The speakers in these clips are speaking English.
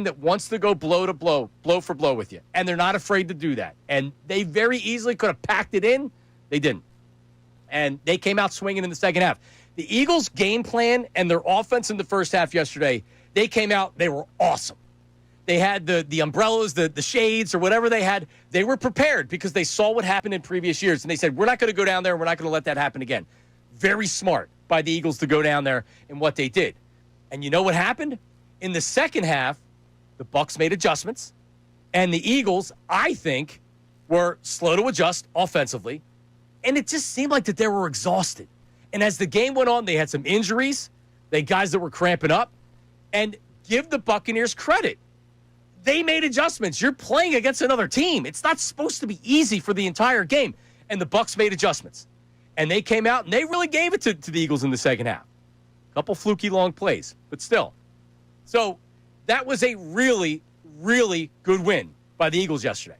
that wants to go blow to blow, blow for blow with you, and they're not afraid to do that. And they very easily could have packed it in. They didn't. And they came out swinging in the second half. The Eagles' game plan and their offense in the first half yesterday, they came out, they were awesome. They had the umbrellas, the shades, or whatever they had. They were prepared because they saw what happened in previous years. And they said, we're not going to go down there. We're not going to let that happen again. Very smart by the Eagles to go down there and what they did. And you know what happened? In the second half, the Bucs made adjustments. And the Eagles, I think, were slow to adjust offensively. And it just seemed like that they were exhausted. And as the game went on, they had some injuries. They had guys that were cramping up. And give the Buccaneers credit. They made adjustments. You're playing against another team. It's not supposed to be easy for the entire game. And the Bucs made adjustments. And they came out, and they really gave it to the Eagles in the second half. A couple fluky long plays, but still. So that was a really, really good win by the Eagles yesterday.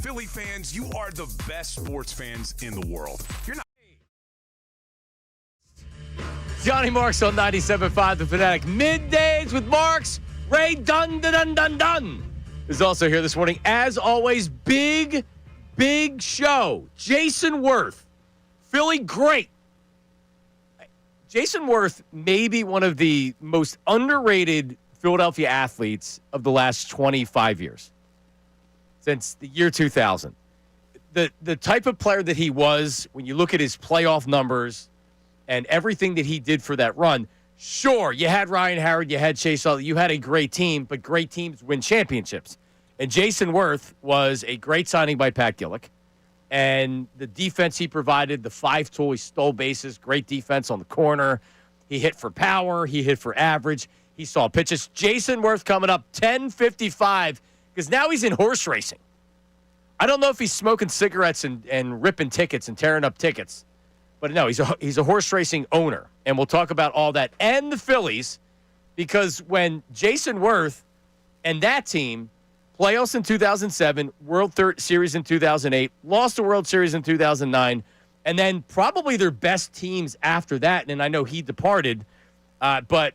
Philly fans, you are the best sports fans in the world. You're not. Johnny Marks on 97.5 The Fanatic. Middays with Marks. Ray Dun is also here this morning. As always, big show. Jason Werth, Philly great. Jason Werth may be one of the most underrated Philadelphia athletes of the last 25 years. Since the year 2000. The type of player that he was, when you look at his playoff numbers and everything that he did for that run, sure, you had Ryan Howard, you had Chase Utley, you had a great team, but great teams win championships. And Jason Werth was a great signing by Pat Gillick. And the defense he provided, the 5-tool, he stole bases, great defense on the corner. He hit for power, he hit for average. He saw pitches. Jason Werth coming up 10:55. Because now he's in horse racing. I don't know if he's smoking cigarettes and ripping tickets and tearing up tickets. But no, he's a horse racing owner. And we'll talk about all that and the Phillies. Because when Jason Werth and that team, playoffs in 2007, World Series in 2008, lost the World Series in 2009, and then probably their best teams after that. And I know he departed, but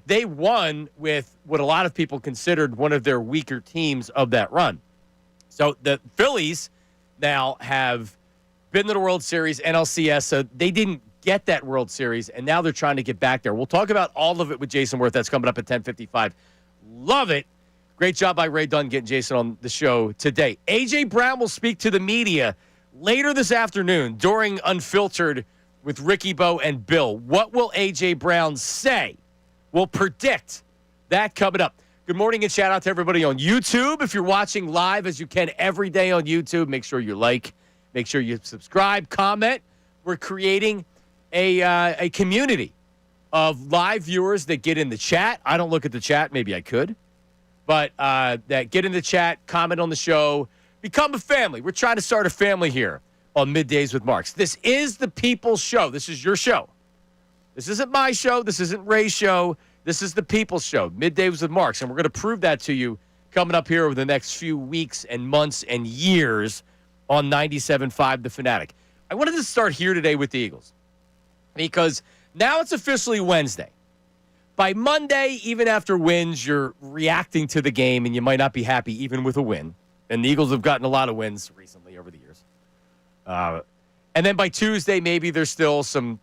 they won with what a lot of people considered one of their weaker teams of that run. So the Phillies now have been to the World Series, NLCS, so they didn't get that World Series, and now they're trying to get back there. We'll talk about all of it with Jason Werth. That's coming up at 10:55. Love it. Great job by Ray Dunn getting Jason on the show today. A.J. Brown will speak to the media later this afternoon during Unfiltered with Ricky Bo and Bill. What will A.J. Brown say? We'll predict that coming up. Good morning and shout out to everybody on YouTube. If you're watching live, as you can every day on YouTube, make sure you like, make sure you subscribe, comment. We're creating a community of live viewers that get in the chat. I don't look at the chat. Maybe I could. But that get in the chat, comment on the show, become a family. We're trying to start a family here on Middays with Marks. This is the people's show. This is your show. This isn't my show. This isn't Ray's show. This is the people's show, Middays with Marks. And we're going to prove that to you coming up here over the next few weeks and months and years on 97.5 The Fanatic. I wanted to start here today with the Eagles because now it's officially Wednesday. By Monday, even after wins, you're reacting to the game, and you might not be happy even with a win. And the Eagles have gotten a lot of wins recently over the years. And then by Tuesday, maybe there's still some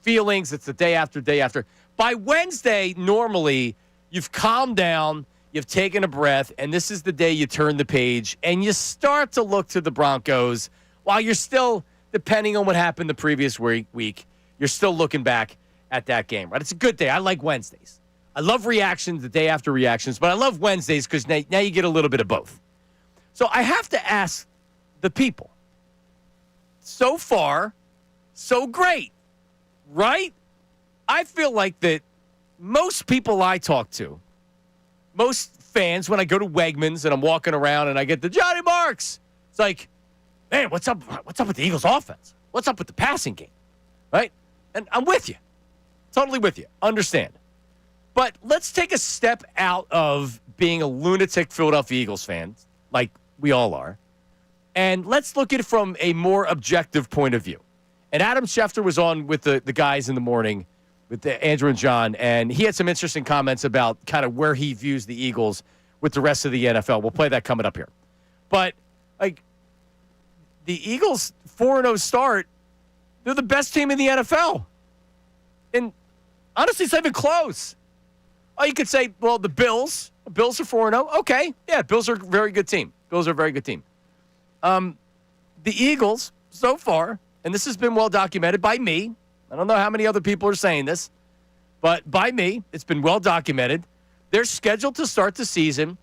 feelings. It's the day after day after. By Wednesday, normally, you've calmed down, you've taken a breath, and this is the day you turn the page, and you start to look to the Broncos while you're still, depending on what happened the previous week, you're still looking back at that game, right? It's a good day. I like Wednesdays. I love reactions, the day after reactions, but I love Wednesdays because now you get a little bit of both. So I have to ask the people. So far, so great, right? I feel like that most people I talk to, most fans, when I go to Wegmans and I'm walking around and I get the Johnny Marks, it's like, man, what's up? What's up with the Eagles offense? What's up with the passing game? Right? And I'm with you. Totally with you. Understand. But let's take a step out of being a lunatic Philadelphia Eagles fan, like we all are, and let's look at it from a more objective point of view. And Adam Schefter was on with the guys in the morning, with Andrew and John, and he had some interesting comments about kind of where he views the Eagles with the rest of the NFL. We'll play that coming up here. But, like, the Eagles' 4-0 start, they're the best team in the NFL. And honestly, it's not even close. Oh, you could say, well, the Bills are 4-0. Okay. Yeah, Bills are a very good team. Bills are a very good team. The Eagles, so far, and this has been well documented by me. I don't know how many other people are saying this, but by me, it's been well documented. Their schedule to start the season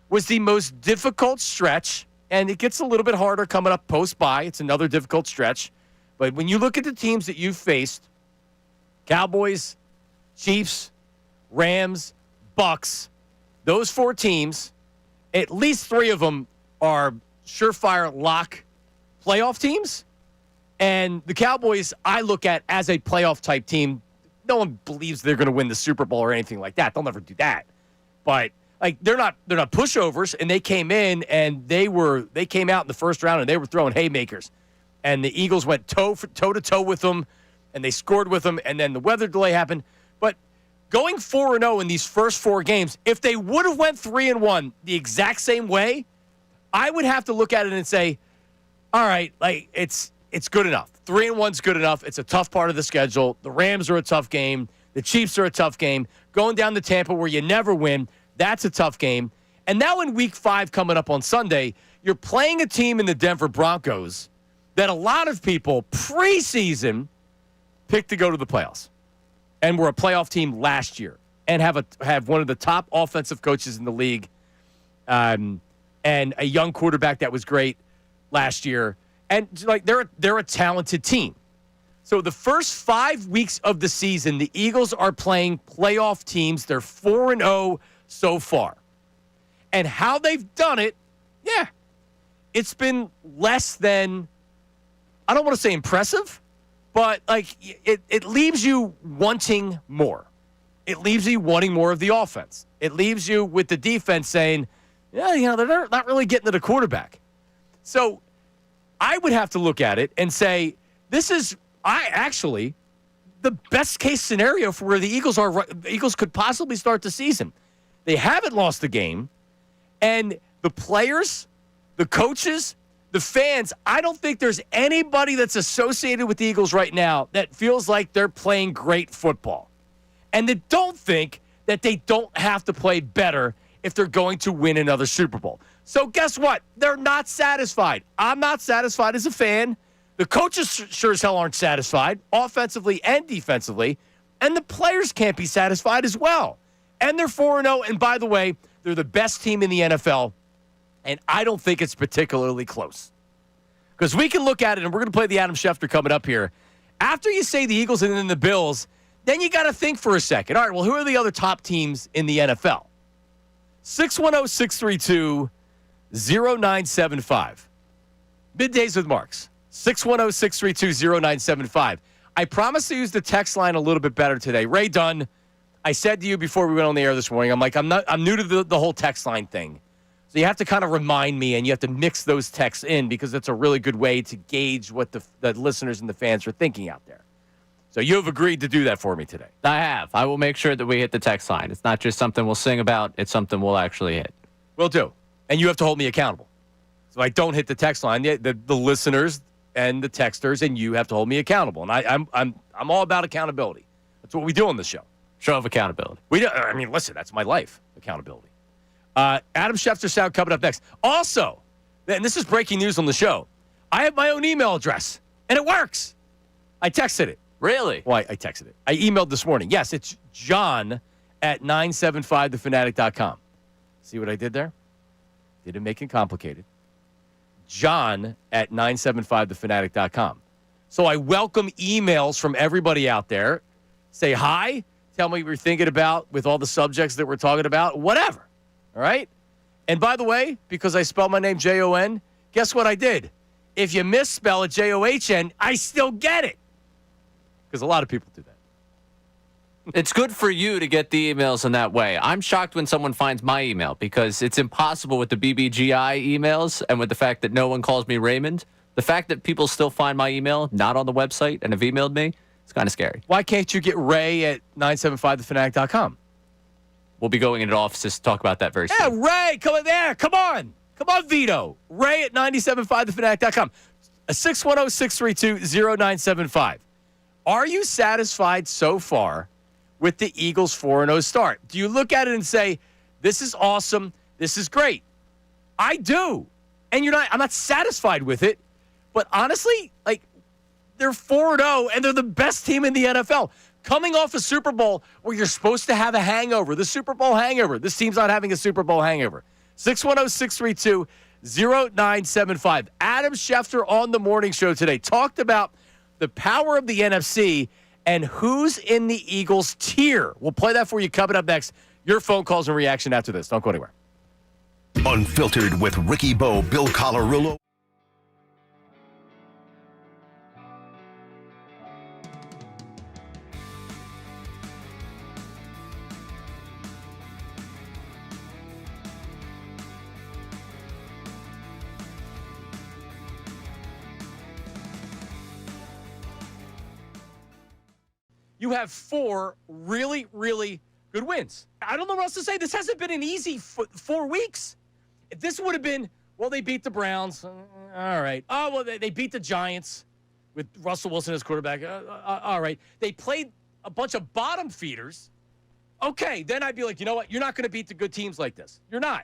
was the most difficult stretch, and it gets a little bit harder coming up post-bye. It's another difficult stretch. But when you look at the teams that you've faced, Cowboys, Chiefs, Rams, Bucs, those 4 teams, at least 3 of them are surefire lock playoff teams. And the Cowboys, I look at as a playoff-type team. No one believes they're going to win the Super Bowl or anything like that. They'll never do that. But like they're not pushovers, and they came in and they came out in the first round and they were throwing haymakers. And the Eagles went toe-to-toe with them, and they scored with them, and then the weather delay happened. But going 4-0 in these first 4 games, if they would have went 3-1 the exact same way, I would have to look at it and say, all right, like it's good enough. 3-1's good enough. It's a tough part of the schedule. The Rams are a tough game. The Chiefs are a tough game. Going down to Tampa where you never win, that's a tough game. And now in Week 5 coming up on Sunday, you're playing a team in the Denver Broncos that a lot of people preseason picked to go to the playoffs and were a playoff team last year and have one of the top offensive coaches in the league and a young quarterback that was great last year. And like they're a talented team. So the first 5 weeks of the season, the Eagles are playing playoff teams. They're 4-0 so far. And how they've done it, yeah, it's been less than, I don't want to say impressive, but like it leaves you wanting more. It leaves you wanting more of the offense. It leaves you with the defense saying, yeah, they're not really getting to the quarterback. So I would have to look at it and say, this is the best case scenario for where the Eagles could possibly start the season. They haven't lost a game, and the players, the coaches, the fans, I don't think there's anybody that's associated with the Eagles right now that feels like they're playing great football. And they don't think that they don't have to play better if they're going to win another Super Bowl. So guess what? They're not satisfied. I'm not satisfied as a fan. The coaches sure as hell aren't satisfied, offensively and defensively. And the players can't be satisfied as well. And they're 4-0. And by the way, they're the best team in the NFL. And I don't think it's particularly close. Because we can look at it, and we're going to play the Adam Schefter coming up here. After you say the Eagles and then the Bills, then you got to think for a second. All right, well, who are the other top teams in the NFL? 610-632-0975. Middays with Marks. 610-632-0975. I promise to use the text line a little bit better today. Ray Dunn, I said to you before we went on the air this morning, I'm new to the whole text line thing. So you have to kind of remind me, and you have to mix those texts in because it's a really good way to gauge what the listeners and the fans are thinking out there. So you have agreed to do that for me today. I have. I will make sure that we hit the text line. It's not just something we'll sing about. It's something we'll actually hit. Will do. And you have to hold me accountable. So I don't hit the text line. The listeners and the texters and you have to hold me accountable. And I'm all about accountability. That's what we do on this show. Show of accountability. Listen, that's my life, accountability. Adam Schefter sound coming up next. Also, and this is breaking news on the show, I have my own email address, and it works. I texted it. Really? Well, I texted it. I emailed this morning. Yes, it's John at 975thefanatic.com. See what I did there? Didn't make it complicated. John at 975thefanatic.com. So I welcome emails from everybody out there. Say hi. Tell me what you're thinking about with all the subjects that we're talking about. Whatever. All right? And by the way, because I spelled my name Jon, guess what I did? If you misspell it John, I still get it. Because a lot of people do that. It's good for you to get the emails in that way. I'm shocked when someone finds my email because it's impossible with the BBGI emails and with the fact that no one calls me Raymond. The fact that people still find my email not on the website and have emailed me, it's kind of scary. Why can't you get Ray at 975thefanatic.com? We'll be going into offices to talk about that very soon. Yeah, Ray, come on there. Come on, Vito. Ray at 975thefanatic.com. 610-632-0975. Are you satisfied so far with the Eagles' 4-0 start? Do you look at it and say, this is awesome, this is great? I do. And I'm not satisfied with it. But honestly, like, they're 4-0, and they're the best team in the NFL. Coming off a Super Bowl where you're supposed to have a hangover, the Super Bowl hangover. This team's not having a Super Bowl hangover. 610-632-0975. Adam Schefter on the morning show today talked about the power of the NFC and who's in the Eagles tier. We'll play that for you coming up next. Your phone calls and reaction after this. Don't go anywhere. Unfiltered with Ricky Bo, Bill Colarulo. You have 4 really, really good wins. I don't know what else to say. This hasn't been an easy 4 weeks. If this would have been, well, they beat the Browns. All right. Oh, well, they beat the Giants with Russell Wilson as quarterback. All right. They played a bunch of bottom feeders. Okay, then I'd be like, you know what? You're not going to beat the good teams like this. You're not.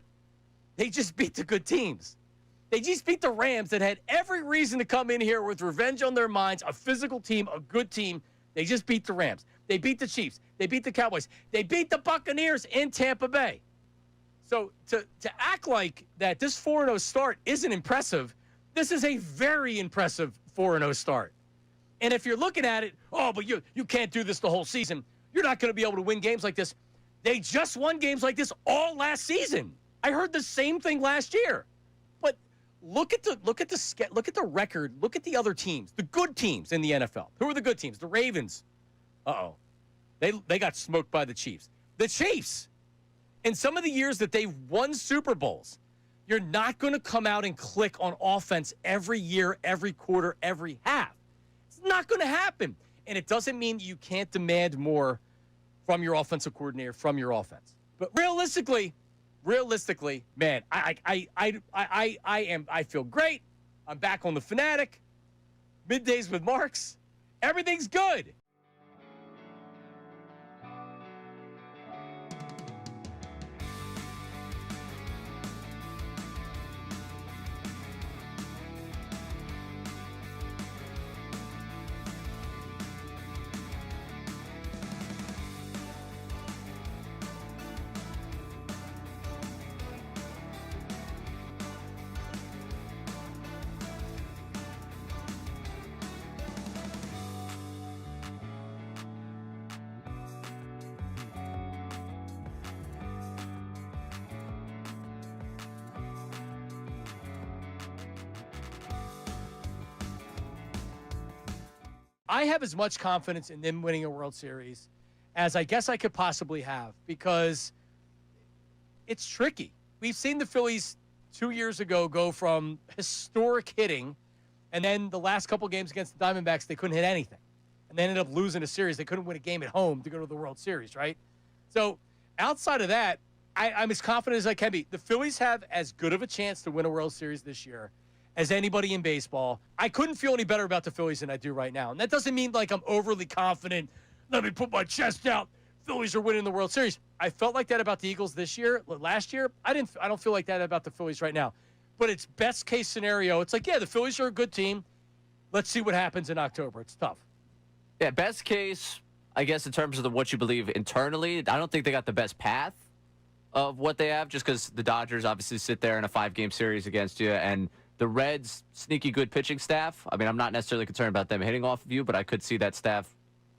They just beat the good teams. They just beat the Rams that had every reason to come in here with revenge on their minds, a physical team, a good team. They just beat the Rams. They beat the Chiefs. They beat the Cowboys. They beat the Buccaneers in Tampa Bay. So to act like that this 4-0 start isn't impressive, this is a very impressive 4-0 start. And if you're looking at it, oh, but you can't do this the whole season. You're not going to be able to win games like this. They just won games like this all last season. I heard the same thing last year. But look at the record. Look at the other teams, the good teams in the NFL. Who are the good teams? The Ravens. Uh-oh. They got smoked by the Chiefs. The Chiefs. In some of the years that they've won Super Bowls, you're not going to come out and click on offense every year, every quarter, every half. It's not going to happen. And it doesn't mean you can't demand more from your offensive coordinator, from your offense. But realistically, man, I feel great. I'm back on the Fanatic. Middays with Marks. Everything's good. I have as much confidence in them winning a World Series as I guess I could possibly have because it's tricky. We've seen the Phillies 2 years ago go from historic hitting, and then the last couple games against the Diamondbacks, they couldn't hit anything. And they ended up losing a series. They couldn't win a game at home to go to the World Series, right? So outside of that, I'm as confident as I can be. The Phillies have as good of a chance to win a World Series this year as anybody in baseball. I couldn't feel any better about the Phillies than I do right now. And that doesn't mean like I'm overly confident. Let me put my chest out. Phillies are winning the World Series. I felt like that about the Eagles this year. Last year, I don't feel like that about the Phillies right now. But it's best case scenario. It's like, yeah, the Phillies are a good team. Let's see what happens in October. It's tough. Yeah, best case, I guess in terms of what you believe internally, I don't think they got the best path of what they have, just because the Dodgers obviously sit there in a 5-game series against you, and the Reds, sneaky good pitching staff. I mean, I'm not necessarily concerned about them hitting off of you, but I could see that staff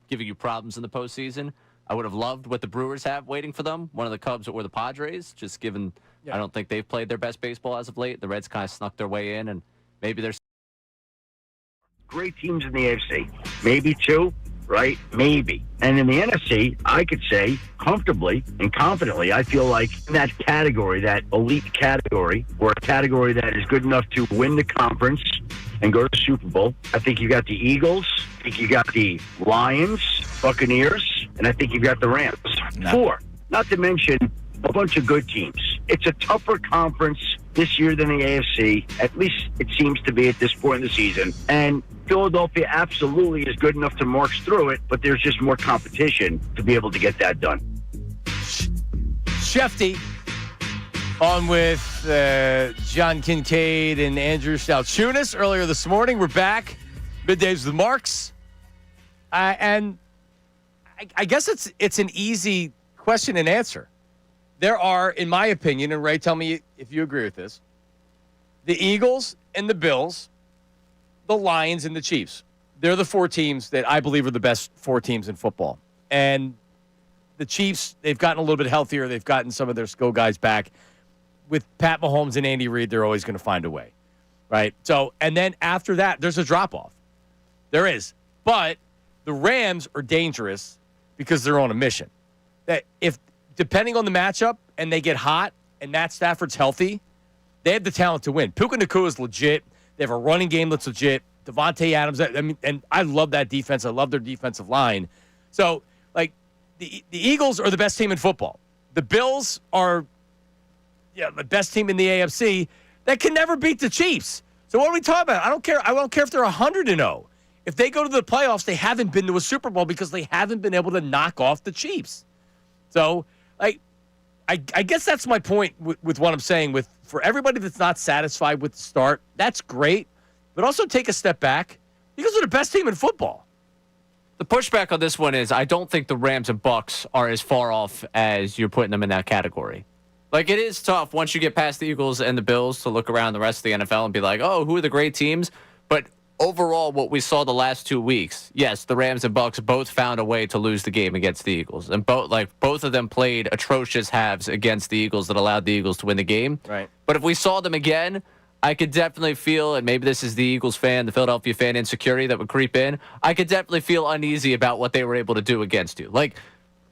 giving you problems in the postseason. I would have loved what the Brewers have waiting for them, one of the Cubs or the Padres, just given I don't think they've played their best baseball as of late. The Reds kind of snuck their way in, and maybe there's great teams in the AFC. Maybe 2, right? Maybe. And in the NFC, I could say comfortably and confidently, I feel like in that category, that elite category, or a category that is good enough to win the conference and go to the Super Bowl, I think you got the Eagles, I think you got the Lions, Buccaneers, and I think you got the Rams. 4, not to mention a bunch of good teams. It's a tougher conference this year than the AFC. At least it seems to be at this point in the season. And Philadelphia absolutely is good enough to march through it, but there's just more competition to be able to get that done. Shefty on with John Kincade and Andrew Salciunas earlier this morning. We're back. Middays with Marks. And I guess it's an easy question and answer. There are, in my opinion, and Ray, tell me if you agree with this, the Eagles and the Bills, the Lions and the Chiefs. They're the 4 teams that I believe are the best 4 teams in football. And the Chiefs, they've gotten a little bit healthier. They've gotten some of their skill guys back. With Pat Mahomes and Andy Reid, they're always going to find a way, right? So, and then after that, there's a drop-off. There is. But the Rams are dangerous because they're on a mission. That if depending on the matchup, and they get hot, and Matt Stafford's healthy, they have the talent to win. Puka Nacua is legit. They have a running game that's legit. Devontae Adams, I mean, and I love that defense. I love their defensive line. So, like, the Eagles are the best team in football. The Bills are, the best team in the AFC that can never beat the Chiefs. So what are we talking about? I don't care. I don't care if they're 100-0. If they go to the playoffs, they haven't been to a Super Bowl because they haven't been able to knock off the Chiefs. So, I guess that's my point with what I'm saying. For everybody that's not satisfied with the start, that's great. But also take a step back. Eagles are the best team in football. The pushback on this one is I don't think the Rams and Bucs are as far off as you're putting them in that category. Like, it is tough once you get past the Eagles and the Bills to look around the rest of the NFL and be like, oh, who are the great teams? But overall, what we saw the last 2 weeks, yes, the Rams and Bucs both found a way to lose the game against the Eagles. And both of them played atrocious halves against the Eagles that allowed the Eagles to win the game. Right. But if we saw them again, I could definitely feel, and maybe this is the Eagles fan, the Philadelphia fan insecurity that would creep in, I could definitely feel uneasy about what they were able to do against you. Like,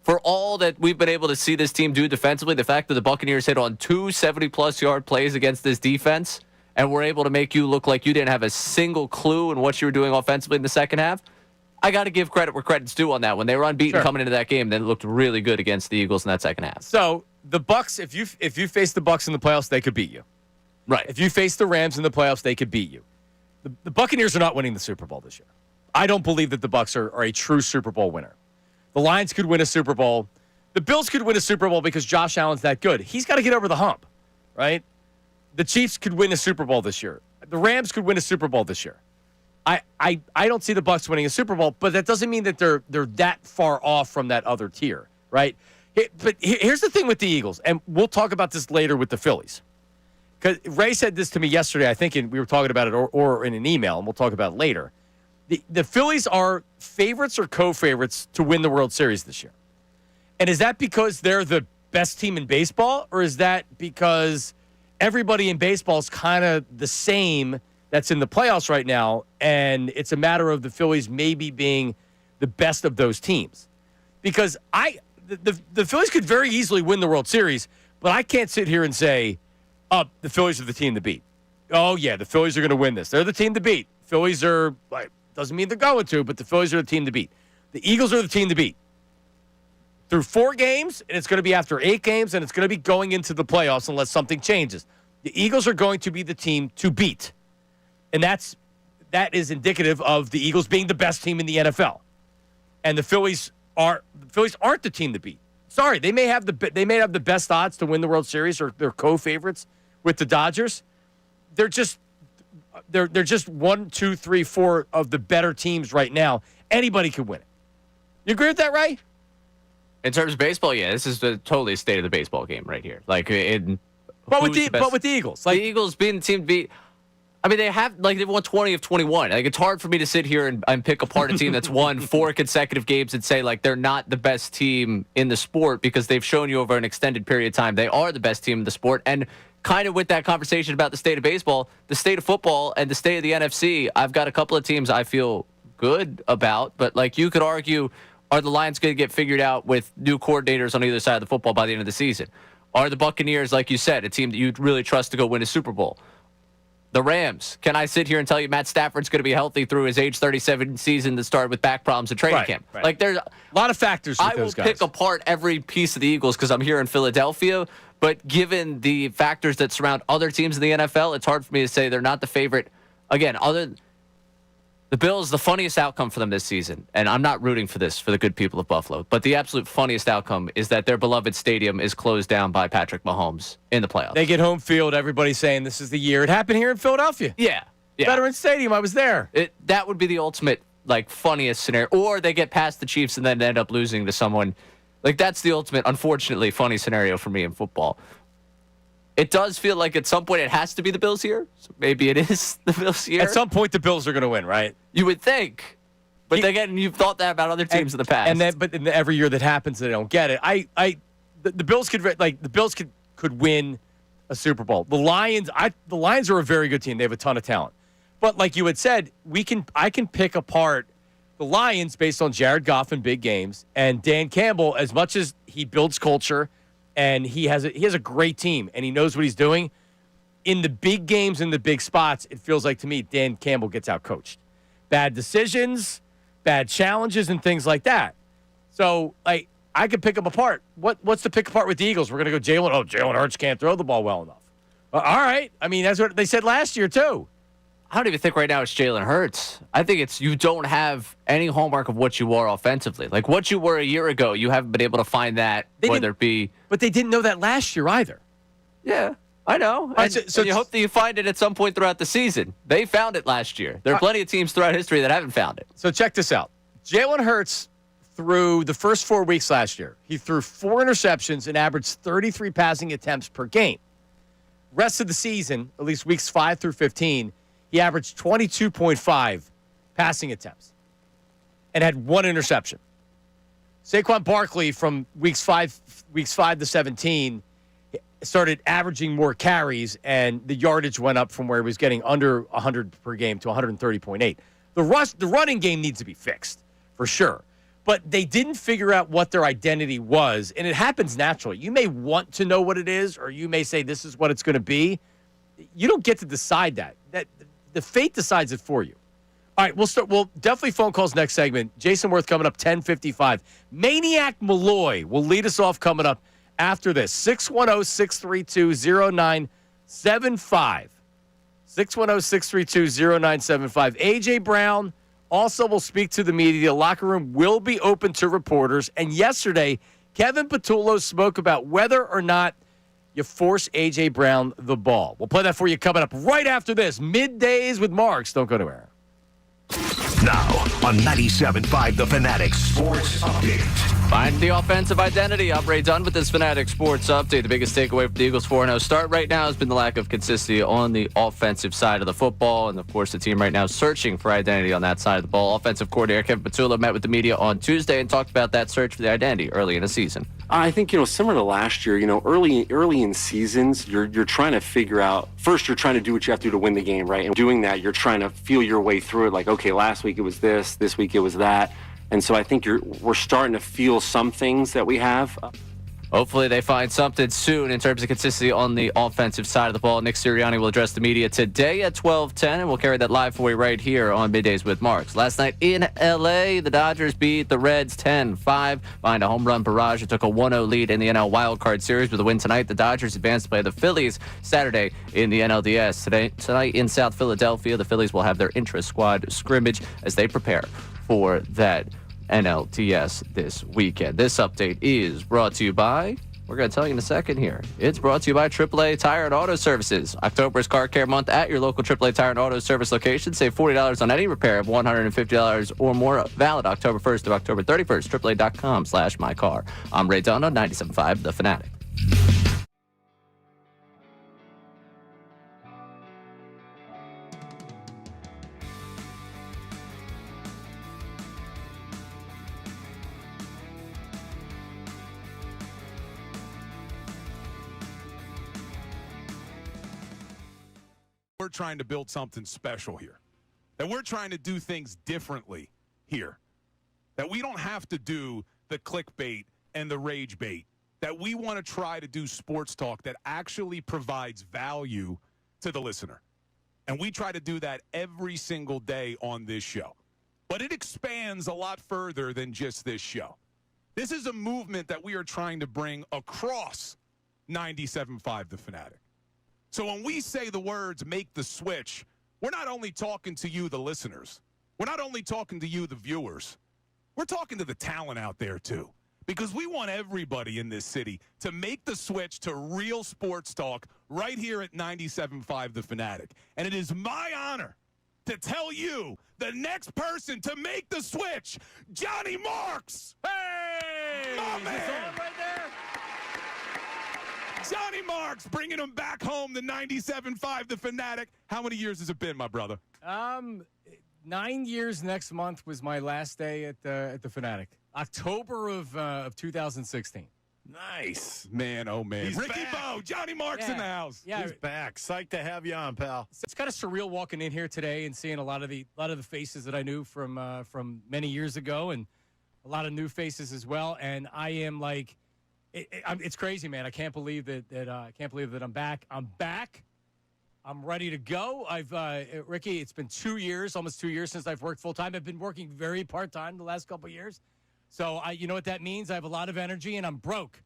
for all that we've been able to see this team do defensively, the fact that the Buccaneers hit on 2 70-plus yard plays against this defense and were able to make you look like you didn't have a single clue in what you were doing offensively in the second half, I got to give credit where credit's due on that. When they were unbeaten coming into that game, then it looked really good against the Eagles in that second half. So the Bucs, if you face the Bucs in the playoffs, they could beat you. Right. If you face the Rams in the playoffs, they could beat you. The Buccaneers are not winning the Super Bowl this year. I don't believe that the Bucs are a true Super Bowl winner. The Lions could win a Super Bowl. The Bills could win a Super Bowl because Josh Allen's that good. He's got to get over the hump, right? The Chiefs could win a Super Bowl this year. The Rams could win a Super Bowl this year. I don't see the Bucs winning a Super Bowl, but that doesn't mean that they're that far off from that other tier, right? But here's the thing with the Eagles, and we'll talk about this later with the Phillies. Because Ray said this to me yesterday, I think we were talking about it or in an email, and we'll talk about it later. The Phillies are favorites or co-favorites to win the World Series this year. And is that because they're the best team in baseball, or is that because everybody in baseball is kind of the same that's in the playoffs right now, and it's a matter of the Phillies maybe being the best of those teams? Because the Phillies could very easily win the World Series, but I can't sit here and say, the Phillies are the team to beat. Oh, yeah, the Phillies are going to win this. They're the team to beat. Phillies are, doesn't mean they're going to, but the Phillies are the team to beat. The Eagles are the team to beat. Through 4 games, and it's going to be after 8 games, and it's going to be going into the playoffs unless something changes. The Eagles are going to be the team to beat. And that is indicative of the Eagles being the best team in the NFL. And the Phillies aren't the team to beat. Sorry, they may have the best odds to win the World Series, or they're co-favorites with the Dodgers. They're just 1, 2, 3, 4 of the better teams right now. Anybody can win it. You agree with that, Ray? In terms of baseball, yeah, this is totally a state of the baseball game right here. Like, But with the Eagles, like the Eagles being the team to beat. I mean, they've won 20 of 21. Like, it's hard for me to sit here and pick apart a team that's won 4 consecutive games and say, like, they're not the best team in the sport because they've shown you over an extended period of time they are the best team in the sport. And kind of with that conversation about the state of baseball, the state of football, and the state of the NFC, I've got a couple of teams I feel good about. But, like, you could argue, are the Lions going to get figured out with new coordinators on either side of the football by the end of the season? Are the Buccaneers, like you said, a team that you'd really trust to go win a Super Bowl? The Rams, can I sit here and tell you Matt Stafford's going to be healthy through his age 37 season that started with back problems in training camp? Right. Like, there's a lot of factors with those guys. I will pick apart every piece of the Eagles because I'm here in Philadelphia, but given the factors that surround other teams in the NFL, it's hard for me to say they're not the favorite. Again, the Bills, the funniest outcome for them this season, and I'm not rooting for this for the good people of Buffalo, but the absolute funniest outcome is that their beloved stadium is closed down by Patrick Mahomes in the playoffs. They get home field. Everybody's saying this is the year. It happened here in Philadelphia. Yeah. Veterans Stadium. I was there. That would be the ultimate, like, funniest scenario. Or they get past the Chiefs and then end up losing to someone. Like, that's the ultimate, unfortunately, funny scenario for me in football. It does feel like at some point it has to be the Bills here. So maybe it is the Bills here. At some point, the Bills are going to win, right? You would think. But again, you've thought that about other teams in the past. But every year that happens, they don't get it. The Bills could win a Super Bowl. The Lions are a very good team. They have a ton of talent. But like you had said, I can pick apart the Lions based on Jared Goff in big games and Dan Campbell. As much as he builds culture and he has a great team and he knows what he's doing, in the big games, in the big spots, it feels like to me Dan Campbell gets out coached. Bad decisions, bad challenges, and things like that. So I could pick them apart. What's the pick apart with the Eagles? We're going to go Jalen Hurts can't throw the ball well enough. All right. I mean, that's what they said last year too. I don't even think right now it's Jalen Hurts. I think it's you don't have any hallmark of what you are offensively. Like what you were a year ago, you haven't been able to find that, whether it be. But they didn't know that last year either. Yeah, I know. And you hope that you find it at some point throughout the season. They found it last year. There are plenty of teams throughout history that haven't found it. So check this out. Jalen Hurts, through the first 4 weeks last year, he threw 4 interceptions and averaged 33 passing attempts per game. Rest of the season, at least weeks 5 through 15, he averaged 22.5 passing attempts and had 1 interception. Saquon Barkley from weeks 5 to 17 started averaging more carries, and the yardage went up from where he was getting under 100 per game to 130.8. The running game needs to be fixed, for sure. But they didn't figure out what their identity was, and it happens naturally. You may want to know what it is, or you may say this is what it's going to be. You don't get to decide that. The fate decides it for you. All right, we'll definitely phone calls next segment. Jason Werth coming up 10:55. Maniac Malloy will lead us off coming up after this. 610-632-0975. 610-632-0975. A.J. Brown also will speak to the media. The locker room will be open to reporters. And yesterday, Kevin Patullo spoke about whether or not you force A.J. Brown the ball. We'll play that for you coming up right after this. Middays with Marks. Don't go anywhere. Now on 97.5 The Fanatic Sports Update. Find the offensive identity. I'm Ray Dunn with this Fanatic Sports Update. The biggest takeaway from the Eagles' 4-0 start right now has been the lack of consistency on the offensive side of the football. And, of course, the team right now is searching for identity on that side of the ball. Offensive coordinator Kevin Patullo met with the media on Tuesday and talked about that search for the identity early in the season. I think, similar to last year, early in seasons, you're trying to figure out, first you're trying to do what you have to do to win the game, right? And doing that, you're trying to feel your way through it. Like, okay, last week it was this week it was that. And so I think we're starting to feel some things that we have. Hopefully they find something soon in terms of consistency on the offensive side of the ball. Nick Sirianni will address the media today at 12:10, and we'll carry that live for you right here on Middays with Marks. Last night in L.A., the Dodgers beat the Reds 10-5 behind a home run barrage. It took a 1-0 lead in the NL Wildcard Series. With a win tonight, the Dodgers advance to play the Phillies Saturday in the NLDS. Tonight in South Philadelphia, the Phillies will have their intra-squad scrimmage as they prepare for that NLDS this weekend. This update is brought to you by We're going to tell you in a second here. It's brought to you by AAA Tire and Auto Services. October is Car Care Month at your local AAA Tire and Auto Service location. Save $40 on any repair of $150 or more. Valid October 1st to October 31st. AAA.com/mycar. I'm Ray Dono, 97.5 The Fanatic. We're trying to build something special here. That we're trying to do things differently here. That we don't have to do the clickbait and the rage bait. That we want to try to do sports talk that actually provides value to the listener. And we try to do that every single day on this show. But it expands a lot further than just this show. This is a movement that we are trying to bring across 97.5 The Fanatic. So when we say the words make the switch, we're not only talking to you, the listeners. We're not only talking to you, the viewers. We're talking to the talent out there, too. Because we want everybody in this city to make the switch to real sports talk right here at 97.5 The Fanatic. And it is my honor to tell you the next person to make the switch, Johnny Marks. Hey! My man! Right there? Johnny Marks bringing him back home to 97.5 The Fanatic. How many years has it been, my brother? 9 years next month was my last day at the Fanatic. October of 2016. Nice. Man, oh, man. He's Ricky back. Bo, Johnny Marks in the house. Yeah, He's back. Psyched to have you on, pal. it's kind of surreal walking in here today and seeing a lot of the faces that I knew from many years ago, and a lot of new faces as well. And I am like, it's crazy, man. I can't believe that I'm back. I'm back. I'm ready to go. Ricky, it's been 2 years, almost 2 years since I've worked full time. I've been working very part time the last couple of years. So you know what that means? I have a lot of energy and I'm broke.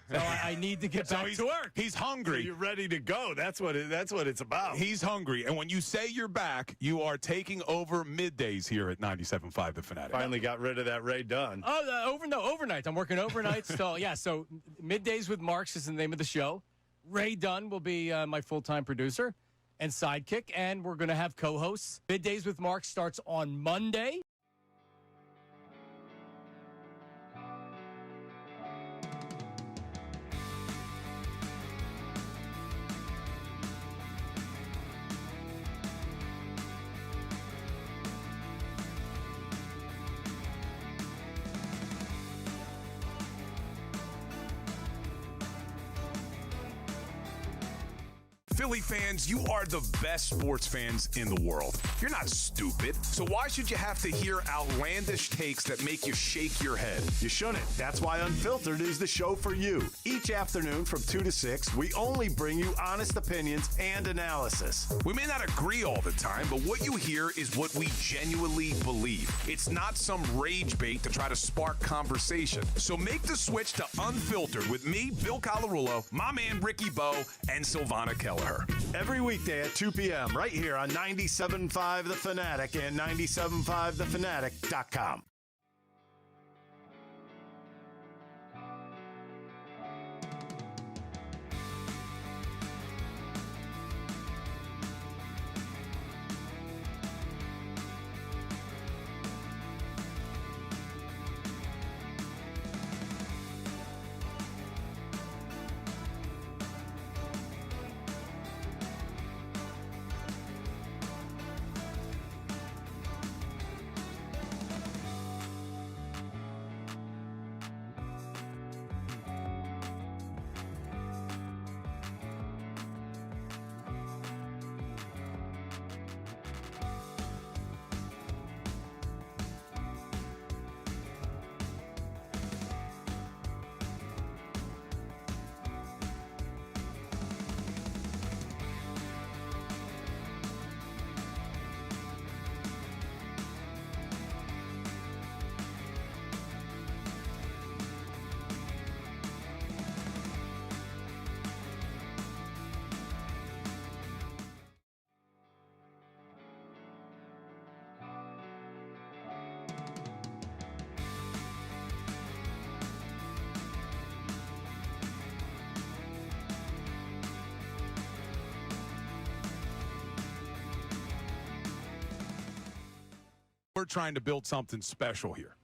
So I need to get back to work. He's hungry. You're ready to go. That's what it's about. He's hungry. And when you say you're back, you are taking over middays here at 97.5 The Fanatic. Finally got rid of that Ray Dunn. Oh, overnight. I'm working overnight. So Middays with Marks is the name of the show. Ray Dunn will be my full-time producer and sidekick, and we're going to have co-hosts. Middays with Marks starts on Monday. Philly fans, you are the best sports fans in the world. You're not stupid, so why should you have to hear outlandish takes that make you shake your head? You shouldn't. That's why Unfiltered is the show for you. Each afternoon from 2 to 6, we only bring you honest opinions and analysis. We may not agree all the time, but what you hear is what we genuinely believe. It's not some rage bait to try to spark conversation. So make the switch to Unfiltered with me, Bill Colarulo, my man Ricky Bo, and Silvana Keller. Every weekday at 2 p.m. right here on 97.5 The Fanatic and 97.5thefanatic.com. We're trying to build something special here.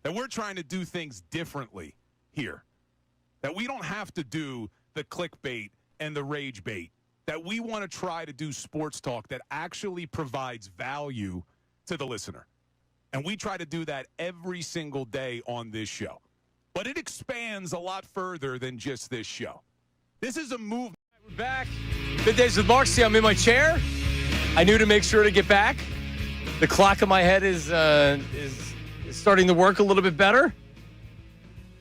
That we're trying to do things differently here. That we don't have to do the clickbait and the rage bait. That we want to try to do sports talk that actually provides value to the listener. And we try to do that every single day on this show. But it expands a lot further than just this show. This is a move. We're back. Middays with Mark. See, I'm in my chair. I knew to make sure to get back. The clock in my head is starting to work a little bit better.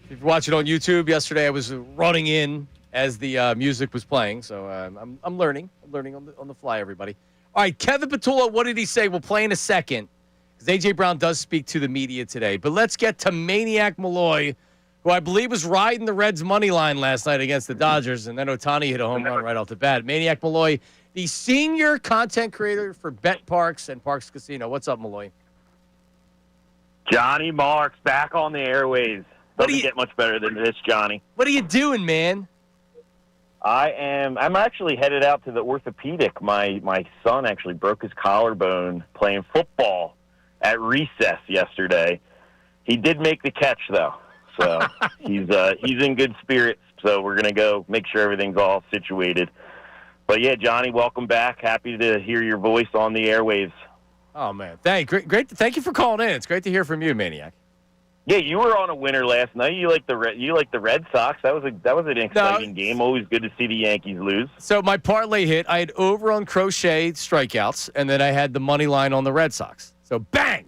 If you watch it on YouTube, yesterday I was running in as the music was playing, so I'm learning. I'm learning on the fly, everybody. All right, Kevin Petula, what did he say? We'll play in a second, because A.J. Brown does speak to the media today. But let's get to Maniac Malloy, who I believe was riding the Reds' money line last night against the Dodgers, and then Ohtani hit a home run right off the bat. Maniac Malloy, the senior content creator for Bet Parks and Parks Casino. What's up, Malloy? Johnny Marks back on the airways. Doesn't get much better than this, Johnny. What are you doing, man? I'm actually headed out to the orthopedic. My son actually broke his collarbone playing football at recess yesterday. He did make the catch, though. So he's in good spirits. So we're going to go make sure everything's all situated. But, yeah, Johnny, welcome back. Happy to hear your voice on the airwaves. Oh, man. Great. Thank you for calling in. It's great to hear from you, Maniac. Yeah, you were on a winner last night. You like the Red Sox. That was an exciting game. Always good to see the Yankees lose. So my parlay hit. I had over on Crochet strikeouts, and then I had the money line on the Red Sox. So bang!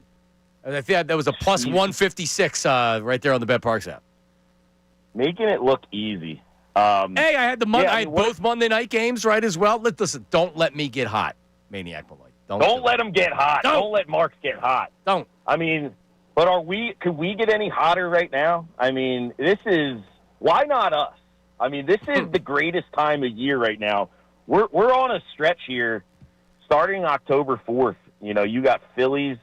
And I think that was a plus 156 right there on the Bet Parks app. Making it look easy. Hey, I had I had both Monday night games right as well. Listen, don't let me get hot, Maniac Malloy. Don't let him get hot. Don't let Marks get hot. Don't. I mean, but could we get any hotter right now? I mean, why not us? I mean, this is the greatest time of year right now. We're on a stretch here starting October 4th. You know, you got Phillies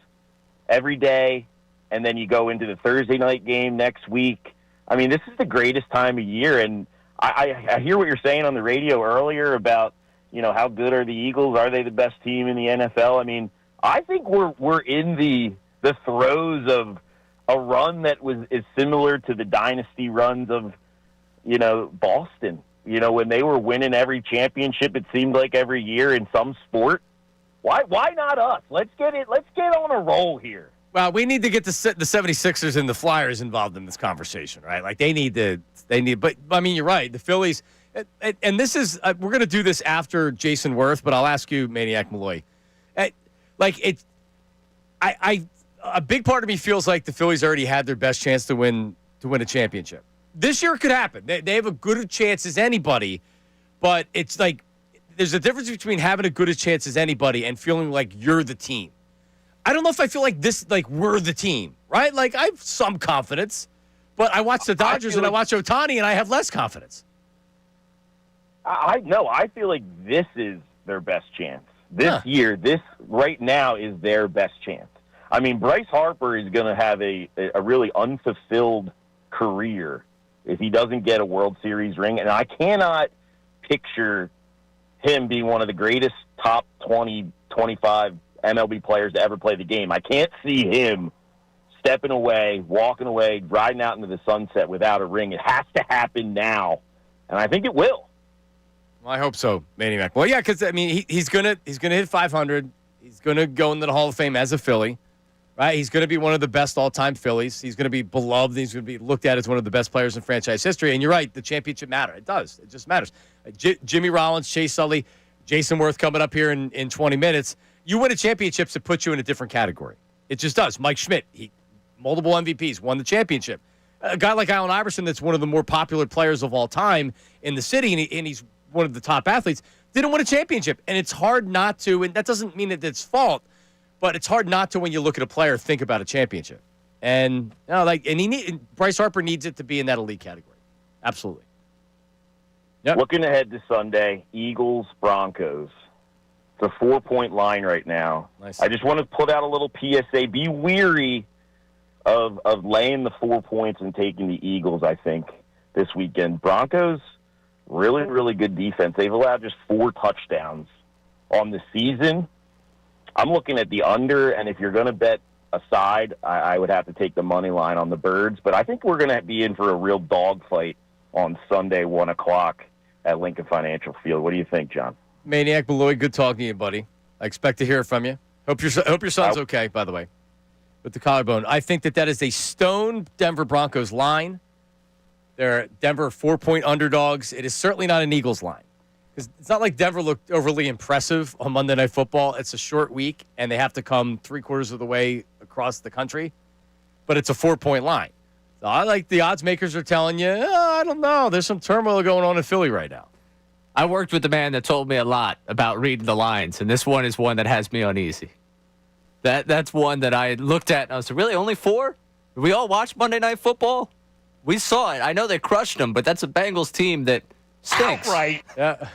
every day, and then you go into the Thursday night game next week. I mean, this is the greatest time of year, and I hear what you're saying on the radio earlier about, you know, how good are the Eagles? Are they the best team in the NFL? I mean, I think we're in the throes of a run that is similar to the dynasty runs of, you know, Boston. You know, when they were winning every championship, it seemed like every year in some sport. Why not us? Let's get on a roll here. Well, we need to get the 76ers and the Flyers involved in this conversation, right? Like but I mean, you're right. The Phillies, and this is, we're going to do this after Jason Werth, but I'll ask you, Maniac Malloy. A big part of me feels like the Phillies already had their best chance to win a championship. This year it could happen. They have a good a chance as anybody, but it's like there's a difference between having a good a chance as anybody and feeling like you're the team. I don't know if I feel like this, like we're the team, right? Like I have some confidence, but I watch the Dodgers and I watch Ohtani and I have less confidence. I feel like this is their best chance. This year, this right now is their best chance. I mean, Bryce Harper is going to have a really unfulfilled career if he doesn't get a World Series ring. And I cannot picture him being one of the greatest top 20, 25 MLB players to ever play the game. I can't see him stepping away, walking away, riding out into the sunset without a ring. It has to happen now, and I think it will. Well, I hope so, Maniac. Well, yeah, because I mean, he's gonna hit 500. He's gonna go into the Hall of Fame as a Philly, right? He's gonna be one of the best all-time Phillies. He's gonna be beloved. He's gonna be looked at as one of the best players in franchise history. And you're right, the championship matters. It does. It just matters. Jimmy Rollins, Chase Utley, Jason Werth coming up here in 20 minutes. You win a championship to put you in a different category. It just does. Mike Schmidt, multiple MVPs, won the championship. A guy like Allen Iverson, that's one of the more popular players of all time in the city, and he's one of the top athletes, didn't win a championship. And it's hard not to, and that doesn't mean that it's fault, but it's hard not to, when you look at a player, think about a championship. And Bryce Harper needs it to be in that elite category. Absolutely. Yep. Looking ahead to Sunday, Eagles, Broncos. It's a 4-point line right now. Nice. I just want to put out a little PSA. Be weary of laying the 4 points and taking the Eagles, I think, this weekend. Broncos, really, really good defense. They've allowed just 4 touchdowns on the season. I'm looking at the under, and if you're going to bet aside, I would have to take the money line on the Birds. But I think we're going to be in for a real dogfight on Sunday, 1 o'clock at Lincoln Financial Field. What do you think, John? Maniac Malloy, good talking to you, buddy. I expect to hear from you. Hope your son's okay, by the way, with the collarbone. I think that is a stone Denver Broncos line. They're Denver 4-point underdogs. It is certainly not an Eagles line. It's not like Denver looked overly impressive on Monday Night Football. It's a short week, and they have to come 3/4 of the way across the country. But it's a 4-point line. So I like the odds makers are telling you, I don't know. There's some turmoil going on in Philly right now. I worked with the man that told me a lot about reading the lines, and this one is one that has me uneasy. That's one that I looked at, and I was like, really, only 4? Did we all watch Monday Night Football? We saw it. I know they crushed them, but that's a Bengals team that stinks. Outright. Yeah.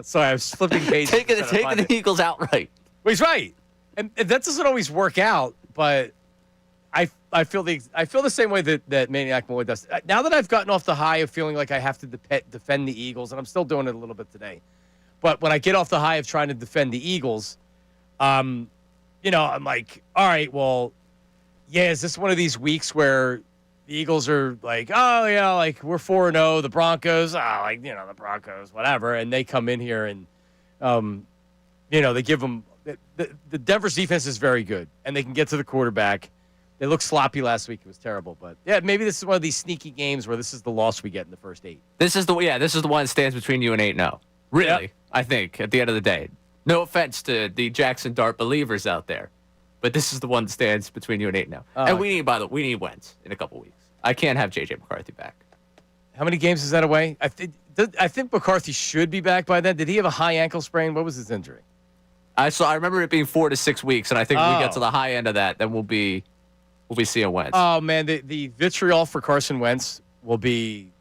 Sorry, I was flipping pages. taking the Eagles outright. Well, he's right. And that doesn't always work out, but I feel the same way that Maniac Malloy does. Now that I've gotten off the high of feeling like I have to defend the Eagles, and I'm still doing it a little bit today, but when I get off the high of trying to defend the Eagles, I'm like, all right, well, yeah, is this one of these weeks where the Eagles are like, oh, yeah, like we're 4-0, the Broncos, the Broncos, whatever, and they come in here and, they give them the Denver's defense is very good, and they can get to the quarterback. They looked sloppy last week. It was terrible. But, yeah, maybe this is one of these sneaky games where this is the loss we get in the first 8. This is the one that stands between you and 8-0. Really, yep. I think, at the end of the day. No offense to the Jackson Dart believers out there, but this is the one that stands between you and 8-0. And we need Wentz in a couple weeks. I can't have J.J. McCarthy back. How many games is that away? I think McCarthy should be back by then. Did he have a high ankle sprain? What was his injury? I remember it being 4 to 6 weeks, and I think if we get to the high end of that, then we'll be seeing Wentz. Oh, man, the vitriol for Carson Wentz will be,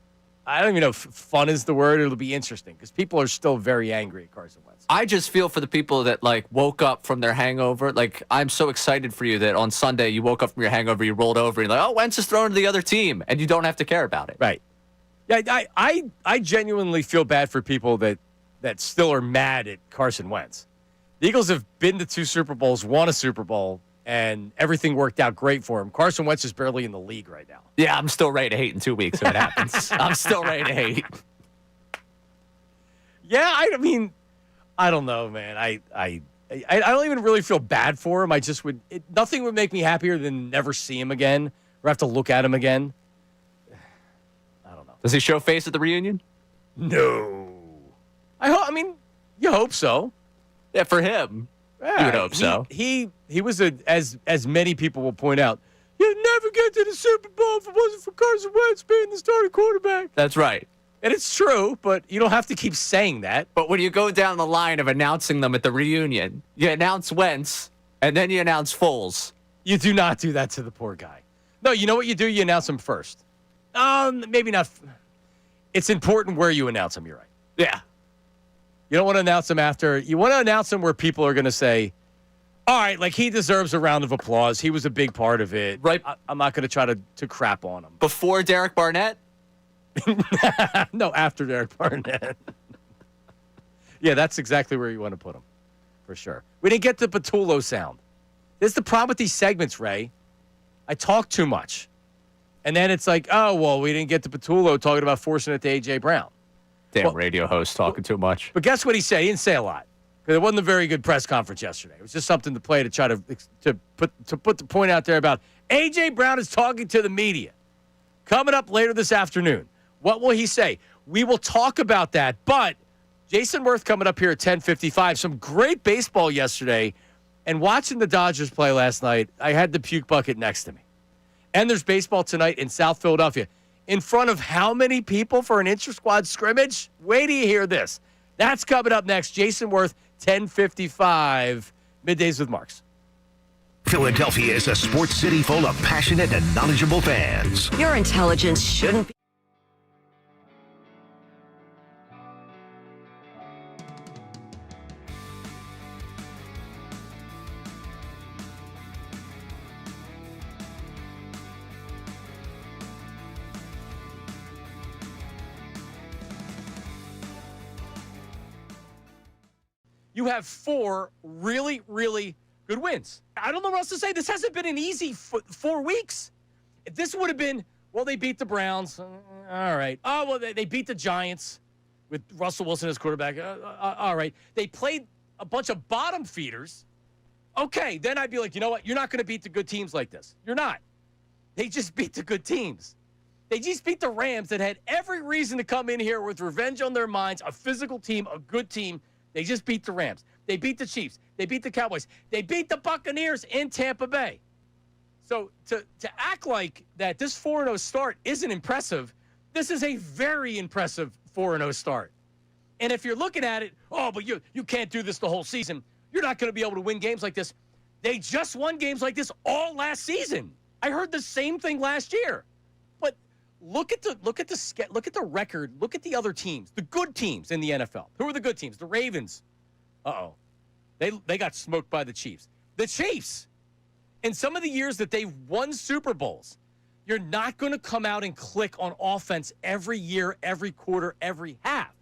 I don't even know if fun is the word. It'll be interesting because people are still very angry at Carson Wentz. I just feel for the people that, woke up from their hangover. I'm so excited for you that on Sunday you woke up from your hangover, you rolled over, and you're like, oh, Wentz is thrown to the other team, and you don't have to care about it. Right. Yeah, I genuinely feel bad for people that still are mad at Carson Wentz. The Eagles have been to 2 Super Bowls, won a Super Bowl, and everything worked out great for him. Carson Wentz is barely in the league right now. Yeah, I'm still ready to hate in 2 weeks if it happens. I'm still ready to hate. Yeah, I mean, I don't know, man. I don't even really feel bad for him. I just would. Nothing would make me happier than never see him again or have to look at him again. I don't know. Does he show face at the reunion? No. I mean, you hope so. Yeah, for him. Yeah, you would hope so. He was as many people will point out. You'd never get to the Super Bowl if it wasn't for Carson Wentz being the starting quarterback. That's right. And it's true, but you don't have to keep saying that. But when you go down the line of announcing them at the reunion, you announce Wentz, and then you announce Foles. You do not do that to the poor guy. No, you know what you do? You announce him first. Maybe not. It's important where you announce him. You're right. Yeah. You don't want to announce him after. You want to announce him where people are going to say, all right, he deserves a round of applause. He was a big part of it. Right. I'm not going to try to crap on him. Before Derek Barnett? No, after Derek Barnett. Yeah, that's exactly where you want to put him, for sure. We didn't get the Patullo sound. This is the problem with these segments, Ray. I talk too much. And then it's like, oh, well, we didn't get to Patullo talking about forcing it to A.J. Brown. Damn radio host talking too much. But guess what he said? He didn't say a lot. Because it wasn't a very good press conference yesterday. It was just something to play to try to put the point out there about A.J. Brown is talking to the media. Coming up later this afternoon. What will he say? We will talk about that. But Jason Werth coming up here at 10:55. Some great baseball yesterday. And watching the Dodgers play last night, I had the puke bucket next to me. And there's baseball tonight in South Philadelphia. In front of how many people for an intra-squad scrimmage? Wait till you hear this. That's coming up next. Jason Werth, 10:55. Middays with Marks. Philadelphia is a sports city full of passionate and knowledgeable fans. Your intelligence shouldn't be. You have 4 really, really good wins. I don't know what else to say. This hasn't been an easy 4 weeks. If this would have been, well, they beat the Browns. All right. Oh, well, they beat the Giants with Russell Wilson as quarterback. All right. They played a bunch of bottom feeders. Okay, then I'd be like, you know what? You're not going to beat the good teams like this. You're not. They just beat the good teams. They just beat the Rams that had every reason to come in here with revenge on their minds, a physical team, a good team. They just beat the Rams. They beat the Chiefs. They beat the Cowboys. They beat the Buccaneers in Tampa Bay. So to act like that this 4-0 start isn't impressive, this is a very impressive 4-0 start. And if you're looking at it, oh, but you can't do this the whole season. You're not going to be able to win games like this. They just won games like this all last season. I heard the same thing last year. But look at the record. Look at the other teams, the good teams in the NFL. Who are the good teams? The Ravens. Uh-oh. They got smoked by the Chiefs. The Chiefs. In some of the years that they've won Super Bowls, you're not going to come out and click on offense every year, every quarter, every half.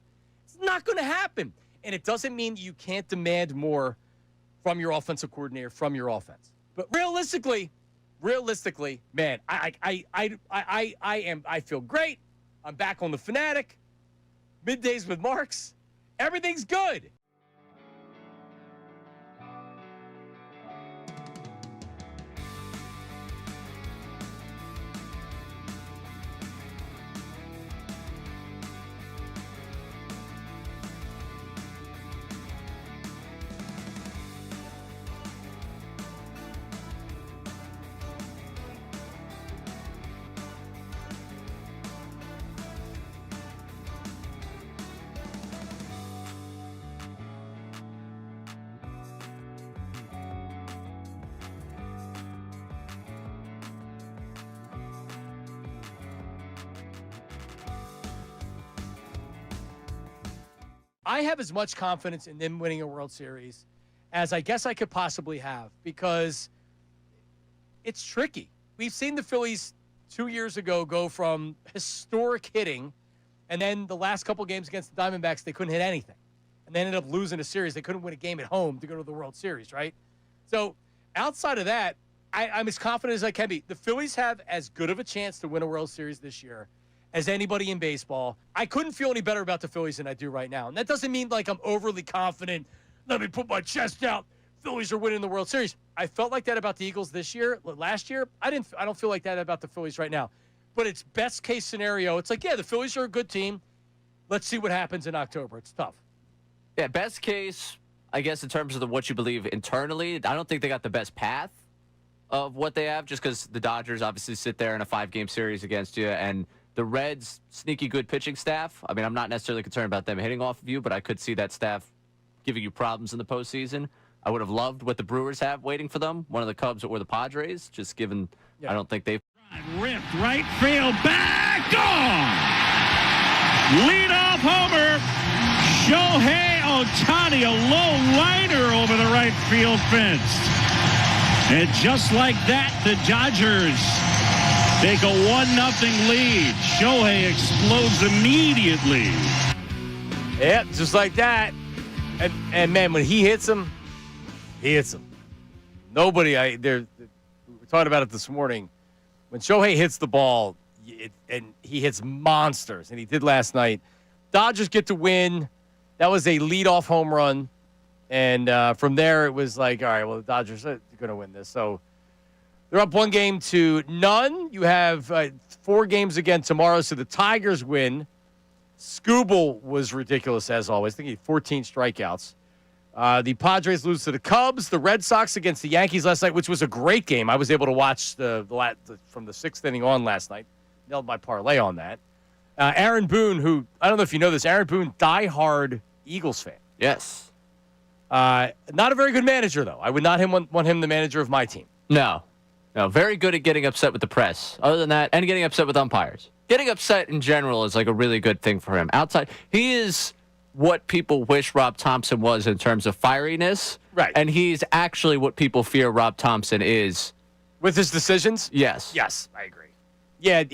It's not going to happen. And it doesn't mean you can't demand more from your offensive coordinator, from your offense. But realistically, man, I feel great. I'm back on the Fanatic. Middays with Marks. Everything's good. I have as much confidence in them winning a World Series as I guess I could possibly have because it's tricky. We've seen the Phillies 2 years ago go from historic hitting, and then the last couple games against the Diamondbacks, they couldn't hit anything. And they ended up losing a series. They couldn't win a game at home to go to the World Series, right? So outside of that, I'm as confident as I can be. The Phillies have as good of a chance to win a World Series this year as anybody in baseball. I couldn't feel any better about the Phillies than I do right now. And that doesn't mean like I'm overly confident. Let me put my chest out. Phillies are winning the World Series. I felt like that about the Eagles this year. Last year, I don't feel like that about the Phillies right now. But it's best case scenario. It's like, yeah, the Phillies are a good team. Let's see what happens in October. It's tough. Yeah, best case, I guess, in terms of what you believe internally, I don't think they got the best path of what they have, just because the Dodgers obviously sit there in a 5-game series against you, and the Reds, sneaky good pitching staff. I mean, I'm not necessarily concerned about them hitting off of you, but I could see that staff giving you problems in the postseason. I would have loved what the Brewers have waiting for them, one of the Cubs or the Padres, just given I don't think they've... Ripped right field, back on! Leadoff homer, Shohei Ohtani, a low liner over the right field fence. And just like that, the Dodgers take a 1-0 lead. Shohei explodes immediately. Yep, just like that. And man, when he hits him, he hits him. Nobody, we were talking about it this morning. When Shohei hits the ball, and he hits monsters, and he did last night, Dodgers get to win. That was a leadoff home run. And from there, it was like, all right, well, the Dodgers are going to win this. So they're up 1-0. You have 4 games again tomorrow, so the Tigers win. Skubal was ridiculous, as always. I think he had 14 strikeouts. The Padres lose to the Cubs. The Red Sox against the Yankees last night, which was a great game. I was able to watch from the 6th inning on last night. Nailed my parlay on that. Aaron Boone, who, I don't know if you know this, Aaron Boone, diehard Eagles fan. Yes. Not a very good manager, though. I would not want him the manager of my team. No, very good at getting upset with the press. Other than that, and getting upset with umpires. Getting upset in general is like a really good thing for him. Outside, he is what people wish Rob Thompson was in terms of fieriness. Right. And he's actually what people fear Rob Thompson is. With his decisions? Yes. Yes, I agree. Yeah,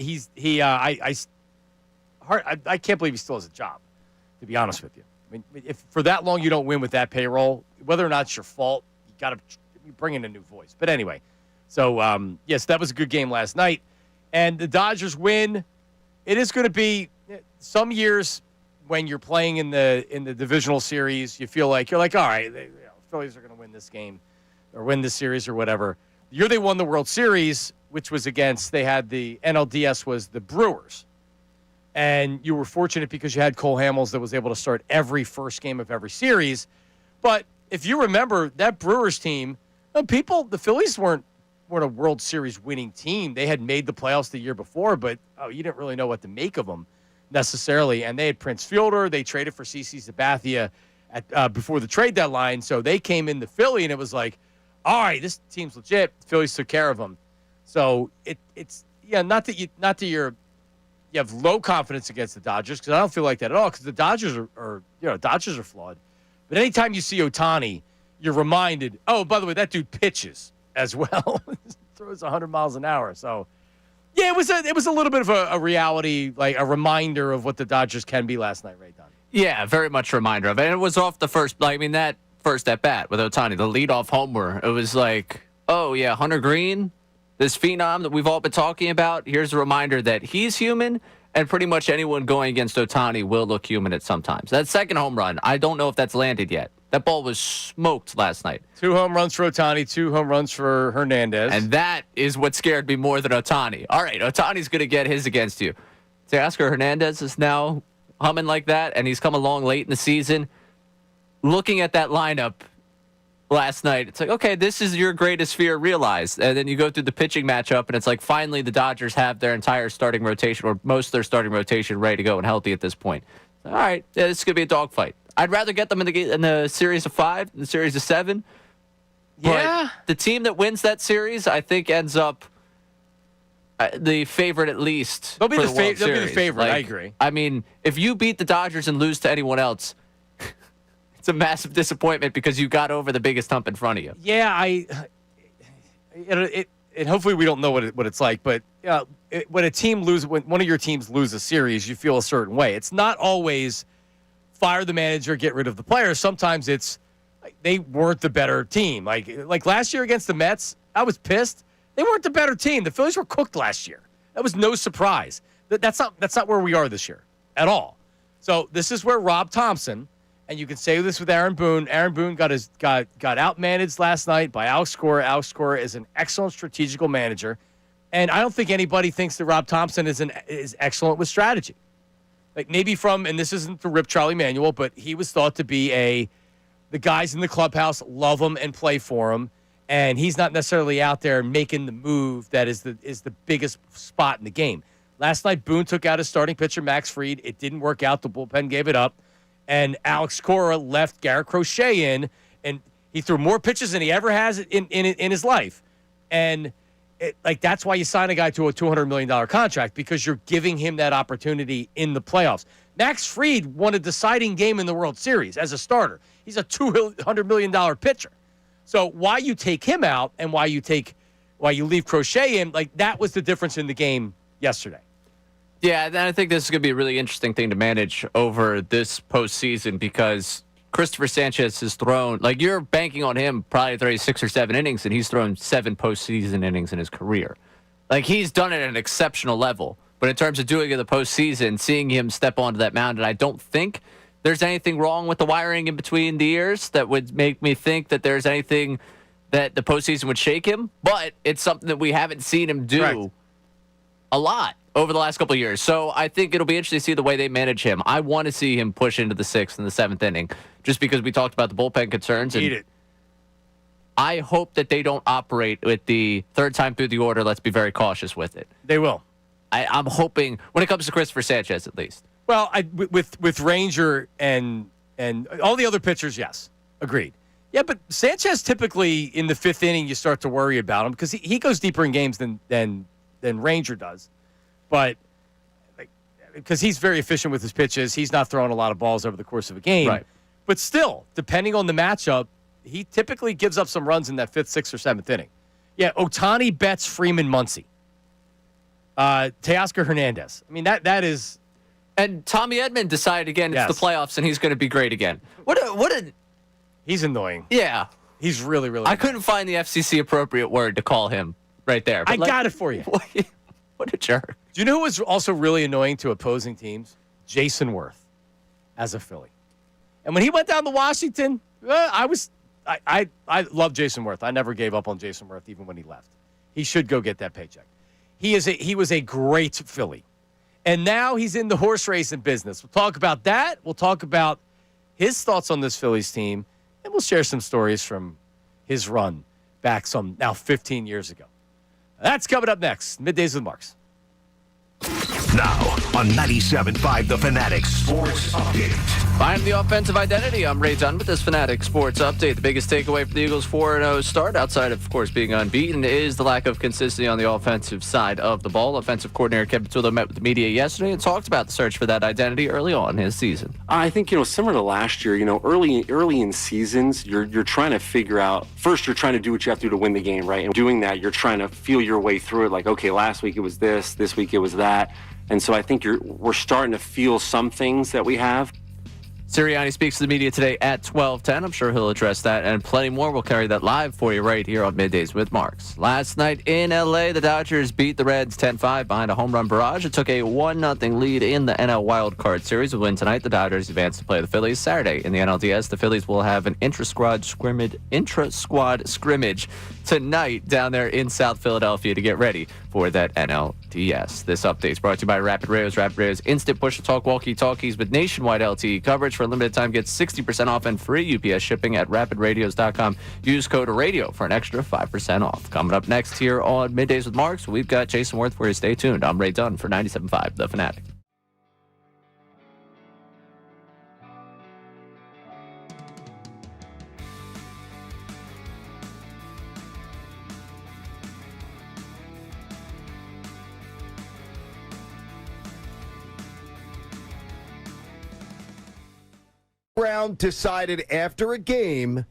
I can't believe he still has a job, to be honest with you. I mean, if for that long you don't win with that payroll, whether or not it's your fault, bring in a new voice. But anyway, so yes, that was a good game last night, and the Dodgers win. It is going to be some years when you're playing in the divisional series, you feel like you're like, all right, Phillies are going to win this game or win this series or whatever. The year they won the World Series, which was against, they had the NLDS was the Brewers. And you were fortunate because you had Cole Hamels that was able to start every first game of every series. But if you remember that Brewers team, the Phillies weren't a World Series winning team. They had made the playoffs the year before, but you didn't really know what to make of them necessarily. And they had Prince Fielder. They traded for CC Sabathia before the trade deadline. So they came into Philly, and it was like, all right, this team's legit. The Phillies took care of them. So it's not that you have low confidence against the Dodgers, because I don't feel like that at all, because the Dodgers are flawed. But anytime you see Ohtani, you're reminded, oh, by the way, that dude pitches as well. Throws 100 miles an hour. So, yeah, it was a little bit of a reality, like a reminder of what the Dodgers can be last night, right, Don? Yeah, very much a reminder of it. And it was off the first, that first at bat with Ohtani, the leadoff homer. It was like, oh, yeah, Hunter Green, this phenom that we've all been talking about. Here's a reminder that he's human, and pretty much anyone going against Ohtani will look human at some times. That second home run, I don't know if that's landed yet. That ball was smoked last night. 2 home runs for Ohtani, 2 home runs for Hernandez. And that is what scared me more than Ohtani. All right, Ohtani's going to get his against you. Teoscar Hernandez is now humming like that, and he's come along late in the season. Looking at that lineup last night, it's like, okay, this is your greatest fear realized. And then you go through the pitching matchup, and it's like finally the Dodgers have their entire starting rotation, or most of their starting rotation, ready to go and healthy at this point. All right, yeah, this is going to be a dogfight. I'd rather get them in the series of 5 than the series of 7. Yeah. But the team that wins that series, I think, ends up the favorite at least. They'll be the Like, favorite. I agree. I mean, if you beat the Dodgers and lose to anyone else, it's a massive disappointment because you got over the biggest hump in front of you. Yeah, and hopefully we don't know what it's like, but when a team when one of your teams loses a series, you feel a certain way. It's not always fire the manager, get rid of the players. Sometimes it's they weren't the better team. Like last year against the Mets, I was pissed. They weren't the better team. The Phillies were cooked last year. That was no surprise. That's not where we are this year at all. So this is where Rob Thompson, and you can say this with Aaron Boone. Aaron Boone got outmanaged last night by Alex Cora. Alex Cora is an excellent strategical manager, and I don't think anybody thinks that Rob Thompson is excellent with strategy. Like maybe and this isn't to rip Charlie Manuel, but he was thought to be the guys in the clubhouse love him and play for him, and he's not necessarily out there making the move that is the biggest spot in the game. Last night, Boone took out his starting pitcher, Max Fried. It didn't work out. The bullpen gave it up. And Alex Cora left Garrett Crochet in, and he threw more pitches than he ever has in his life. And that's why you sign a guy to a $200 million contract, because you're giving him that opportunity in the playoffs. Max Fried won a deciding game in the World Series as a starter. He's a $200 million pitcher. So why you take him out and why you leave Crochet in, that was the difference in the game yesterday. Yeah, and I think this is going to be a really interesting thing to manage over this postseason, because Christopher Sanchez has thrown, you're banking on him probably to throw 6 or 7 innings, and he's thrown 7 postseason innings in his career. He's done it at an exceptional level. But in terms of doing it in the postseason, seeing him step onto that mound, and I don't think there's anything wrong with the wiring in between the ears that would make me think that there's anything that the postseason would shake him. But it's something that we haven't seen him do a lot over the last couple of years. So I think it'll be interesting to see the way they manage him. I want to see him push into the 6th and the 7th inning, just because we talked about the bullpen concerns. Need it. I hope that they don't operate with the third time through the order. Let's be very cautious with it. They will. I'm hoping, when it comes to Christopher Sanchez, at least. Well, with Ranger and all the other pitchers, yes, agreed. Yeah, but Sanchez typically in the 5th inning you start to worry about him, because he goes deeper in games than Ranger does. But because he's very efficient with his pitches, he's not throwing a lot of balls over the course of a game. Right. But still, depending on the matchup, he typically gives up some runs in that 5th, 6th, or 7th inning. Yeah, Ohtani, Betts, Freeman, Muncy. Teoscar Hernandez. I mean, that is... And Tommy Edman decided again it's the playoffs and he's going to be great again. What a He's annoying. Yeah. He's really, really I good. couldn't find the FCC appropriate word to call him right there. I got it for you. What a jerk. Do you know who was also really annoying to opposing teams? Jason Werth as a Philly. And when he went down to Washington, I love Jason Werth. I never gave up on Jason Werth even when he left. He should go get that paycheck. He was a great Philly. And now he's in the horse racing business. We'll talk about that. We'll talk about his thoughts on this Phillies team. And we'll share some stories from his run back now 15 years ago. That's coming up next. Middays with Marks. Now on 97.5 The Fanatic Sports Update. Find the offensive identity. I'm Ray Dunn with this Fanatic Sports Update. The biggest takeaway for the Eagles' 4-0 start, outside of course being unbeaten, is the lack of consistency on the offensive side of the ball. Offensive coordinator Kevin Patullo met with the media yesterday and talked about the search for that identity early on in his season. I think, similar to last year, early in seasons, you're trying to figure out, first you're trying to do what you have to do to win the game, right? And doing that, you're trying to feel your way through it. Like, okay, last week it was this week it was that. And so I think we're starting to feel some things that we have. Sirianni speaks to the media today at 12:10. I'm sure he'll address that and plenty more. We'll carry that live for you right here on Middays with Marks. Last night in L.A., the Dodgers beat the Reds 10-5 behind a home run barrage. It took a 1-0 lead in the NL Wild Card Series. A win tonight, the Dodgers advance to play the Phillies Saturday in the NLDS. The Phillies will have an intra-squad scrimmage tonight down there in South Philadelphia to get ready for that NLDS. This update is brought to you by Rapid Radios. Rapid Radios instant push-to-talk walkie-talkies with nationwide LTE coverage. For a limited time, get 60% off and free UPS shipping at rapidradios.com. Use code RADIO for an extra 5% off. Coming up next here on Middays with Marks, we've got Jason Werth for you. Stay tuned. I'm Ray Dunn for 97.5 The Fanatic. Brown decided after a game,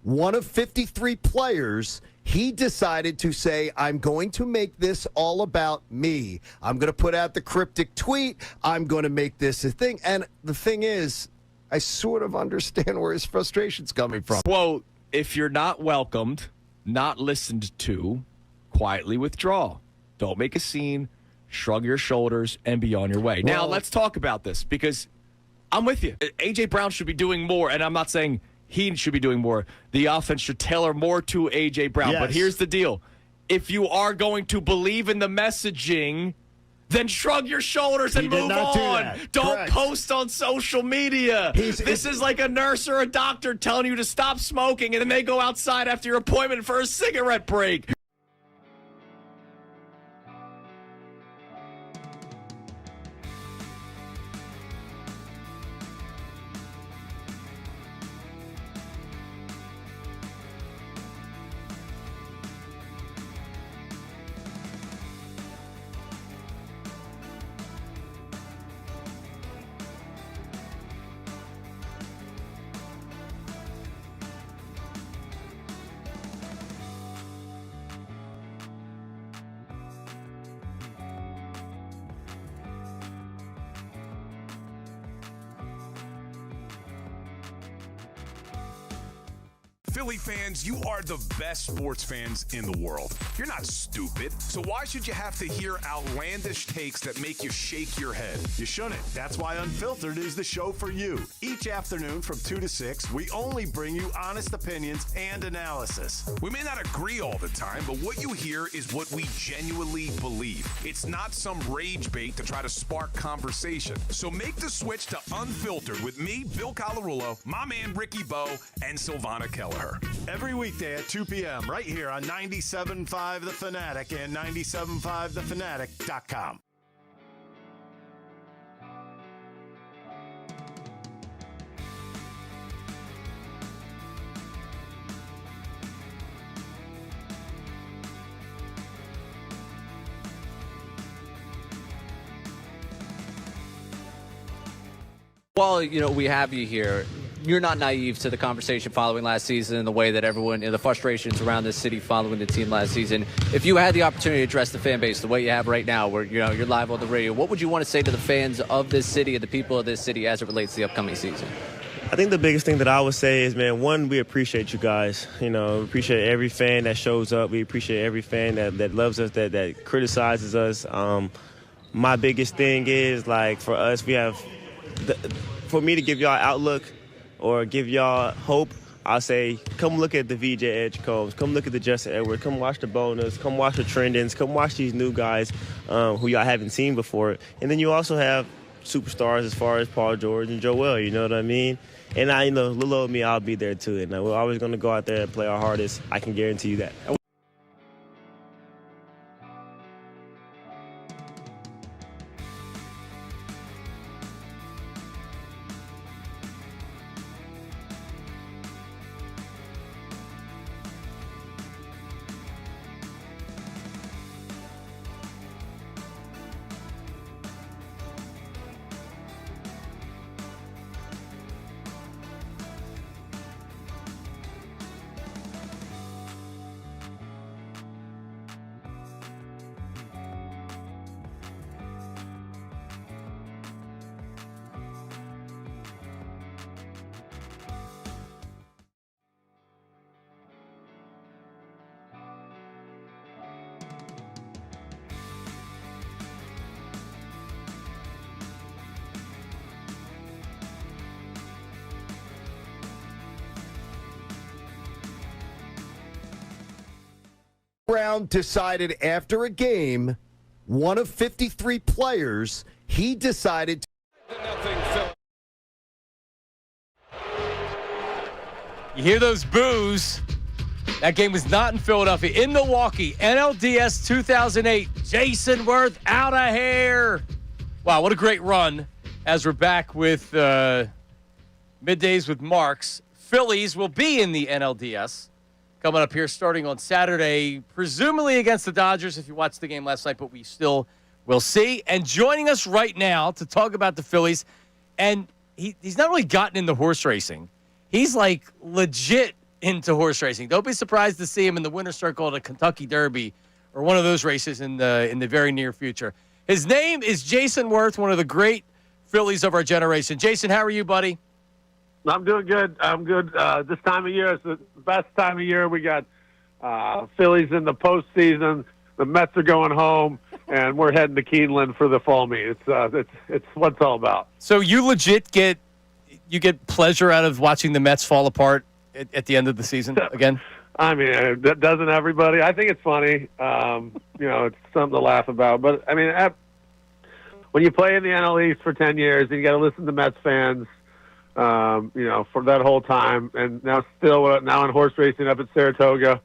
one of 53 players, he decided to say, I'm going to make this all about me. I'm going to put out the cryptic tweet. I'm going to make this a thing. And the thing is, I sort of understand where his frustration's coming from. Quote, if you're not welcomed, not listened to, quietly withdraw. Don't make a scene, shrug your shoulders, and be on your way. Well, now, let's talk about this because I'm with you. A.J. Brown should be doing more, and I'm not saying he should be doing more. The offense should tailor more to A.J. Brown. Yes. But here's the deal. If you are going to believe in the messaging, then shrug your shoulders and move on. Don't post on social media. This is like a nurse or a doctor telling you to stop smoking, and then they go outside after your appointment for a cigarette break. Philly fans, you are the best sports fans in the world. You're not stupid, so why should you have to hear outlandish takes that make you shake your head? You shouldn't. That's why Unfiltered is the show for you. Each afternoon from 2 to 6, we only bring you honest opinions and analysis. We may not agree all the time, but what you hear is what we genuinely believe. It's not some rage bait to try to spark conversation. So make the switch to Unfiltered with me, Bill Colarulo, my man Ricky Bo, and Silvana Kelleher. Every weekday at 2 p.m. right here on 97.5 The Fanatic and 97.5thefanatic.com. Well, we have you here. You're not naive to the conversation following last season and the way that everyone, the frustrations around this city following the team last season. If you had the opportunity to address the fan base the way you have right now, where you're live on the radio, what would you want to say to the fans of this city and the people of this city as it relates to the upcoming season? I think the biggest thing that I would say is, man, one, we appreciate you guys. You know, we appreciate every fan that shows up. We appreciate every fan that loves us, that criticizes us. My biggest thing is, like, for us, for me to give y'all outlook or give y'all hope, I'll say, come look at the VJ Edgecombs, come look at the Justin Edwards, come watch the Bonus, come watch the Trendins, come watch these new guys who y'all haven't seen before. And then you also have superstars as far as Paul George and Joel, you know what I mean? And little old me, I'll be there too. And we're always going to go out there and play our hardest. I can guarantee you that. Brown decided after a game, one of 53 players, he decided to. You hear those boos. That game was not in Philadelphia. In Milwaukee, NLDS 2008, Jason Werth out of here. Wow, what a great run as we're back with Middays with Marks. Phillies will be in the NLDS. Coming up here starting on Saturday, presumably against the Dodgers if you watched the game last night, but we still will see. And joining us right now to talk about the Phillies, and he's not really gotten into horse racing. He's like legit into horse racing. Don't be surprised to see him in the winner's circle at a Kentucky Derby or one of those races in the very near future. His name is Jason Werth, one of the great Phillies of our generation. Jason, how are you, buddy? I'm doing good. I'm good. This time of year is the best time of year. We got Phillies in the postseason. The Mets are going home, and we're heading to Keeneland for the fall meet. It's what it's all about. So you legit get pleasure out of watching the Mets fall apart at the end of the season again? I mean, doesn't everybody? I think it's funny. It's something to laugh about. But I mean, when you play in the NL East for 10 years, and you got to listen to Mets fans. For that whole time, and now in horse racing up at Saratoga,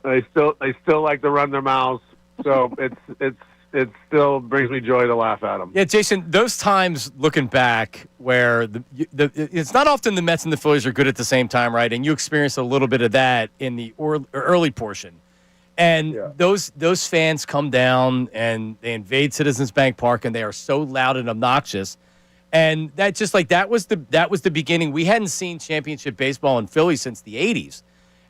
they still like to run their mouths. So it still brings me joy to laugh at them. Yeah, Jason, those times looking back where it's not often the Mets and the Phillies are good at the same time, right? And you experienced a little bit of that in the early portion. And those fans come down and they invade Citizens Bank Park, and they are so loud and obnoxious. And that was the beginning. We hadn't seen championship baseball in Philly since the 80s.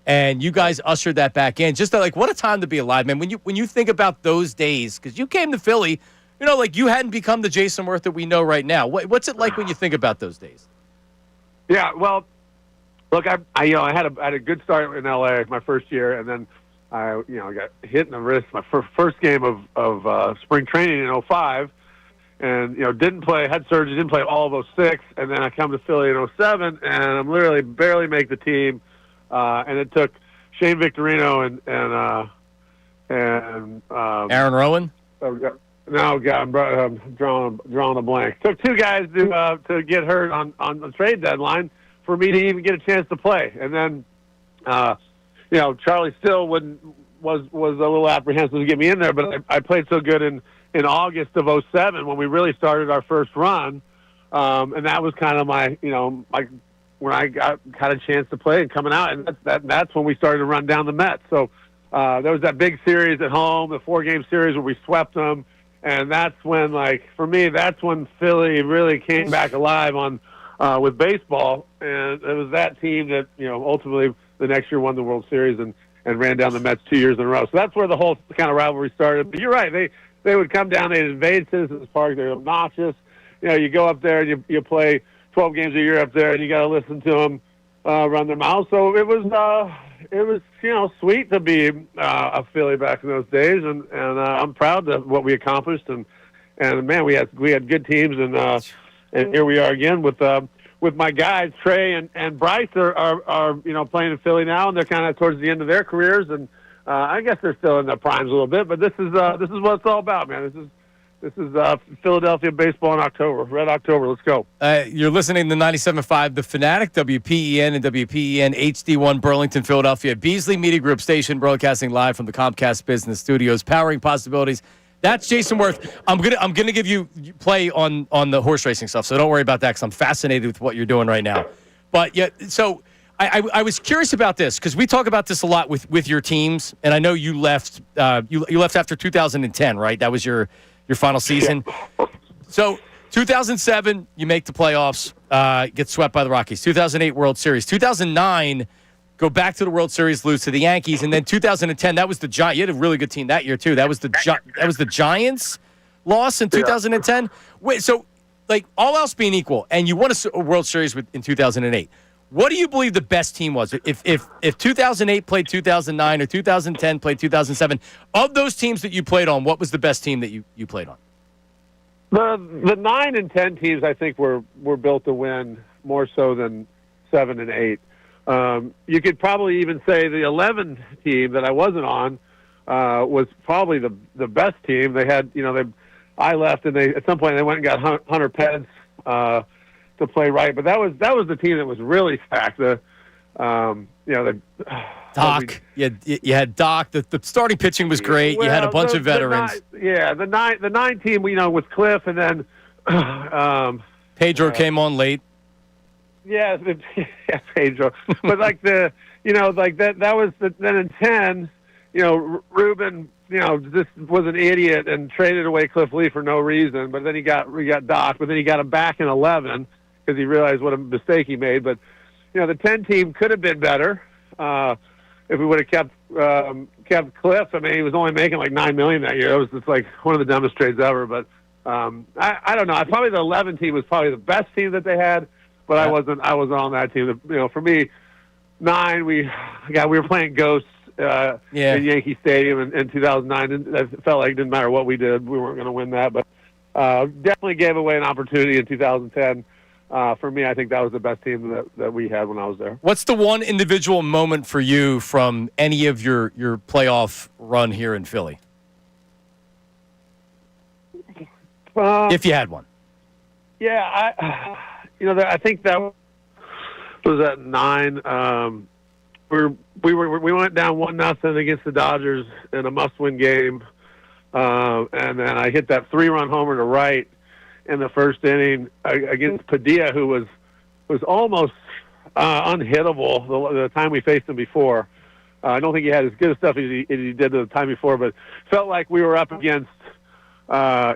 And you guys ushered that back in. Just what a time to be alive, man. When you think about those days, because you came to Philly, you hadn't become the Jason Werth that we know right now. What's it like when you think about those days? Yeah, well, look, I had a good start in LA my first year, and then I got hit in the wrist my first game of spring training in 2005. And, didn't play, had surgery, didn't play all of 2006. And then I come to Philly in 2007, and I'm literally barely make the team. And it took Shane Victorino and Aaron Rowan? No, God, I'm drawing a blank. Took two guys to get hurt on the trade deadline for me to even get a chance to play. And then, Charlie still was a little apprehensive to get me in there, but I played so good in August of 2007 when we really started our first run. And that was kind of when I had a chance to play and coming out, and that's when we started to run down the Mets. So there was that big series at home, the 4-game series where we swept them, and that's when, for me, that's when Philly really came back alive with baseball, and it was that team that ultimately the next year won the World Series and ran down the Mets 2 years in a row. So that's where the whole kind of rivalry started. But you're right, they would come down, they'd invade Citizens Park, they're obnoxious. You go up there and you play 12 games a year up there, and you got to listen to them run their mouths. So it was sweet to be a Philly back in those days, and I'm proud of what we accomplished. And man, we had good teams, and here we are again with my guys Trey and Bryce are playing in Philly now, and they're kind of towards the end of their careers, and I guess they're still in their primes a little bit. But this is what it's all about, man. This is Philadelphia baseball in October, Red October. Let's go. You're listening to 97.5, The Fanatic, WPEN and WPEN HD1 Burlington, Philadelphia. Beasley Media Group station broadcasting live from the Comcast Business Studios, powering possibilities. That's Jason Werth. I'm gonna give you play on the horse racing stuff, so don't worry about that because I'm fascinated with what you're doing right now. But yeah, so I was curious about this because we talk about this a lot with your teams, and I know you left you left after 2010, right? That was your final season. Yeah. So 2007, you make the playoffs, get swept by the Rockies. 2008 World Series. 2009, go back to the World Series, lose to the Yankees, and then 2010, that was the Giants. You had a really good team that year too. That was the Giants' loss in 2010. Wait, so like all else being equal, and you won a World Series in 2008. What do you believe the best team was? If 2008 played 2009 or 2010 played 2007, of those teams that you played on, what was the best team that you played on? The 9 and 10 teams, I think, were built to win more so than 7 and 8. You could probably even say the 11 team that I wasn't on was probably the best team. They had, I left, and at some point they went and got Hunter Pence to play right, but that was the team that was really stacked. Doc. You had Doc. The starting pitching was great. You had a bunch of veterans. The 9 team, was Cliff, and then Pedro came on late. Yeah, Pedro. But that was then in 10. Ruben, just was an idiot and traded away Cliff Lee for no reason. But then we got Doc. But then he got him back in 11 because he realized what a mistake he made. But the 10 team could have been better if we would have kept Cliff. I mean, he was only making like $9 million that year. It was just like one of the dumbest trades ever. But I don't know. Probably the 11 team was probably the best team that they had. But I wasn't on that team. For me, 9 we were playing ghosts in Yankee Stadium in 2009. And it felt like it didn't matter what we did, we weren't going to win that. But definitely gave away an opportunity in 2010. For me, I think that was the best team that we had when I was there. What's the one individual moment for you from any of your playoff run here in Philly? If you had one. Yeah, I think that was at 9. We went down 1-0 against the Dodgers in a must-win game, and then I hit that 3-run homer to right in the first inning against Padilla, who was almost unhittable the time we faced him before. I don't think he had as good a stuff as he did the time before, but felt like we were up against a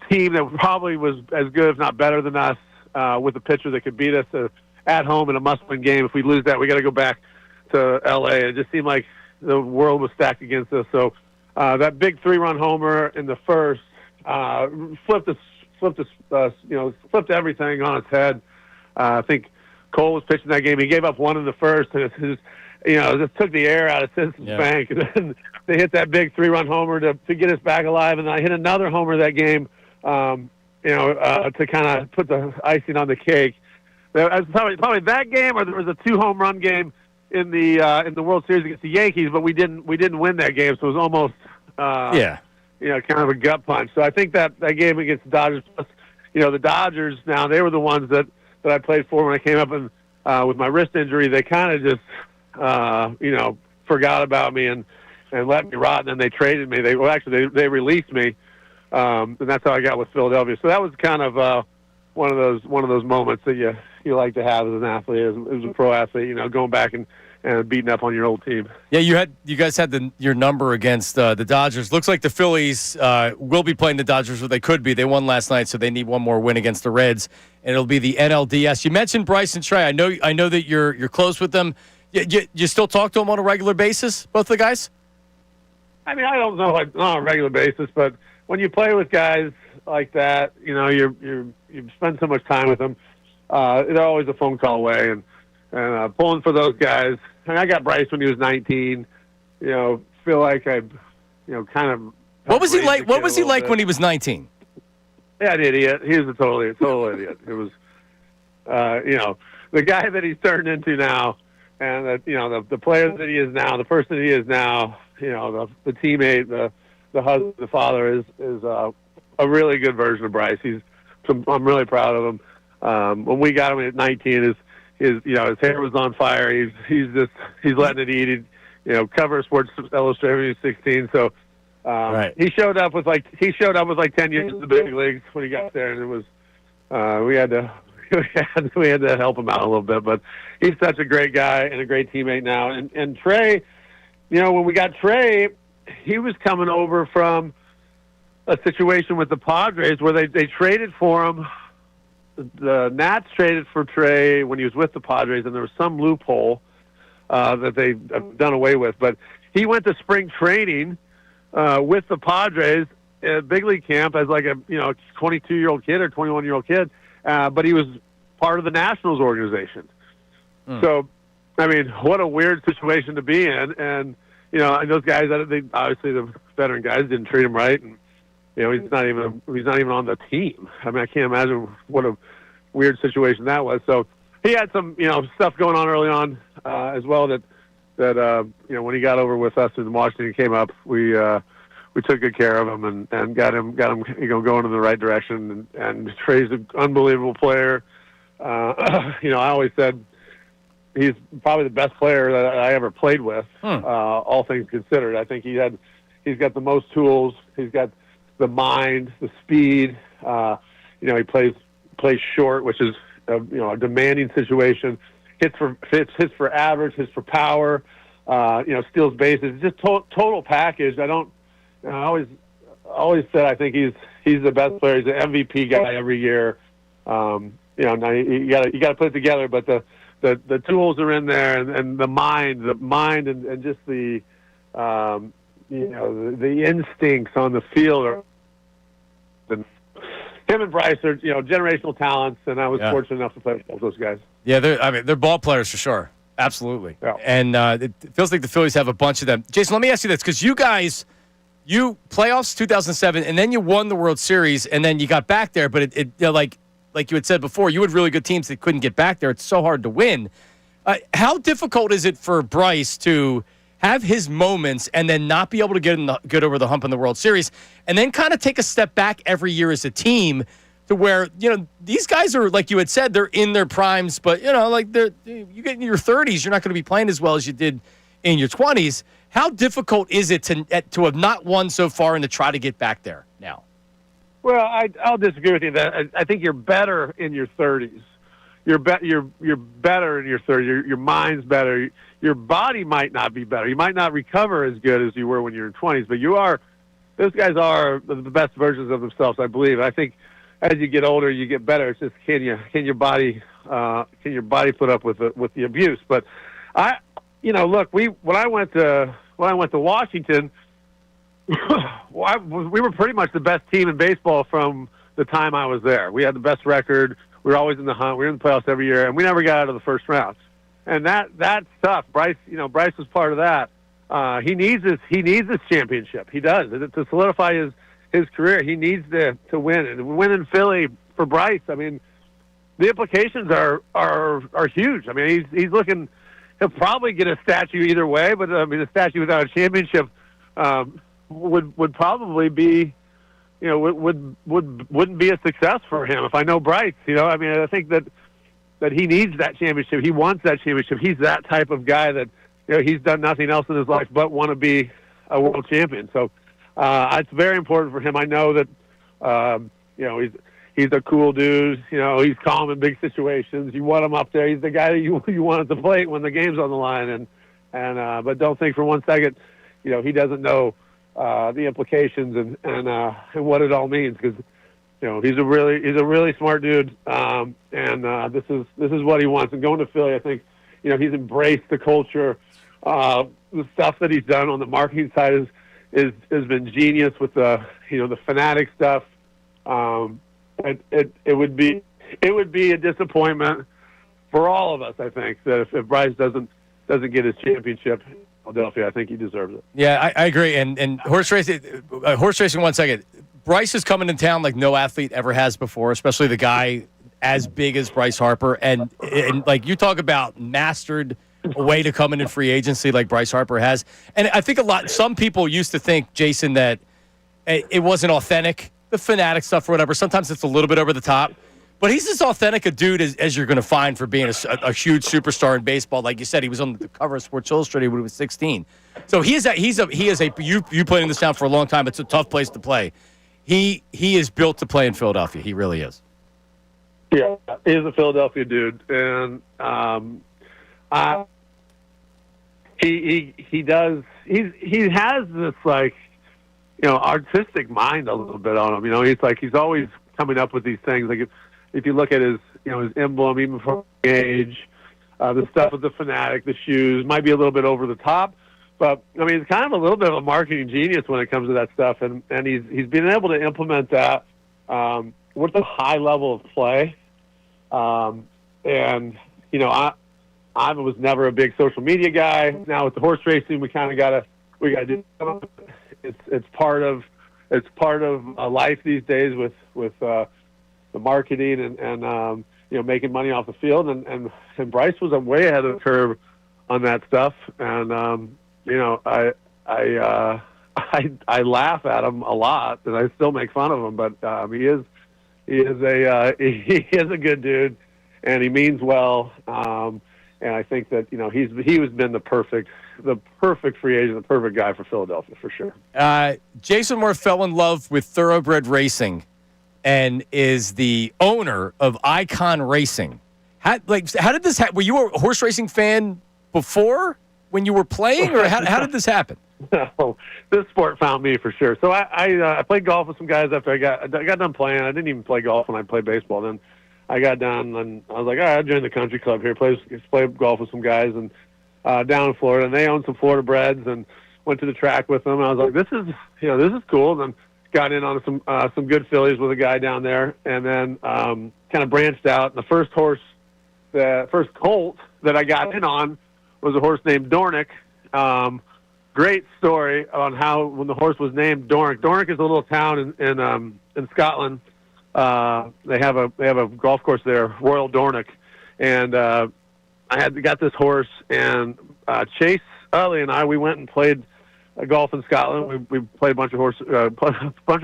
team that probably was as good, if not better than us, with a pitcher that could beat us at home in a must-win game. If we lose that, we got to go back to L.A. It just seemed like the world was stacked against us. So that big 3-run homer in the first flipped everything on its head. I think Cole was pitching that game. He gave up 1 in the first, and it just took the air out of Citizens Bank. And then they hit that big 3-run homer to get us back alive, and then I hit another homer that game, to kind of put the icing on the cake. There was probably that game, or there was a 2-home-run game in the World Series against the Yankees, but we didn't win that game, so it was almost kind of a gut punch. So I think that game against the Dodgers, plus, the Dodgers now, they were the ones that I played for when I came up and with my wrist injury. They kind of just forgot about me and let me rot, and then they traded me. They released me, and that's how I got with Philadelphia. So that was kind of one of those moments that you like to have as an athlete, as a pro athlete, going back and beating up on your old team. Yeah, you guys had your number against the Dodgers. Looks like the Phillies will be playing the Dodgers, or they could be. They won last night, so they need one more win against the Reds, and it'll be the NLDS. You mentioned Bryce and Trey. I know that you're close with them. You still talk to them on a regular basis, both the guys? I mean, I don't know on a regular basis, but when you play with guys like that, you know, you spend so much time with them. They're always a phone call away, and pulling for those guys. And I got Bryce when he was 19. You know, feel like I, kind of. What was he like? What was he like when he was 19? Yeah, an idiot. He was a total idiot. It was, the guy that he's turned into now, and the player that he is now, the person that he is now, the teammate, the husband, the father is a really good version of Bryce. I'm really proud of him. When we got him at 19, his hair was on fire. He's letting it eat. Cover Sports Illustrated when he was 16. So right. he showed up with like 10 years in the big leagues when he got there, and it was we had to help him out a little bit. But he's such a great guy and a great teammate now. And Trey, when we got Trey, he was coming over from a situation with the Padres where they traded for him. The Nats traded for Trey when he was with the Padres, and there was some loophole that they've done away with. But he went to spring training with the Padres at big league camp as like a 22-year-old kid or 21-year-old kid, but he was part of the Nationals organization. So, I mean, what a weird situation to be in. And and those guys, obviously the veteran guys didn't treat him right, and he's not even on the team. I mean, I can't imagine what a weird situation that was. So he had some stuff going on early on as well that when he got over with us in Washington and came up, we took good care of him and got him going in the right direction. And Trey's an unbelievable player. I always said he's probably the best player that I ever played with, all things considered. I think he's got the most tools. He's got the mind, the speed. He plays short, which is a demanding situation. Hits for average, hits for power. Steals bases. Just total package. I always said I think he's the best player. He's an MVP guy every year. Now you got to put it together, but the tools are in there, and the mind, and just the the instincts on the field are. Him and Bryce are generational talents, and I was fortunate enough to play with both those guys. Yeah, they're ball players for sure, absolutely. Yeah. And it feels like the Phillies have a bunch of them. Jason, let me ask you this, because you guys, playoffs 2007, and then you won the World Series, and then you got back there, but like you had said before, you had really good teams that couldn't get back there. It's so hard to win. How difficult is it for Bryce to have his moments and then not be able to get over the hump in the World Series, and then kind of take a step back every year as a team to where, these guys are, like you had said, they're in their primes, but, you get in your 30s, you're not going to be playing as well as you did in your 20s. How difficult is it to have not won so far and to try to get back there now? Well, I'll disagree with you that I think you're better in your 30s. You're better in your 30s. Your mind's better. Your body might not be better. You might not recover as good as you were when you're in 20s, but those guys are the best versions of themselves, I believe. I think as you get older, you get better. It's just can your body put up with the abuse? But look, when I went to Washington, we were pretty much the best team in baseball from the time I was there. We had the best record. We were always in the hunt. We were in the playoffs every year, and we never got out of the first round. And that's tough. Bryce was part of that. He needs this championship. He does to solidify his career. He needs to win, and win in Philly for Bryce. I mean, the implications are huge. I mean, he's looking. He'll probably get a statue either way, but I mean, a statue without a championship would probably be, wouldn't be a success for him. If I know Bryce, I mean, I think that he needs that championship. He wants that championship. He's that type of guy that he's done nothing else in his life but want to be a world champion. So it's very important for him. I know that he's a cool dude. He's calm in big situations. You want him up there. He's the guy that you want at the plate when the game's on the line. But don't think for one second, he doesn't know the implications and what it all means, because he's a really smart dude, and this is what he wants. And going to Philly, I think he's embraced the culture. The stuff that he's done on the marketing side has been genius with the Fanatic stuff. It would be a disappointment for all of us. I think that if Bryce doesn't get his championship in Philadelphia, I think he deserves it. Yeah, I agree. And horse racing. 1 second. Bryce is coming in town like no athlete ever has before, especially the guy as big as Bryce Harper. And like you talk about mastered a way to come in free agency like Bryce Harper has. And I think some people used to think, Jason, that it wasn't authentic, the Fanatic stuff or whatever. Sometimes it's a little bit over the top. But he's as authentic a dude as you're going to find for being a huge superstar in baseball. Like you said, he was on the cover of Sports Illustrated when he was 16. So you played in this town for a long time. It's a tough place to play. He is built to play in Philadelphia. He really is. Yeah, he's a Philadelphia dude, and he has this like artistic mind a little bit on him. He's always coming up with these things. Like if you look at his emblem, even from age, the stuff with the Fanatic, the shoes might be a little bit over the top. But, he's kind of a little bit of a marketing genius when it comes to that stuff, and he's been able to implement that with a high level of play. I was never a big social media guy. Now with the horse racing, we got to do it's part of life these days with the marketing and making money off the field, and Bryce was way ahead of the curve on that stuff, and I laugh at him a lot, and I still make fun of him. But he is a good dude, and he means well. And I think that he has been the perfect free agent, the perfect guy for Philadelphia for sure. Jason Werth fell in love with thoroughbred racing, and is the owner of Icon Racing. How did this happen? Were you a horse racing fan before, when you were playing, or how did this happen? No, this sport found me for sure. So I played golf with some guys after I got done playing. I didn't even play golf when I played baseball. Then I got done, and I was like, all right, I'll join the country club here, play golf with some guys and down in Florida. And they owned some Florida breds, and went to the track with them. And I was like, this is cool. And then got in on some good fillies with a guy down there, and then kind of branched out. And the first colt that I got in on was a horse named Dornick. Great story on how when the horse was named Dornick. Dornick is a little town in Scotland. They have a golf course there, Royal Dornick, and I got this horse, and Chase Utley and we went and played golf in Scotland. We played a bunch of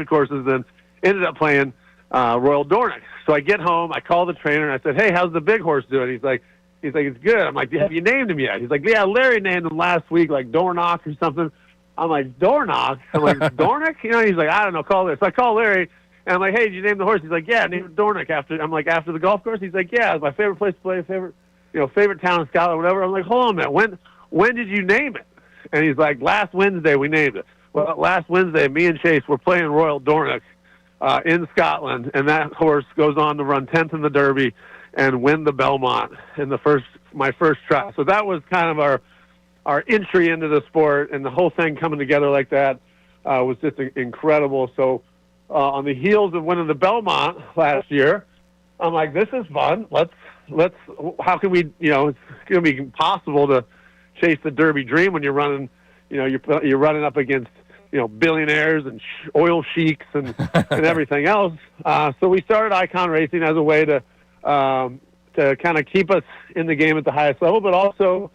courses, then ended up playing Royal Dornick. So I get home, I call the trainer, and I said, "Hey, how's the big horse doing?" He's like, "It's good." I'm like, "Have you named him yet?" He's like, "Yeah, Larry named him last week, like Dornock or something." I'm like, "Dornock?" I'm like, "Dornick?" He's like, "I don't know, call this." So I call Larry, and I'm like, "Hey, did you name the horse?" He's like, "Yeah, I named Dornick after." I'm like, "After the golf course?" He's like, "Yeah, it's my favorite place to play, favorite town in Scotland, whatever." I'm like, "Hold on a minute, when did you name it?" And he's like, "Last Wednesday we named it." Well, last Wednesday, me and Chase were playing Royal Dornick in Scotland, and that horse goes on to run 10th in the Derby and win the Belmont in my first try. So that was kind of our entry into the sport, and the whole thing coming together like that was just incredible. So on the heels of winning the Belmont last year, I'm like, this is fun. Let's how can we, it's going to be impossible to chase the Derby dream when you're running, you're running up against, billionaires and oil sheiks and everything else. So we started Icon Racing as a way to kind of keep us in the game at the highest level, but also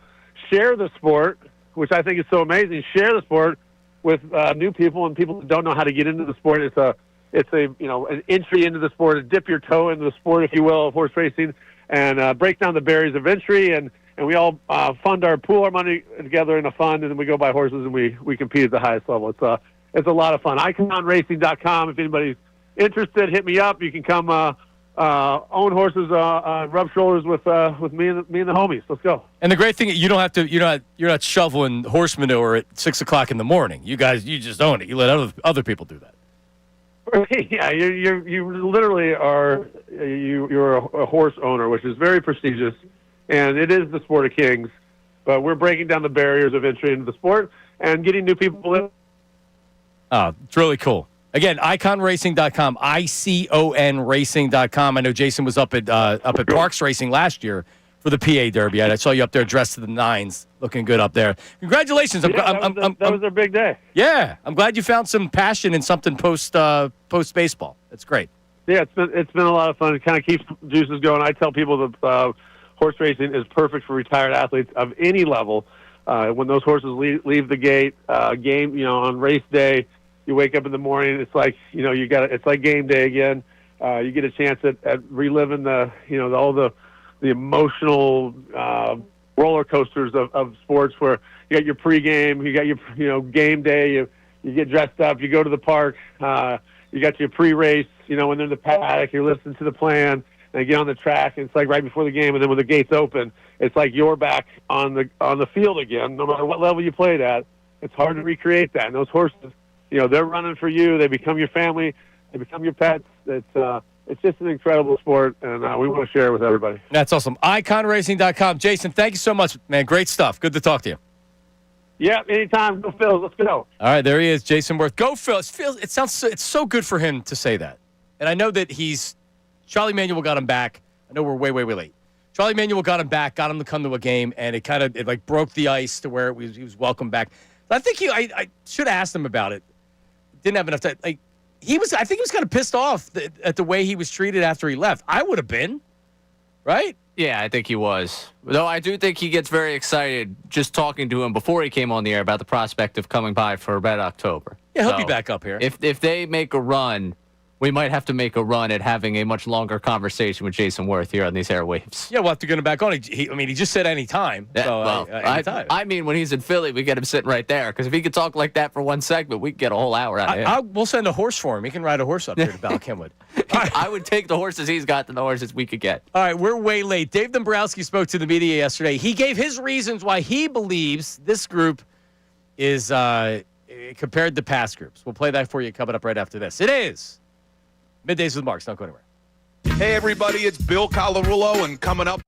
share the sport, which I think is so amazing. Share the sport with new people and people that don't know how to get into the sport. It's an entry into the sport, to dip your toe into the sport, if you will, of horse racing, and break down the barriers of entry. And we all pool our money together in a fund, and then we go buy horses and we compete at the highest level. It's a lot of fun. IconRacing.com. If anybody's interested, hit me up. You can come own horses, rub shoulders with me and the homies. Let's go. And the great thing, you don't have to. You're not shoveling horse manure at 6:00 in the morning. You just own it. You let other people do that. Yeah, you literally are. You're a horse owner, which is very prestigious, and it is the sport of kings. But we're breaking down the barriers of entry into the sport and getting new people in. Oh, it's really cool. Again, iconracing.com, ICON racing.com. I know Jason was up at Parks Racing last year for the PA Derby. I saw you up there dressed to the nines, looking good up there. Congratulations. That was their big day. Yeah, I'm glad you found some passion in something post baseball. That's great. Yeah, it's been a lot of fun. It kind of keeps juices going. I tell people that horse racing is perfect for retired athletes of any level. When those horses leave the gate, on race day, you wake up in the morning. It's like it's like game day again. You get a chance at reliving all the emotional roller coasters of sports, where you got your pregame, you got your game day, you get dressed up, you go to the park, you got your pre-race, when they're in the paddock, you're listening to the plan, and you get on the track, and it's like right before the game, and then when the gates open, it's like you're back on the field again, no matter what level you played at. It's hard to recreate that. And those horses, they're running for you. They become your family. They become your pets. It's just an incredible sport, and we want to share it with everybody. That's awesome. IconRacing.com. Jason, thank you so much, man. Great stuff. Good to talk to you. Yeah, anytime. Go Phils. Let's go. All right, there he is, Jason Werth. Go Phillies. It's so good for him to say that. And I know that Charlie Manuel got him back. I know we're way, way, way late. Charlie Manuel got him back, got him to come to a game, and it broke the ice to where he was welcome back. But I think I should have asked him about it. Didn't have enough time. I think he was kind of pissed off at the way he was treated after he left. I would have been, right? Yeah, I think he was. Though I do think he gets very excited just talking to him before he came on the air about the prospect of coming by for Red October. Yeah, he'll be back up here. If they make a run, we might have to make a run at having a much longer conversation with Jason Werth here on these airwaves. Yeah, we'll have to get him back on. He just said any time. So anytime. I mean, when he's in Philly, we get him sitting right there. Because if he could talk like that for one segment, we could get a whole hour out of him. We'll send a horse for him. He can ride a horse up here to Balkenwood. I would take the horses he's got than the horses we could get. All right, we're way late. Dave Dombrowski spoke to the media yesterday. He gave his reasons why he believes this group is compared to past groups. We'll play that for you coming up right after this. It is Middays with Marks. Don't go anywhere. Hey, everybody, it's Bill Colarulo, and coming up.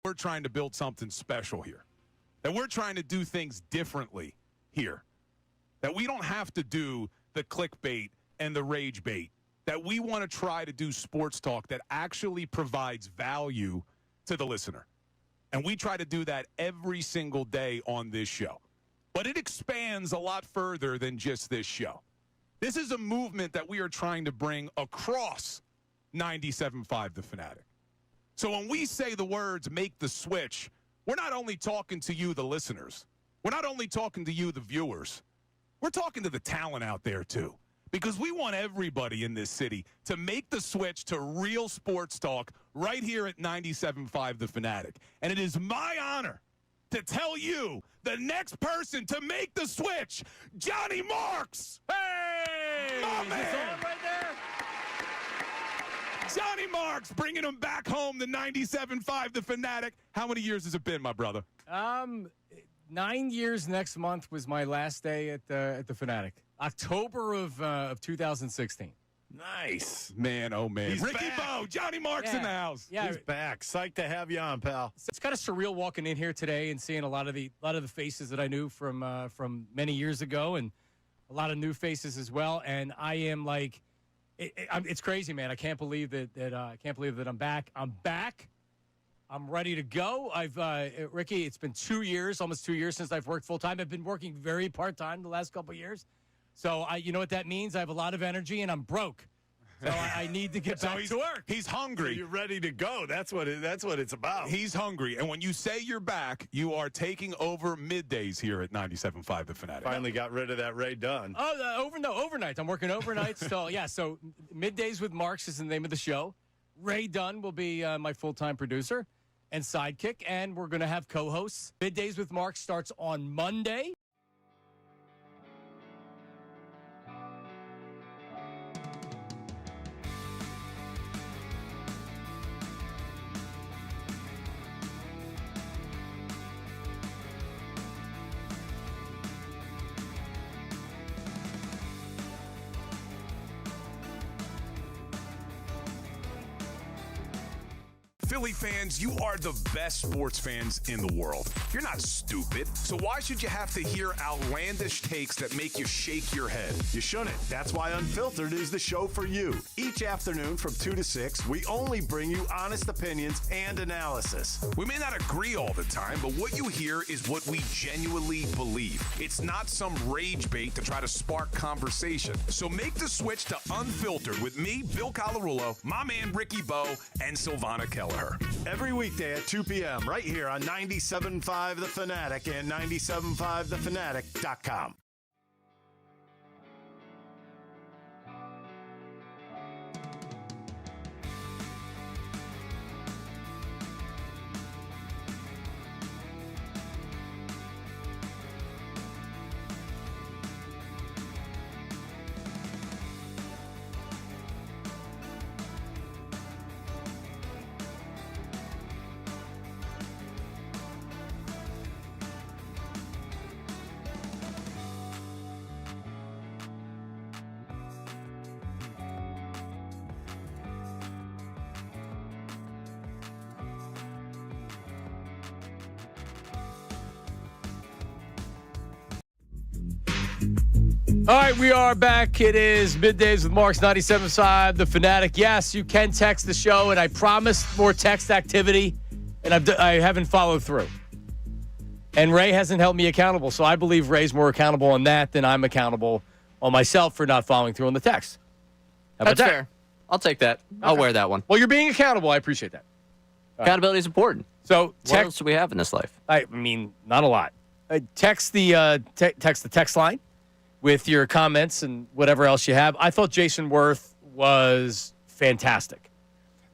We're trying to build something special here. That we're trying to do things differently here. That we don't have to do the clickbait and the rage bait. That we want to try to do sports talk that actually provides value to the listener. And we try to do that every single day on this show. But it expands a lot further than just this show. This is a movement that we are trying to bring across 97.5 The Fanatic. So when we say the words "make the switch," we're not only talking to you, the listeners. We're not only talking to you, the viewers. We're talking to the talent out there, too, because we want everybody in this city to make the switch to real sports talk right here at 97.5 The Fanatic. And it is my honor to tell you the next person to make the switch, Johnny Marks. Hey! My man! Is this on right there? Johnny Marks, bringing him back home to 97.5 The Fanatic. How many years has it been, my brother? 9 years next month was my last day at the Fanatic. October of 2016. Nice. Man, oh, man. He's Ricky back. Bo, Johnny Marks in the house. Yeah, He's back. Psyched to have you on, pal. It's kind of surreal walking in here today and seeing a lot of the faces that I knew from many years ago, and a lot of new faces as well. And I am like, it's crazy, man. I can't believe that I'm back. I'm back. I'm ready to go. Ricky, it's been 2 years, almost 2 years since I've worked full time. I've been working very part time the last couple of years. So you know what that means? I have a lot of energy and I'm broke. So I need to get back to work. He's hungry. So you're ready to go. That's what it's about. He's hungry. And when you say you're back, you are taking over Middays here at 97.5 The Fanatic. Finally got rid of that Ray Dunn. Oh, overnight. I'm working overnight. So Middays with Marks is the name of the show. Ray Dunn will be my full-time producer and sidekick, and we're going to have co-hosts. Middays with Marks starts on Monday. Philly fans, you are the best sports fans in the world. You're not stupid. So why should you have to hear outlandish takes that make you shake your head? You shouldn't. That's why Unfiltered is the show for you. Each afternoon from 2 to 6, we only bring you honest opinions and analysis. We may not agree all the time, but what you hear is what we genuinely believe. It's not some rage bait to try to spark conversation. So make the switch to Unfiltered with me, Bill Colarulo, my man Ricky Bo, and Silvana Kelleher. Every weekday at 2 p.m. right here on 97.5 The Fanatic and 97.5thefanatic.com. All right, we are back. It is Middays with Marks 97.5, The Fanatic. Yes, you can text the show, and I promised more text activity, and I haven't followed through. And Ray hasn't held me accountable, so I believe Ray's more accountable on that than I'm accountable on myself for not following through on the text. How about That's that? fair. I'll take that. I'll wear that one. Well, you're being accountable. I appreciate that. Accountability is important. So what else do we have in this life? I mean, not a lot. Text the text line with your comments and whatever else you have. I thought Jason Werth was fantastic.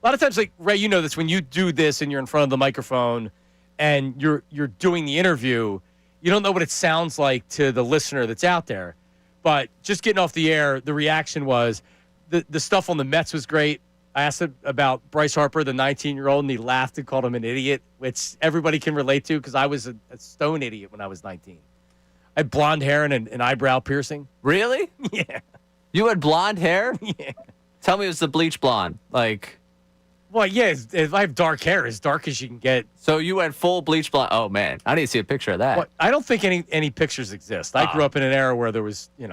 A lot of times, like, Ray, you know this, when you do this and you're in front of the microphone and you're doing the interview, you don't know what it sounds like to the listener that's out there. But just getting off the air, the reaction was the stuff on the Mets was great. I asked him about Bryce Harper, the 19-year-old, and he laughed and called him an idiot, which everybody can relate to because I was a stone idiot when I was 19. I had blonde hair and an eyebrow piercing. Really? Yeah. You had blonde hair? Yeah. Tell me it was the bleach blonde. Like, well, yeah, if I have dark hair, as dark as you can get. So you had full bleach blonde. Oh, man. I need to see a picture of that. Well, I don't think any pictures exist. I grew up in an era where there was, You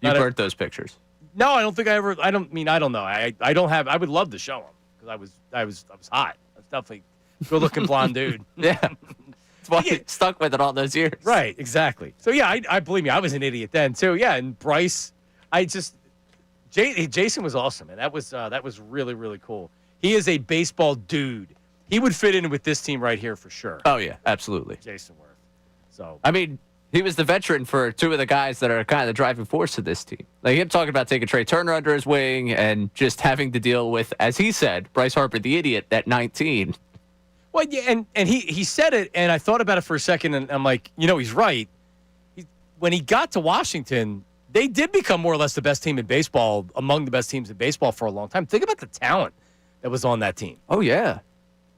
burnt those pictures. No, I don't think I ever. I don't know. I don't have. I would love to show them because I was hot. I was definitely a good-looking blonde dude. Yeah. That's why you stuck with it all those years. Right, exactly. So, yeah, I believe me, I was an idiot then, too. Yeah, and Bryce, Jason was awesome, and that was really, really cool. He is a baseball dude. He would fit in with this team right here for sure. Oh, yeah, absolutely. Jason Werth. So, I mean, he was the veteran for two of the guys that are kind of the driving force of this team. Like him talking about taking Trey Turner under his wing and just having to deal with, as he said, Bryce Harper, the idiot, at 19. Well, yeah, and he said it, and I thought about it for a second, and I'm like, he's right. When he got to Washington, they did become more or less the best team in baseball, among the best teams in baseball for a long time. Think about the talent that was on that team. Oh, yeah.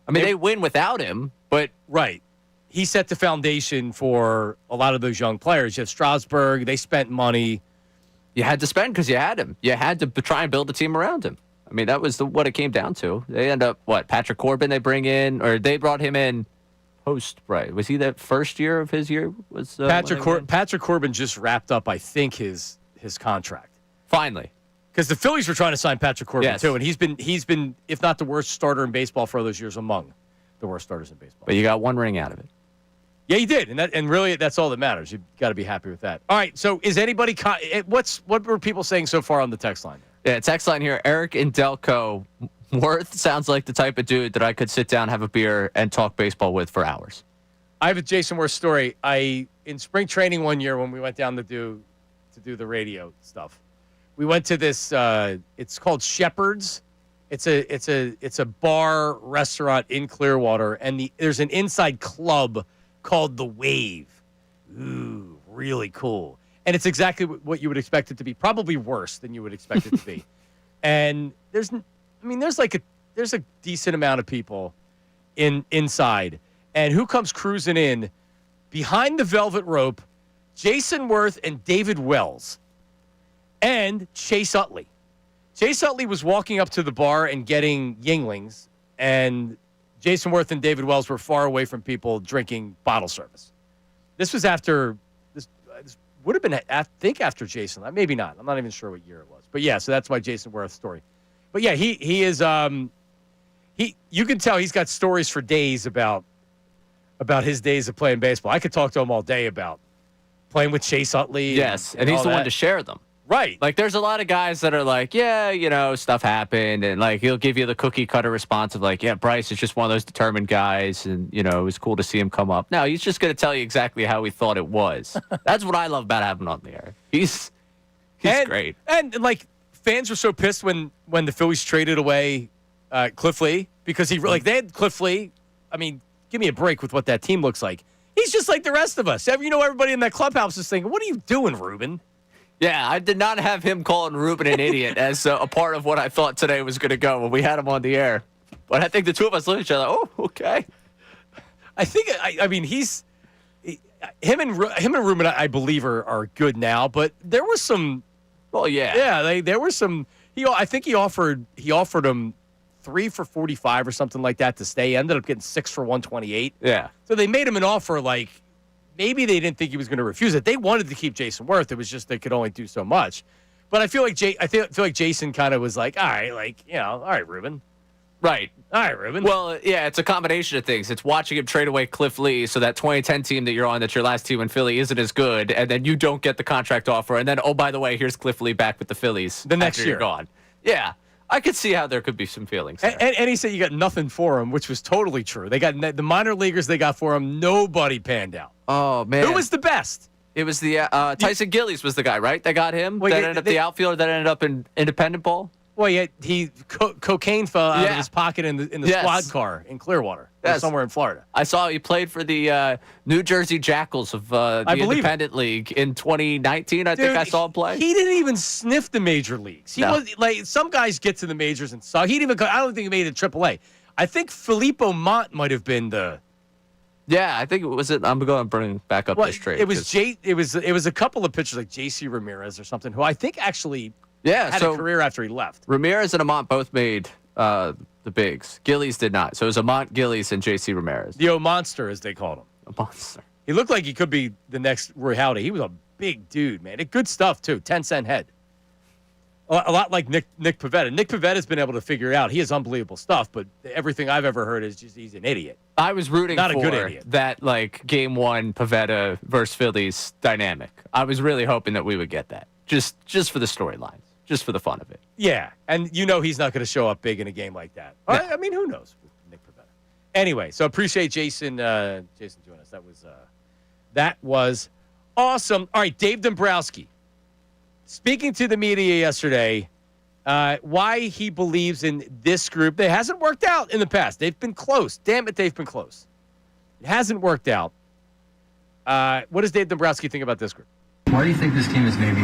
I mean, they win without him, but... Right. He set the foundation for a lot of those young players. You have Strasburg. They spent money. You had to spend because you had him. You had to try and build a team around him. I mean, that was what it came down to. They end up, Patrick Corbin they bring in, or they brought him in post, right? Was he that first year of his year? Was Patrick Corbin just wrapped up, I think, his contract. Finally. Because the Phillies were trying to sign Patrick Corbin, too, and he's been, if not the worst starter in baseball for all those years, among the worst starters in baseball. But you got one ring out of it. Yeah, you did, and really, that's all that matters. You've got to be happy with that. All right, so is anybody what were people saying so far on the text line? Yeah, text line here, Eric in Delco. Werth sounds like the type of dude that I could sit down, have a beer, and talk baseball with for hours. I have a Jason Werth story. In spring training one year when we went down to do the radio stuff, we went to this. It's called Shepherd's. It's a bar restaurant in Clearwater, and there's an inside club called The Wave. Ooh, really cool. And it's exactly what you would expect it to be. Probably worse than you would expect it to be. And there's a decent amount of people inside. And who comes cruising in behind the velvet rope? Jason Werth and David Wells and Chase Utley. Chase Utley was walking up to the bar and getting Yinglings, and Jason Werth and David Wells were far away from people drinking bottle service. This was after this would have been, I think, after Jason. Maybe not. I'm not even sure what year it was. But yeah, so that's my Jason Werth story. But yeah, he is you can tell he's got stories for days about his days of playing baseball. I could talk to him all day about playing with Chase Utley. Yes, and he's the one to share them. Right. Like, there's a lot of guys that are like, yeah, stuff happened. And, like, he'll give you the cookie-cutter response of, like, yeah, Bryce is just one of those determined guys. And, it was cool to see him come up. No, he's just going to tell you exactly how he thought it was. That's what I love about having him on the air. He's great. And, like, fans were so pissed when the Phillies traded away Cliff Lee. Because they had Cliff Lee. I mean, give me a break with what that team looks like. He's just like the rest of us. Everybody in that clubhouse is thinking, what are you doing, Ruben? Yeah, I did not have him calling Ruben an idiot as a part of what I thought today was going to go when we had him on the air. But I think the two of us looked at each other, oh, okay. I think, him and Ruben, I believe, are good now. But there was some. Well, yeah. Yeah, there were some. I think he offered him 3 for $45 or something like that to stay. He ended up getting 6 for $128. Yeah. So they made him an offer like. Maybe they didn't think he was going to refuse it. They wanted to keep Jason Werth. It was just they could only do so much. But I feel like Jason kind of was like, all right, all right, Ruben. Right. All right, Ruben. Well, yeah, it's a combination of things. It's watching him trade away Cliff Lee so that 2010 team that you're on, that's your last team in Philly, isn't as good, and then you don't get the contract offer, and then, oh, by the way, here's Cliff Lee back with the Phillies. The next year. You're gone. Yeah. I could see how there could be some feelings there. And he said you got nothing for him, which was totally true. They got the minor leaguers they got for him. Nobody panned out. Oh, man. Who was the best? It was the Tyson Gillies was the guy, right? They got him. That ended up the outfielder that ended up in independent ball. Well, yeah, cocaine fell out of his pocket in the squad car in Clearwater, somewhere in Florida. I saw he played for the New Jersey Jackals of the Independent League in 2019. I think I saw him play. He didn't even sniff the major leagues. He was like some guys get to the majors and saw. He didn't even. I don't think he made it AAA. I think Filippo Mont might have been the. Yeah, I think it was it. I'm going to bring back up this trade. It was a couple of pitchers like J.C. Ramirez or something, who I think actually. Yeah, had a career after he left. Ramirez and Amont both made the bigs. Gillies did not. So it was Amont, Gillies, and J.C. Ramirez. The O-Monster, as they called him. A monster. He looked like he could be the next Roy Halladay. He was a big dude, man. Good stuff, too. 10-cent head. A lot like Nick Pivetta. Nick Pivetta's been able to figure it out. He has unbelievable stuff, but everything I've ever heard is just he's an idiot. I was rooting Not for a good idiot. That, Game 1 Pivetta versus Phillies dynamic. I was really hoping that we would get that, just for the storylines. Just for the fun of it. Yeah, and he's not going to show up big in a game like that. No. I mean, who knows with Nick Pivetta. Anyway, so appreciate Jason joining us. That was awesome. All right, Dave Dombrowski. Speaking to the media yesterday, why he believes in this group that hasn't worked out in the past. They've been close. Damn it, they've been close. It hasn't worked out. What does Dave Dombrowski think about this group? Why do you think this team is maybe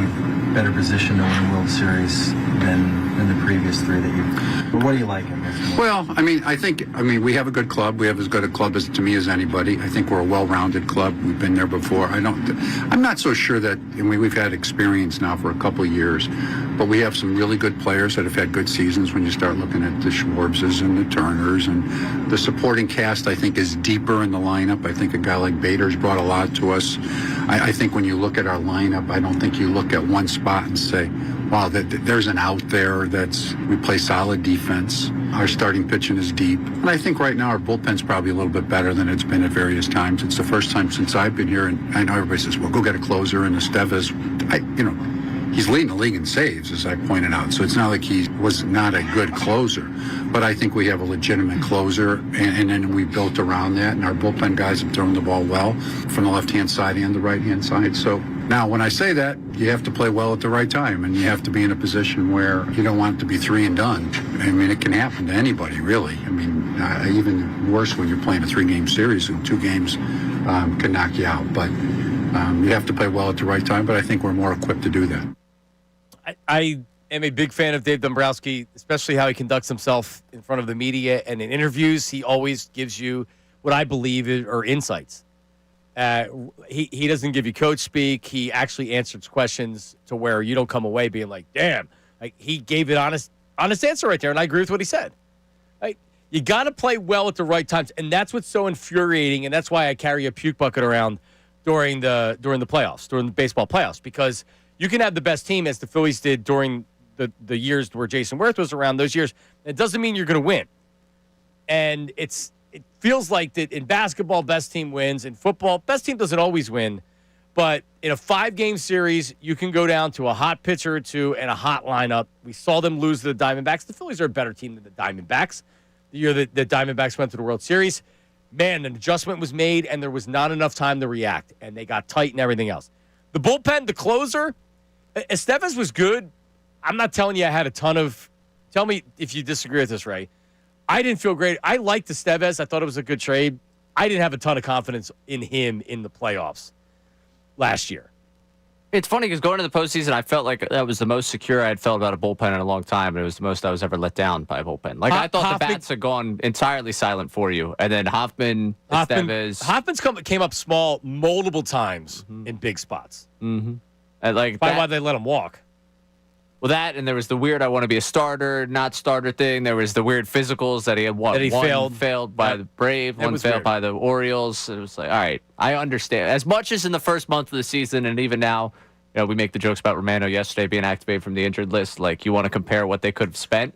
better positioned to win a World Series than the previous three that you? But what do you like in this? Well, I mean, we have a good club. We have as good a club to me as anybody. I think we're a well-rounded club. We've been there before. I'm not so sure that. I mean, we've had experience now for a couple of years, but we have some really good players that have had good seasons. When you start looking at the Schwarbses and the Turners and the supporting cast, I think is deeper in the lineup. I think a guy like Bader's brought a lot to us. I think when you look at our lineup, I don't think you look at one spot and say, wow, there's an out there we play solid defense. Our starting pitching is deep. And I think right now our bullpen's probably a little bit better than it's been at various times. It's the first time since I've been here, and I know everybody says, well, go get a closer, and Estevez, he's leading the league in saves, as I pointed out. So it's not like he was not a good closer. But I think we have a legitimate closer, and then we built around that, and our bullpen guys have thrown the ball well from the left-hand side and the right-hand side. So now when I say that, you have to play well at the right time, and you have to be in a position where you don't want it to be 3 and done. I mean, it can happen to anybody, really. I mean, even worse when you're playing a 3-game series, and 2 games can knock you out. But you have to play well at the right time, but I think we're more equipped to do that. I am a big fan of Dave Dombrowski, especially how he conducts himself in front of the media and in interviews. He always gives you what I believe are insights. He doesn't give you coach speak. He actually answers questions to where you don't come away being like, damn. He gave an honest answer right there, and I agree with what he said. You got to play well at the right times, and that's what's so infuriating, and that's why I carry a puke bucket around during the playoffs, during the baseball playoffs, because you can have the best team as the Phillies did during the years where Jason Werth was around. Those years, it doesn't mean you're going to win, and it feels like that in basketball, best team wins. In football, best team doesn't always win, but in a 5-game series, you can go down to a hot pitcher or two and a hot lineup. We saw them lose to the Diamondbacks. The Phillies are a better team than the Diamondbacks. The year that the Diamondbacks went to the World Series, man, an adjustment was made, and there was not enough time to react, and they got tight and everything else. The bullpen, the closer, Estevez was good. I'm not telling you I had a ton of – tell me if you disagree with this, Ray. I didn't feel great. I liked Estevez. I thought it was a good trade. I didn't have a ton of confidence in him in the playoffs last year. It's funny because going to the postseason, I felt like that was the most secure I had felt about a bullpen in a long time, and it was the most I was ever let down by a bullpen. Like, I thought the bats had gone entirely silent for you, and then Hoffman came up small multiple times in big spots. Mm-hmm. And like why they let him walk. Well, that, and there was the weird I want to be a starter, not starter thing. There was the weird physicals that he had won. One failed by the Braves, one failed by the Orioles. It was like, all right, I understand. As much as in the first month of the season, and even now, you know, we make the jokes about Romano yesterday being activated from the injured list. Like, you want to compare what they could have spent.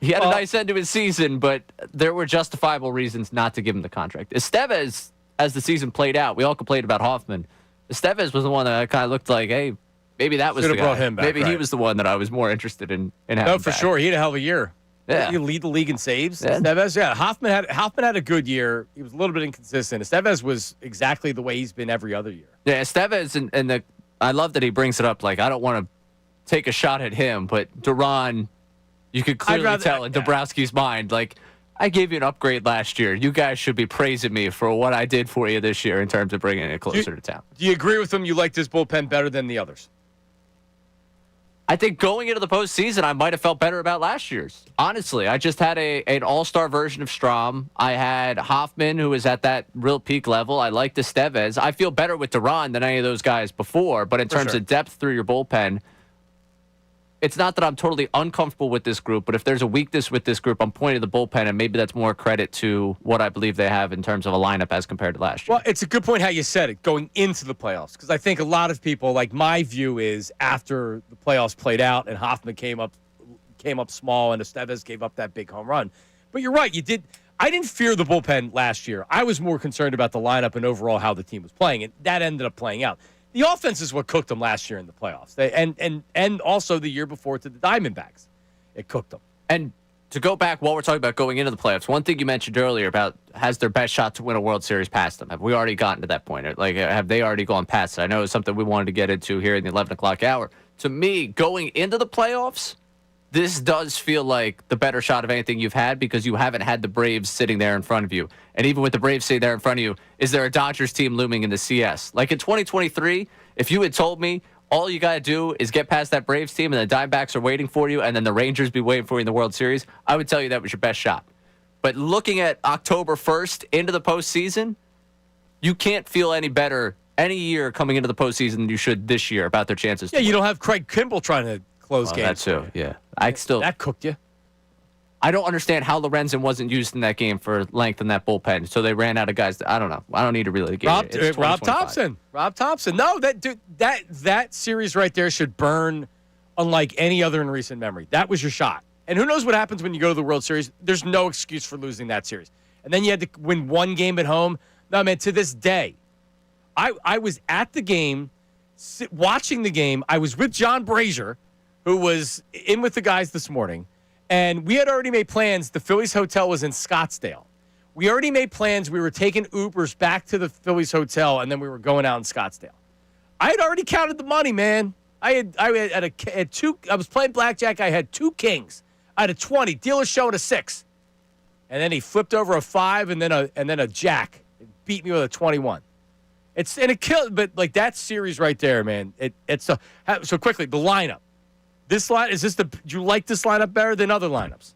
He had a nice end to his season, but there were justifiable reasons not to give him the contract. Estevez, as the season played out, we all complained about Hoffman. Estevez was the one that kind of looked like, hey, maybe that was the guy. Brought him back, maybe he was the one that I was more interested in having. No, for back. sure. He had a hell of a year. Yeah. He lead the league in saves. Yeah. Estevez, yeah. Hoffman had a good year. He was a little bit inconsistent. Estevez was exactly the way he's been every other year. Yeah, Estevez, and I love that he brings it up. Like, I don't want to take a shot at him, but Duran, you could clearly tell in Dombrowski's mind, like, I gave you an upgrade last year. You guys should be praising me for what I did for you this year in terms of bringing it closer to town. Do you agree with him? You liked his bullpen better than the others? I think going into the postseason, I might have felt better about last year's. Honestly, I just had an all-star version of Strahm. I had Hoffman, who was at that real peak level. I liked Estevez. I feel better with Duran than any of those guys before, but in terms of depth through your bullpen, it's not that I'm totally uncomfortable with this group, but if there's a weakness with this group, I'm pointing to the bullpen, and maybe that's more credit to what I believe they have in terms of a lineup as compared to last year. Well, it's a good point how you said it, going into the playoffs, because I think a lot of people, like my view is after the playoffs played out and Hoffman came up small and Estevez gave up that big home run. But you're right, I didn't fear the bullpen last year. I was more concerned about the lineup and overall how the team was playing, and that ended up playing out. The offense is what cooked them last year in the playoffs, and also the year before to the Diamondbacks. It cooked them. And to go back while we're talking about going into the playoffs, one thing you mentioned earlier about has their best shot to win a World Series passed them? Have we already gotten to that point? Like, have they already gone past it? I know it's something we wanted to get into here in the 11 o'clock hour. To me, going into the playoffs, this does feel like the better shot of anything you've had because you haven't had the Braves sitting there in front of you. And even with the Braves sitting there in front of you, is there a Dodgers team looming in the CS? Like in 2023, if you had told me all you got to do is get past that Braves team and the Diamondbacks are waiting for you and then the Rangers be waiting for you in the World Series, I would tell you that was your best shot. But looking at October 1st into the postseason, you can't feel any better any year coming into the postseason than you should this year about their chances. Yeah, you don't have Craig Kimbrell trying to close games. That too, yeah. That cooked you. I don't understand how Lorenzen wasn't used in that game for length in that bullpen. So they ran out of guys. I don't know. I don't need to really get it. Rob Thompson. No, that series right there should burn unlike any other in recent memory. That was your shot. And who knows what happens when you go to the World Series. There's no excuse for losing that series. And then you had to win one game at home. No, man, to this day, I was at the game, watching the game. I was with John Brazier, who was in with the guys this morning. And we had already made plans. The Phillies hotel was in Scottsdale. We already made plans. We were taking Ubers back to the Phillies hotel, and then we were going out in Scottsdale. I had already counted the money, man. I had two. I was playing blackjack. I had two kings. I had a 20. Dealer showed a 6, and then he flipped over a 5, and then a jack. It beat me with a 21. It killed. But like that series right there, man. So quickly the lineup. Do you like this lineup better than other lineups?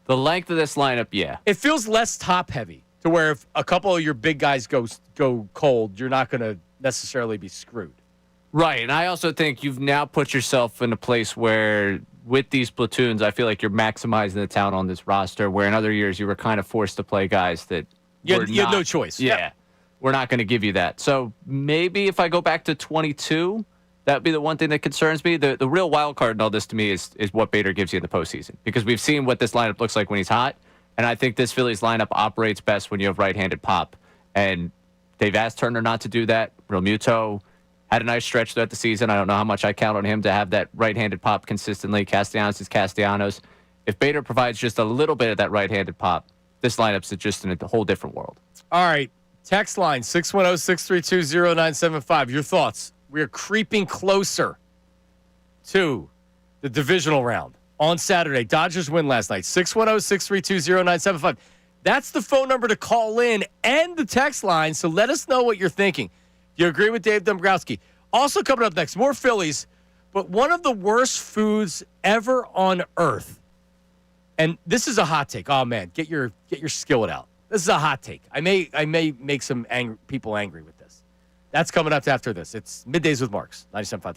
The length of this lineup, yeah. It feels less top heavy to where if a couple of your big guys go cold, you're not going to necessarily be screwed. Right, and I also think you've now put yourself in a place where with these platoons, I feel like you're maximizing the talent on this roster, where in other years you were kind of forced to play guys that you had no choice. Yeah. We're not going to give you that. So maybe if I go back to 22, that would be the one thing that concerns me. The real wild card in all this to me is what Bader gives you in the postseason, because we've seen what this lineup looks like when he's hot, and I think this Phillies lineup operates best when you have right-handed pop. And they've asked Turner not to do that. Real Muto had a nice stretch throughout the season. I don't know how much I count on him to have that right-handed pop consistently. Castellanos is Castellanos. If Bader provides just a little bit of that right-handed pop, this lineup's just in a whole different world. All right. Text line 610-632-0975. Your thoughts. We're creeping closer to the divisional round on Saturday. Dodgers win last night. 610-632-0975. That's the phone number to call in and the text line, so let us know what you're thinking. Do you agree with Dave Dombrowski? Also coming up next, more Phillies, but one of the worst foods ever on earth. And this is a hot take. Oh, man, get your skillet out. This is a hot take. I may make some people angry with this. That's coming up after this. It's Middays with Marks, 97.5 The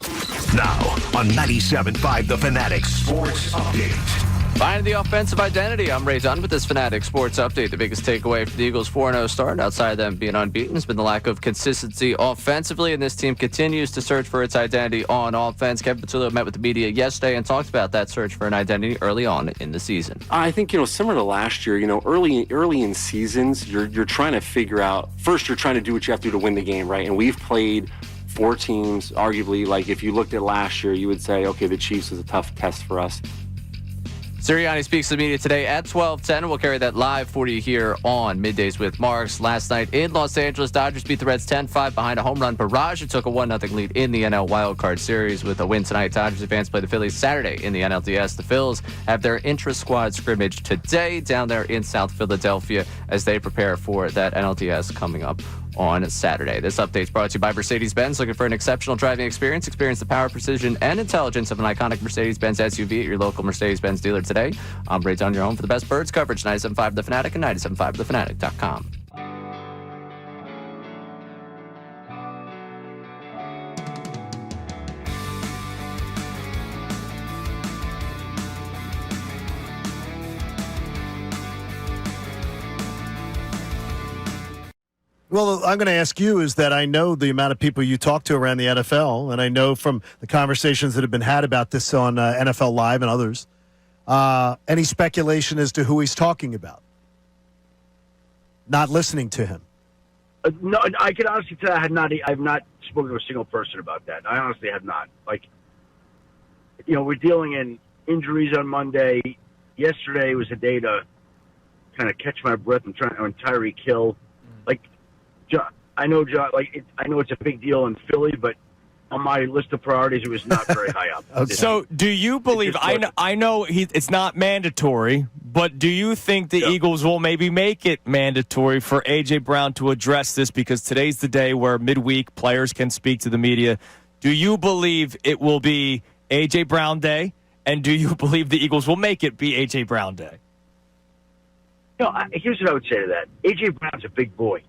Fanatic. Now on 97.5 The Fanatic Sports Update. Finding the offensive identity. I'm Ray Dunn with this Fanatic Sports Update. The biggest takeaway for the Eagles' 4-0 start, outside of them being unbeaten, has been the lack of consistency offensively, and this team continues to search for its identity on offense. Kevin Patullo met with the media yesterday and talked about that search for an identity early on in the season. I think, similar to last year, early in seasons, you're trying to figure out, first you're trying to do what you have to do to win the game, right? And we've played 4 teams, arguably, like if you looked at last year, you would say, okay, the Chiefs was a tough test for us. Sirianni speaks to the media today at 12:10. We'll carry that live for you here on Middays with Marks. Last night in Los Angeles, Dodgers beat the Reds 10-5 behind a home run barrage. It took a 1-0 lead in the NL Wildcard Series. With a win tonight, Dodgers advance play the Phillies Saturday in the NLDS. The Phils have their intra-squad scrimmage today down there in South Philadelphia as they prepare for that NLDS coming up on Saturday. This update is brought to you by Mercedes-Benz. Looking for an exceptional driving experience? Experience the power, precision, and intelligence of an iconic Mercedes-Benz SUV at your local Mercedes-Benz dealer today. I'm Ray Dunn, your home for the best birds coverage, 97.5 The Fanatic and 97.5thefanatic.com. Well, I'm going to ask you is that I know the amount of people you talk to around the NFL, and I know from the conversations that have been had about this on NFL Live and others, any speculation as to who he's talking about? Not listening to him. No, I can honestly tell I have not spoken to a single person about that. I honestly have not. We're dealing in injuries on Monday. Yesterday was a day to kind of catch my breath and Tyreek Hill. I know it's a big deal in Philly, but on my list of priorities, it was not very high up. Okay. So, do you believe? I know it's not mandatory, but do you think the Eagles will maybe make it mandatory for A.J. Brown to address this? Because today's the day where midweek players can speak to the media. Do you believe it will be A.J. Brown Day, and do you believe the Eagles will make it be A.J. Brown Day? Here's what I would say to that: A.J. Brown's a big boy.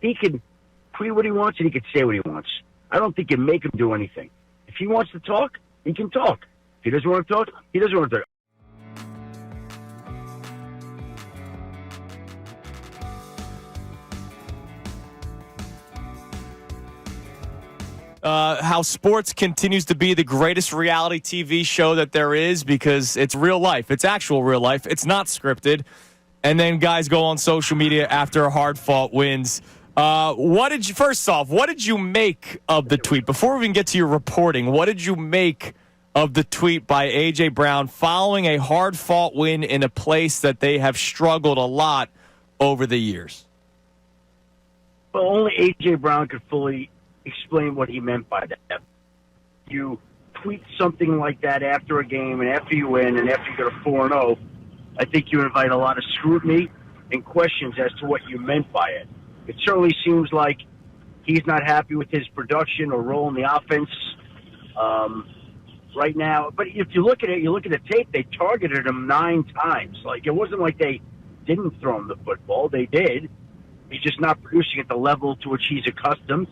He can tweet what he wants and he can say what he wants. I don't think you make him do anything. If he wants to talk, he can talk. If he doesn't want to talk, he doesn't want to talk. How sports continues to be the greatest reality TV show that there is because it's real life. It's actual real life. It's not scripted. And then guys go on social media after hard-fought wins. What did you make of the tweet? Before we even get to your reporting, what did you make of the tweet by A.J. Brown following a hard-fought win in a place that they have struggled a lot over the years? Well, only A.J. Brown could fully explain what he meant by that. You tweet something like that after a game and after you win and after you get a 4-0, I think you invite a lot of scrutiny and questions as to what you meant by it. It certainly seems like he's not happy with his production or role in the offense right now. But if you look at it, you look at the tape, they targeted him 9 times. It wasn't like they didn't throw him the football. They did. He's just not producing at the level to which he's accustomed.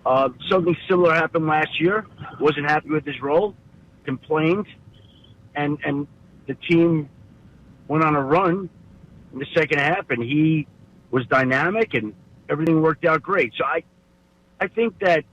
Something similar happened last year. Wasn't happy with his role. complained, and the team went on a run in the second half, and he was dynamic, and everything worked out great. So I think that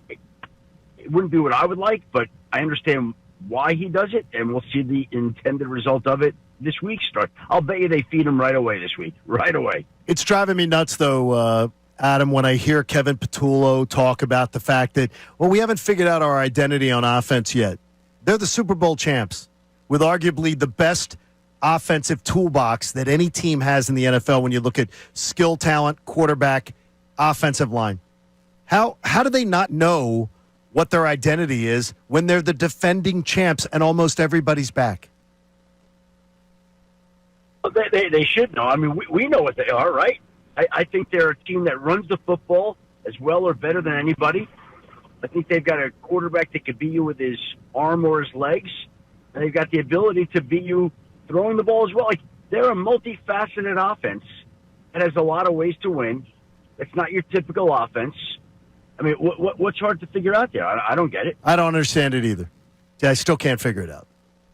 it wouldn't be what I would like, but I understand why he does it, and we'll see the intended result of it this week start. I'll bet you they feed him right away this week. Right away. It's driving me nuts, though, Adam, when I hear Kevin Patullo talk about the fact that, well, we haven't figured out our identity on offense yet. They're the Super Bowl champs with arguably the best offensive toolbox that any team has in the NFL when you look at skill, talent, quarterback, offensive line. How do they not know what their identity is when they're the defending champs and almost everybody's back? Well, they should know. I mean, we know what they are, right? I think they're a team that runs the football as well or better than anybody. I think they've got a quarterback that could beat you with his arm or his legs, and they've got the ability to beat you throwing the ball as well. Like, they're a multifaceted offense that has a lot of ways to win. It's not your typical offense. I mean, what's hard to figure out there? I don't get it. I don't understand it either. I still can't figure it out.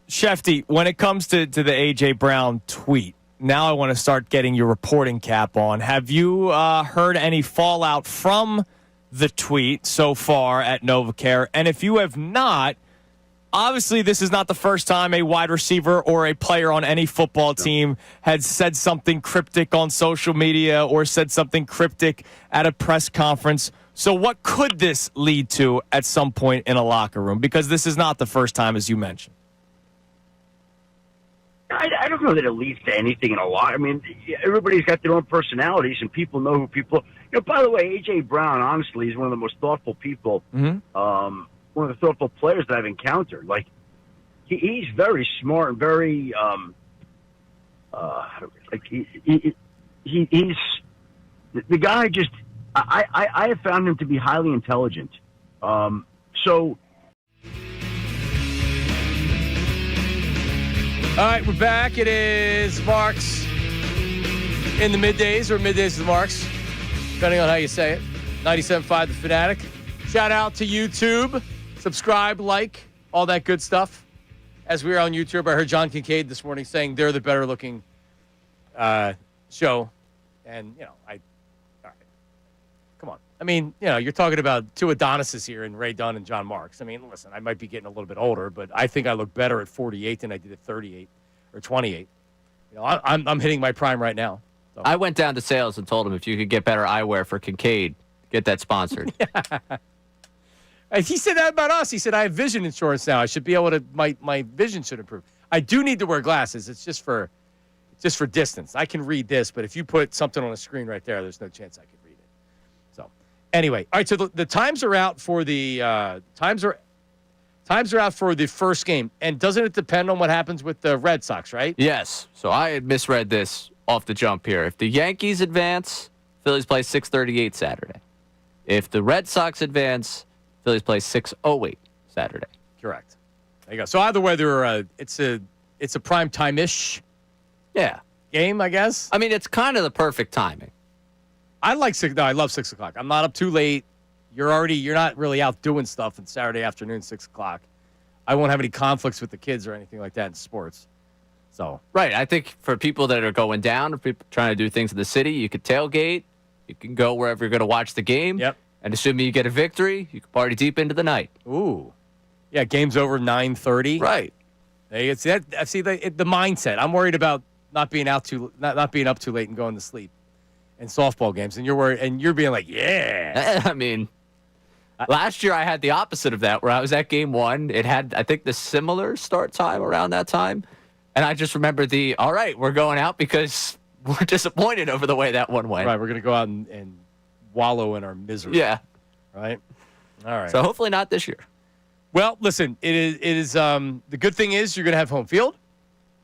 Shefty, when it comes to the A.J. Brown tweet, now I want to start getting your reporting cap on. Have you heard any fallout from the tweet so far at NovaCare? And if you have not, obviously this is not the first time a wide receiver or a player on any football team had said something cryptic on social media or said something cryptic at a press conference. So what could this lead to at some point in a locker room? Because this is not the first time, as you mentioned. I don't know that it leads to anything in a lot. I mean, everybody's got their own personalities, and people know who people. You know, by the way, A.J. Brown, honestly, is one of the most thoughtful people. One of the thoughtful players that I've encountered. Like, he's very smart and very he's the guy. Just I have found him to be highly intelligent. So. All right, we're back. It is Marks in the middays, or middays with Marks, depending on how you say it. 97.5 The Fanatic. Shout out to YouTube. Subscribe, like, all that good stuff. As we are on YouTube, I heard John Kincade this morning saying they're the better looking show. And, you know, all right. Come on. I mean, you know, you're talking about two Adonises here in Ray Dunn and John Marks. I mean, listen, I might be getting a little bit older, but I think I look better at 48 than I did at 38 or 28. You know, I'm hitting my prime right now. So. I went down to sales and told him if you could get better eyewear for Kincade, get that sponsored. He said that about us. He said, I have vision insurance now. I should be able to, my vision should improve. I do need to wear glasses. It's just for distance. I can read this, but if you put something on a screen right there's no chance I could read it. So anyway, all right, so the times are out for the times are out for the first game. And doesn't it depend on what happens with the Red Sox, right? Yes. So I had misread this off the jump here. If the Yankees advance, Phillies play 6:38 Saturday. If the Red Sox advance, Phillies play 6:08 Saturday. Correct. There you go. So either way, it's a prime time-ish game, I guess. I mean, it's kind of the perfect timing. I love 6 o'clock. I'm not up too late. You're not really out doing stuff on Saturday afternoon, 6 o'clock. I won't have any conflicts with the kids or anything like that in sports. So right. I think for people that are going down, or people trying to do things in the city, you could tailgate. You can go wherever you're going to watch the game. Yep. And assuming you get a victory, you can party deep into the night. Ooh. Yeah, game's over 9:30. Right. Hey, it's that. I see the mindset. I'm worried about not being up too late and going to sleep in softball games, and you're worried, and you're being like, yeah. I mean, last year I had the opposite of that, where I was at game one. It had, I think, the similar start time around that time, and I just remember all right, we're going out because we're disappointed over the way that one went. Right, we're gonna go out and wallow in our misery. Yeah. Right. All right. So hopefully not this year. Well, listen, it is the good thing is you're going to have home field,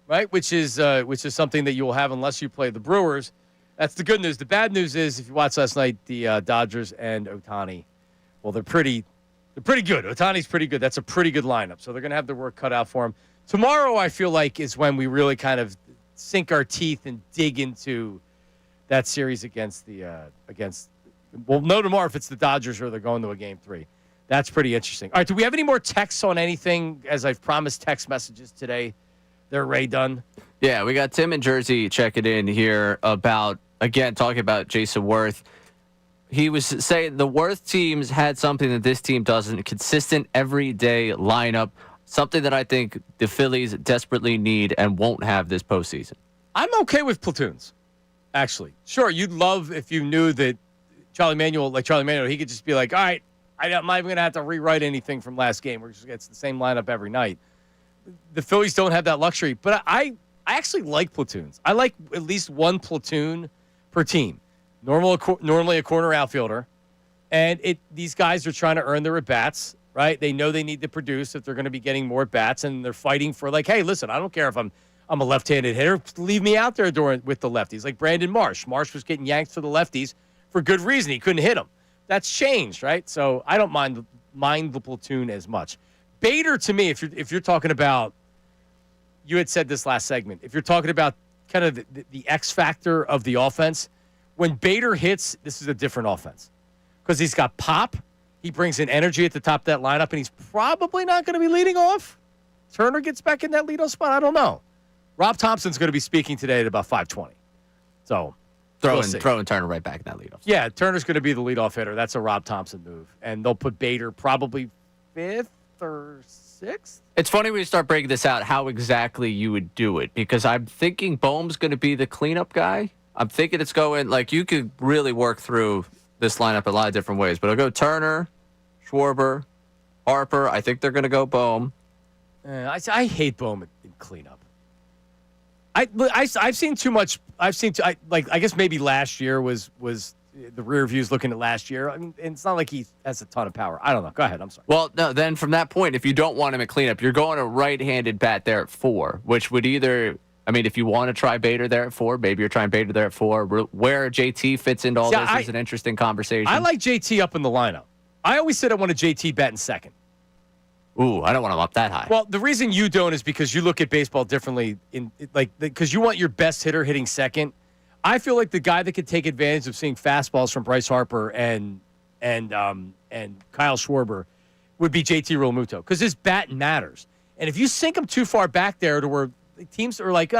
right? Which is something that you will have unless you play the Brewers. That's the good news. The bad news is if you watched last night, the Dodgers and Ohtani, well, they're pretty good. Ohtani's pretty good. That's a pretty good lineup. So they're going to have their work cut out for them. Tomorrow, I feel like, is when we really kind of sink our teeth and dig into that series against. We'll know tomorrow if it's the Dodgers or they're going to a game 3. That's pretty interesting. All right, do we have any more texts on anything? As I've promised text messages today, they're Ray done. Yeah, we got Tim in Jersey checking in here about, again, talking about Jason Werth. He was saying the Werth teams had something that this team doesn't, consistent everyday lineup, something that I think the Phillies desperately need and won't have this postseason. I'm okay with platoons, actually. Sure, you'd love if you knew that Charlie Manuel, he could just be like, all right, I'm not even going to have to rewrite anything from last game. It's the same lineup every night. The Phillies don't have that luxury, but I actually like platoons. I like at least one platoon per team. Normally a corner outfielder, and these guys are trying to earn their at-bats, right? They know they need to produce if they're going to be getting more at-bats, and they're fighting for like, hey, listen, I don't care if I'm a left-handed hitter. Leave me out there with the lefties, like Brandon Marsh. Marsh was getting yanked to the lefties for good reason. He couldn't hit them. That's changed, right? So I don't mind the platoon as much. Bader, to me, if you're talking about, you had said this last segment, if you're talking about kind of the X factor of the offense, when Bader hits, this is a different offense because he's got pop. He brings in energy at the top of that lineup, and he's probably not going to be leading off. Turner gets back in that leadoff spot. I don't know. Rob Thompson's going to be speaking today at about 5:20. So throwing Turner right back in that leadoff. Yeah, Turner's going to be the leadoff hitter. That's a Rob Thompson move. And they'll put Bader probably 5th or 6th. It's funny when you start breaking this out how exactly you would do it, because I'm thinking Bohm's going to be the cleanup guy. I'm thinking it's going, like, you could really work through this lineup a lot of different ways. But I'll go Turner, Schwarber, Harper. I think they're going to go Bohm. I hate Bohm in cleanup. I've seen too much. I guess maybe last year was the rear view's looking at last year. I mean, it's not like he has a ton of power. I don't know. Go ahead. I'm sorry. Well, no, then from that point, if you don't want him at cleanup, you're going a right-handed bat there at 4, which would either, I mean, if you want to try Bader there at 4, maybe you're trying Bader there at 4. Where JT fits into all this is an interesting conversation. I like JT up in the lineup. I always said I wanted JT batting second. Ooh, I don't want him up that high. Well, the reason you don't is because you look at baseball differently, because you want your best hitter hitting second. I feel like the guy that could take advantage of seeing fastballs from Bryce Harper and Kyle Schwarber would be JT Realmuto, because his bat matters. And if you sink him too far back there to where teams are like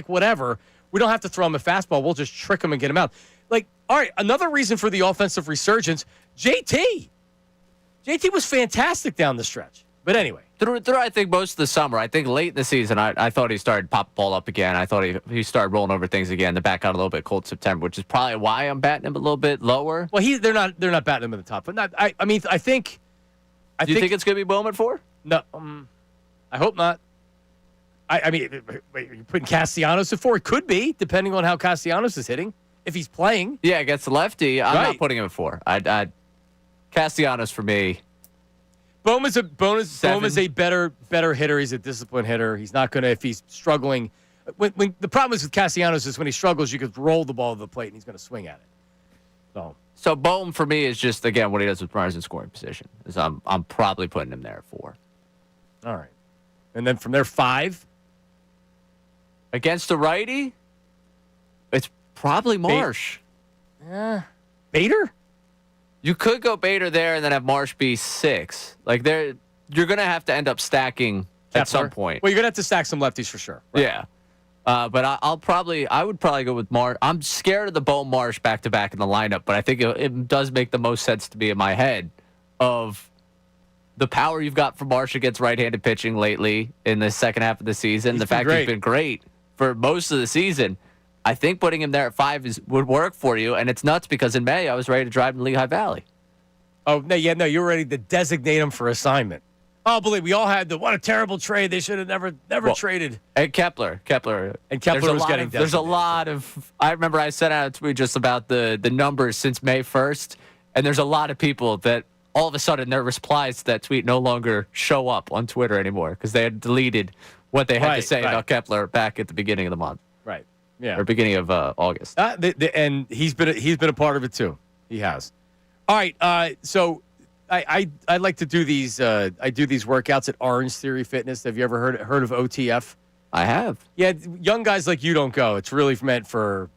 whatever, we don't have to throw him a fastball. We'll just trick him and get him out. Like, all right, another reason for the offensive resurgence, JT was fantastic down the stretch. But anyway. Through I think, most of the summer, I think late in the season, I thought he started pop ball up again. I thought he started rolling over things again. The back got a little bit cold September, which is probably why I'm batting him a little bit lower. Well, they're not batting him at the top. But not, I think you think it's going to be Bowman at 4? No, I hope not. I mean, you're putting Castellanos at 4. It could be, depending on how Castellanos is hitting. If he's playing. Yeah, against the lefty, I'm not putting him at 4. Castellanos for me. Bowman's a better hitter. He's a disciplined hitter. He's not going to, if he's struggling. When the problem is with Castellanos is when he struggles, you could roll the ball to the plate and he's going to swing at it. So Bowman for me is just, again, what he does with runners in scoring position. Is I'm probably putting him there at 4. All right. And then from there, 5. Against the righty, it's probably Marsh. Bader? You could go Bader there and then have Marsh be 6. Like, you're going to have to end up stacking at some point. Well, you're going to have to stack some lefties for sure. Right? Yeah. But I would probably go with Marsh. I'm scared of the Bo Marsh back-to-back in the lineup, but I think it does make the most sense to me in my head of the power you've got from Marsh against right-handed pitching lately in the second half of the season. The fact he's been great for most of the season. I think putting him there at 5 would work for you, and it's nuts because in May I was ready to drive to Lehigh Valley. Oh, no, you were ready to designate him for assignment. Oh, believe we all had what a terrible trade. They should have never traded. And Kepler was getting designated. There's a lot of, I remember I sent out a tweet just about the numbers since May 1st, and there's a lot of people that all of a sudden their replies to that tweet no longer show up on Twitter anymore because they had deleted what they had to say about Kepler back at the beginning of the month. Right. Yeah. Or beginning of August. And he's been a part of it too. He has. All right. So I like to do these. I do these workouts at Orange Theory Fitness. Have you ever heard of OTF? I have. Yeah. Young guys like you don't go. It's really meant for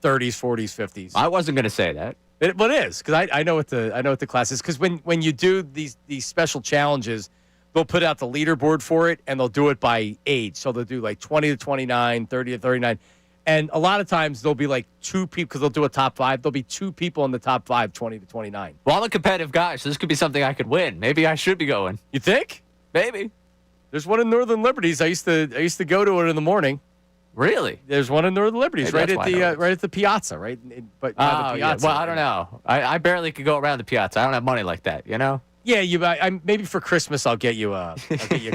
30s, 40s, 50s. I wasn't going to say that. It is, because I know what the class is. Because when you do these special challenges, they'll put out the leaderboard for it, and they'll do it by age. So they'll do like 20 to 29, 30 to 39. And a lot of times there'll be like two people, because they'll do a top 5. There'll be 2 people in the top 5, 20 to 29. Well, I'm a competitive guy, so this could be something I could win. Maybe I should be going. You think? Maybe. There's one in Northern Liberties. I used to go to it in the morning. Really? There's one in Northern Liberties, right at the Piazza, right? But by the Piazza. Yeah. Well, I don't know. I barely could go around the Piazza. I don't have money like that, you know? Yeah, maybe for Christmas I'll get you a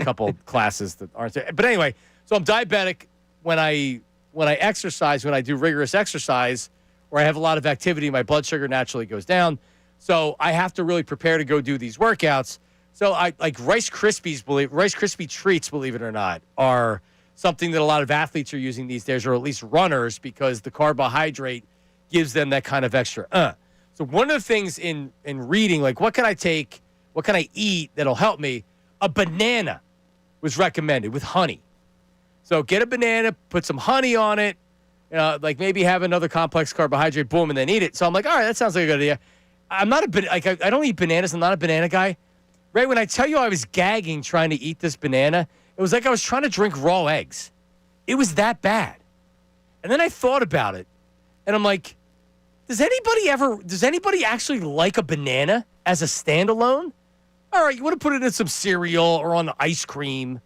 couple classes that aren't there. But anyway, so I'm diabetic when I exercise, when I do rigorous exercise, or I have a lot of activity, my blood sugar naturally goes down. So I have to really prepare to go do these workouts. So I like Rice Krispie treats, believe it or not, are something that a lot of athletes are using these days, or at least runners, because the carbohydrate gives them that kind of extra. So one of the things in reading, like what can I eat that'll help me? A banana was recommended with honey. So get a banana, put some honey on it, like maybe have another complex carbohydrate, boom, and then eat it. So I'm like, all right, that sounds like a good idea. I'm not I don't eat bananas. I'm not a banana guy. Right when I tell you I was gagging trying to eat this banana, it was like I was trying to drink raw eggs. It was that bad. And then I thought about it, and I'm like, does anybody actually like a banana as a standalone? All right, you want to put it in some cereal or on the ice cream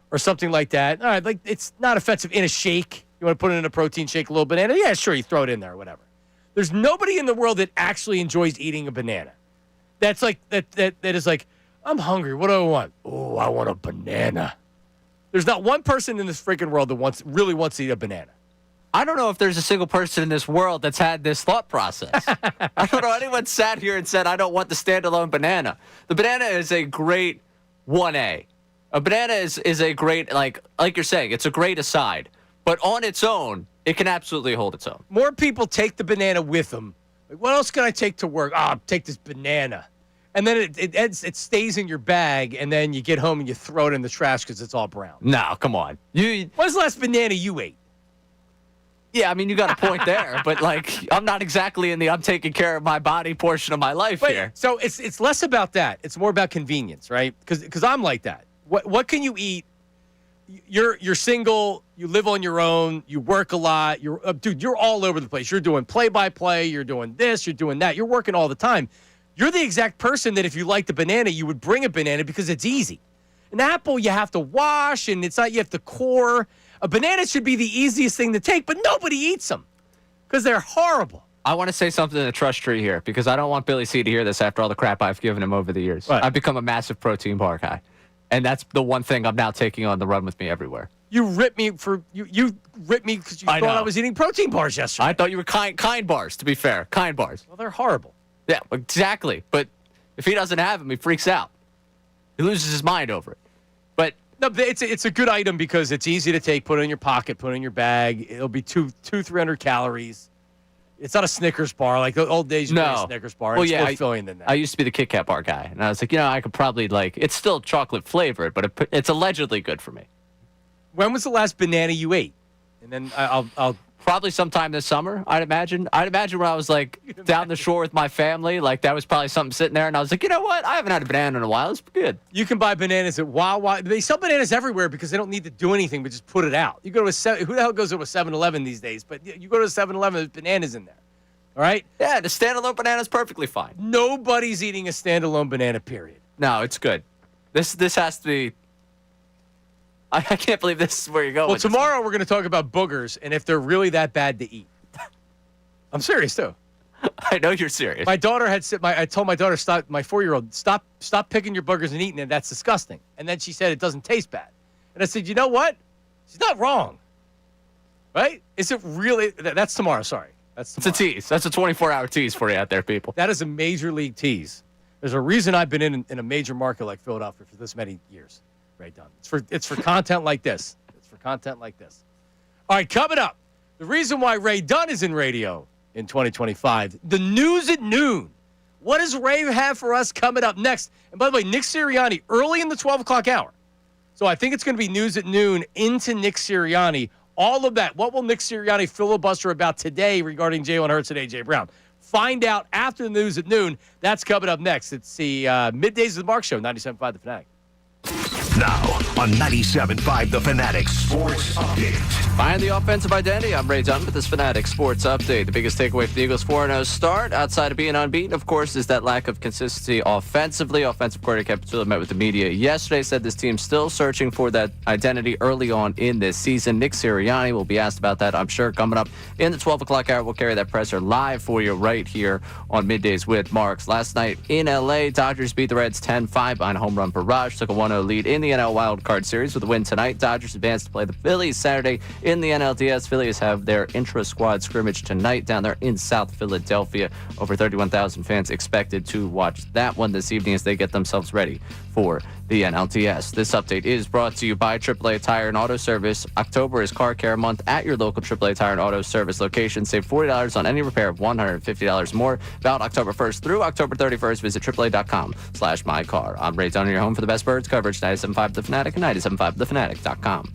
or something like that. All right, like it's not offensive in a shake. You want to put it in a protein shake, a little banana? Yeah, sure, you throw it in there or whatever. There's nobody in the world that actually enjoys eating a banana. That's like that is like, I'm hungry. What do I want? Oh, I want a banana. There's not one person in this freaking world that really wants to eat a banana. I don't know if there's a single person in this world that's had this thought process. I don't know anyone sat here and said, I don't want the standalone banana. The banana is a great 1A. A banana is a great, like you're saying, it's a great aside. But on its own, it can absolutely hold its own. More people take the banana with them. Like, what else can I take to work? I'll take this banana. And then it stays in your bag, and then you get home and you throw it in the trash because it's all brown. No, come on. When's the last banana you ate? Yeah, I mean, you got a point there, but like, I'm not exactly in the I'm taking care of my body portion of my life here. So it's less about that. It's more about convenience, right? Because I'm like that. What can you eat? You're single. You live on your own. You work a lot. You're all over the place. You're doing play-by-play. You're doing this. You're doing that. You're working all the time. You're the exact person that if you liked a banana, you would bring a banana because it's easy. An apple you have to wash, and it's not you have to core. A banana should be the easiest thing to take, but nobody eats them because they're horrible. I want to say something to the trust tree here because I don't want Billy C to hear this after all the crap I've given him over the years. Right. I've become a massive protein bar guy, and that's the one thing I'm now taking on the run with me everywhere. You ripped me because you thought I was eating protein bars yesterday. I thought you were kind bars, to be fair. Kind bars. Well, they're horrible. Yeah, exactly. But if he doesn't have them, he freaks out. He loses his mind over it. But no, it's a good item because it's easy to take, put it in your pocket, put it in your bag. It'll be 300 calories. It's not a Snickers bar like the old days. You a Snickers bar. Well, it's yeah, more filling than that. I used to be the Kit Kat bar guy, and I was like, I could probably it's still chocolate flavored, but it's allegedly good for me. When was the last banana you ate? And then I'll probably sometime this summer, I'd imagine. I'd imagine when I was like down the shore with my family, like that was probably something sitting there, and I was like, you know what? I haven't had a banana in a while. It's good. You can buy bananas at Wawa. They sell bananas everywhere because they don't need to do anything but just put it out. You go to who the hell goes to a 7-Eleven these days? But you go to a 7-Eleven, there's bananas in there. All right? Yeah, the standalone banana is perfectly fine. Nobody's eating a standalone banana, period. No, it's good. This has to be. I can't believe this is where you're going. Well, tomorrow we're going to talk about boogers and if they're really that bad to eat. I'm serious, too. I know you're serious. My daughter I told my daughter, my 4-year-old, stop picking your boogers and eating them. That's disgusting. And then she said it doesn't taste bad. And I said, you know what? She's not wrong. Right? Is it really? That's tomorrow, sorry. That's tomorrow. It's a tease. That's a 24-hour tease for you out there, people. That is a major league tease. There's a reason I've been in a major market like Philadelphia for this many years. Ray Dunn. It's for content like this. It's for content like this. All right, coming up, the reason why Ray Dunn is in radio in 2025, the news at noon. What does Ray have for us coming up next? And by the way, Nick Sirianni, early in the 12 o'clock hour. So I think it's going to be news at noon into Nick Sirianni. All of that. What will Nick Sirianni filibuster about today regarding Jalen Hurts and A.J. Brown? Find out after the news at noon. That's coming up next. It's the Middays with Mark Show, 97.5 The Fanatic. Now on 97.5 The Fanatic Sports Update. Find the offensive identity. I'm Ray Dunn with this Fanatic Sports Update. The biggest takeaway for the Eagles' 4-0 start, outside of being unbeaten, of course, is that lack of consistency offensively. Offensive coordinator Capitula met with the media yesterday, said this team's still searching for that identity early on in this season. Nick Sirianni will be asked about that, I'm sure, coming up in the 12 o'clock hour. We'll carry that presser live for you right here on Middays with Marks. Last night in L.A., Dodgers beat the Reds 10-5 on a home run barrage, took a 1-0 lead in the NL Wild Card Series with a win tonight. Dodgers advance to play the Phillies Saturday in the NLDS. Phillies have their intra-squad scrimmage tonight down there in South Philadelphia. Over 31,000 fans expected to watch that one this evening as they get themselves ready for the NLDS. This update is brought to you by AAA Tire and Auto Service. October is Car Care Month at your local AAA Tire and Auto Service location. Save $40 on any repair of $150 more. About October 1st through October 31st, visit AAA.com/mycar. I'm Ray Dunn, your home for the best birds coverage, 97.5 The Fanatic and 97.5thefanatic.com.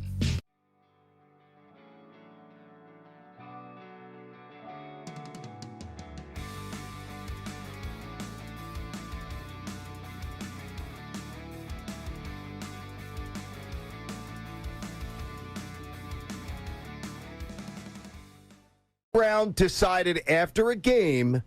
Brown decided after a game,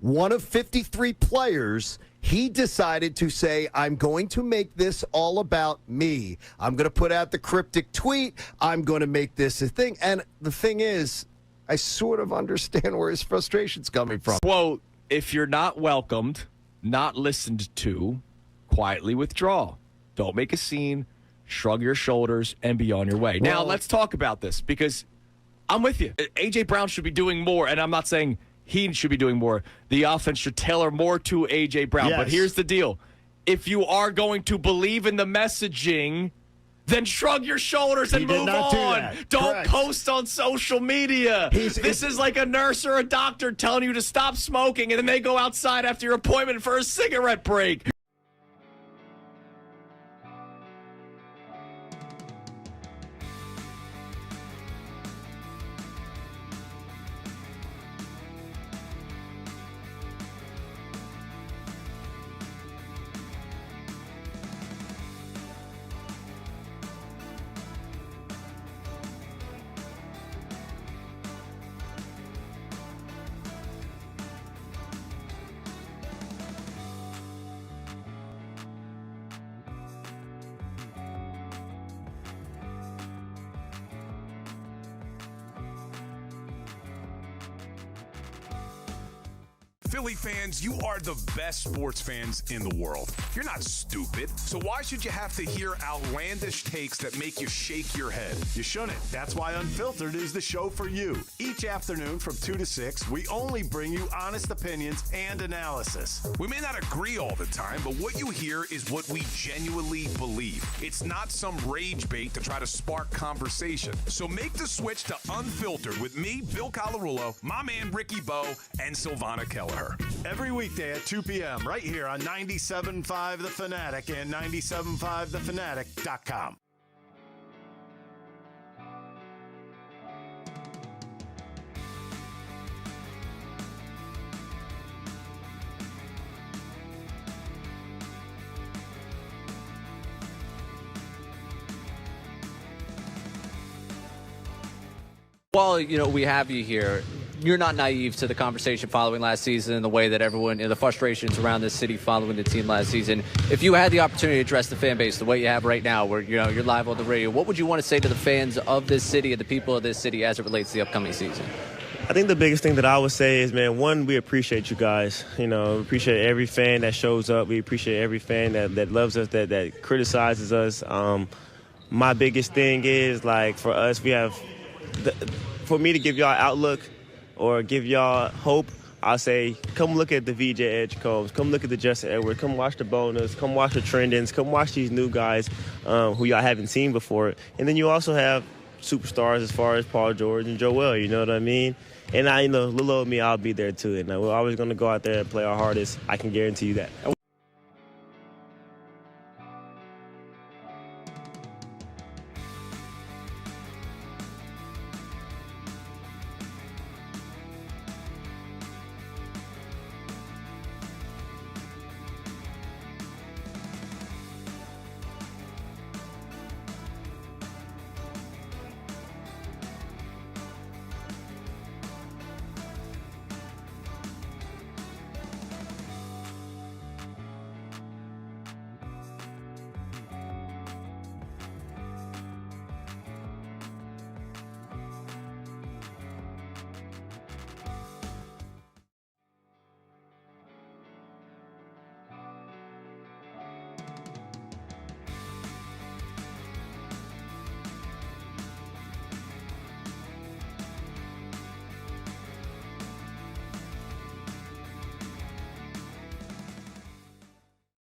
one of 53 players, he decided to say, I'm going to make this all about me. I'm going to put out the cryptic tweet. I'm going to make this a thing. And the thing is, I sort of understand where his frustration's coming from. Quote, if you're not welcomed, not listened to, quietly withdraw. Don't make a scene, shrug your shoulders, and be on your way. Now, let's talk about this because I'm with you. A.J. Brown should be doing more, and I'm not saying he should be doing more. The offense should tailor more to A.J. Brown. Yes. But here's the deal. If you are going to believe in the messaging, then shrug your shoulders and move on. Don't post on social media. This is like a nurse or a doctor telling you to stop smoking, and then they go outside after your appointment for a cigarette break. Philly fans, you are the best sports fans in the world. You're not stupid, so why should you have to hear outlandish takes that make you shake your head? You shouldn't. That's why Unfiltered is the show for you. Each afternoon from 2 to 6, we only bring you honest opinions and analysis. We may not agree all the time, but what you hear is what we genuinely believe. It's not some rage bait to try to spark conversation. So make the switch to Unfiltered with me, Bill Colarulo, my man Ricky Bo, and Silvana Kelleher. Every weekday at 2 p.m. right here on 97.5 The Fanatic and 97.5thefanatic.com. While, we have you here, you're not naive to the conversation following last season and the way that everyone, the frustrations around this city following the team last season. If you had the opportunity to address the fan base the way you have right now, where, you're live on the radio, what would you want to say to the fans of this city and the people of this city as it relates to the upcoming season? I think the biggest thing that I would say is, man, one, we appreciate you guys. We appreciate every fan that shows up. We appreciate every fan that loves us, that criticizes us. My biggest thing is, for us, for me to give y'all outlook or give y'all hope, I'll say, come look at the VJ Edgecombs, come look at the Justin Edwards, come watch the Bonus, come watch the Trendens, come watch these new guys who y'all haven't seen before. And then you also have superstars as far as Paul George and Joel, you know what I mean? And little old me, I'll be there too. And we're always going to go out there and play our hardest. I can guarantee you that.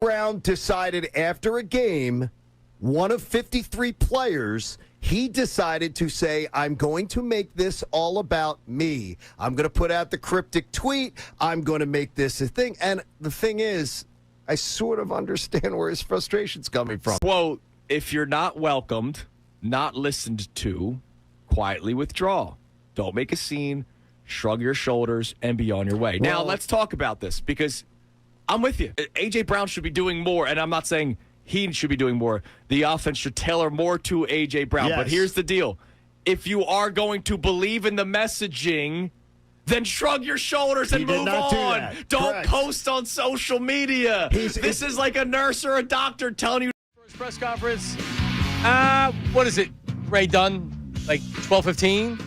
Brown decided after a game, one of 53 players, he decided to say, I'm going to make this all about me. I'm going to put out the cryptic tweet. I'm going to make this a thing. And the thing is, I sort of understand where his frustration's coming from. Quote, if you're not welcomed, not listened to, quietly withdraw. Don't make a scene, shrug your shoulders, and be on your way. Now, let's talk about this because I'm with you. A.J. Brown should be doing more, and I'm not saying he should be doing more. The offense should tailor more to A.J. Brown. Yes. But here's the deal. If you are going to believe in the messaging, then shrug your shoulders and move on. Don't post on social media. This is like a nurse or a doctor telling you. First press conference. What is it, Ray Dunn? Like 12:15?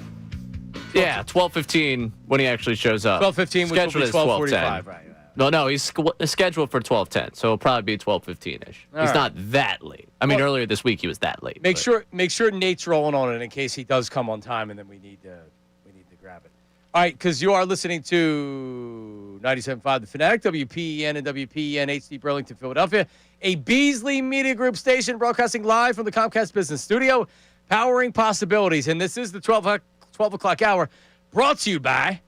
Yeah, 12:15 when he actually shows up. 12:15, which will be 12:45. Right. No, he's scheduled for 12:10, so it'll probably be 12:15ish. He's not that late. I mean, earlier this week he was that late. Make sure Nate's rolling on it in case he does come on time, and then we need to grab it. All right, because you are listening to 97.5 The Fanatic, WPEN and WPEN HD Burlington, Philadelphia, a Beasley Media Group station broadcasting live from the Comcast Business Studio, powering possibilities. And this is the 12 o'clock hour, brought to you by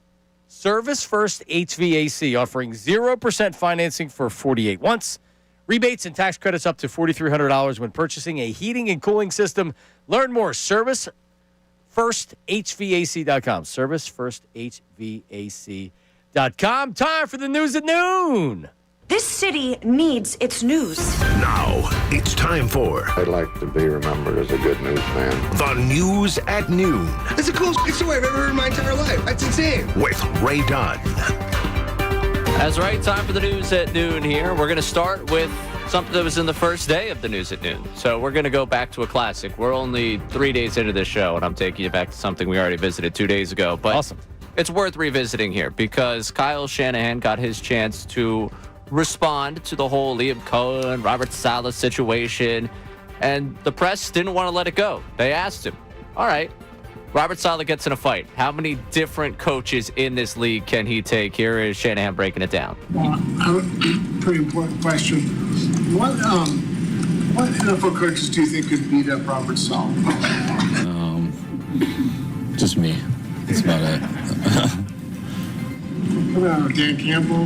Service First HVAC, offering 0% financing for 48 months. Rebates and tax credits up to $4,300 when purchasing a heating and cooling system. Learn more, ServiceFirstHVAC.com. ServiceFirstHVAC.com. Time for the news at noon. This city needs its news. Now, it's time for I'd like to be remembered as a good newsman. the news at noon That's the coolest story I've ever heard in my entire life. That's insane. with Ray Dunn. That's right. Time for the news at noon here. We're going to start with something that was in the first day of the news at noon. So we're going to go back to a classic. We're only 3 days into this show, and I'm taking you back to something we already visited 2 days ago. But awesome. It's worth revisiting here because Kyle Shanahan got his chance to respond to the whole Liam Cohen, Robert Saleh situation, and the press didn't want to let it go. They asked him, all right, Robert Saleh gets in a fight. How many different coaches in this league can he take? Here is Shanahan breaking it down. Pretty important question. What NFL coaches do you think could beat up Robert Saleh? Just me. That's about it. What about Dan Campbell?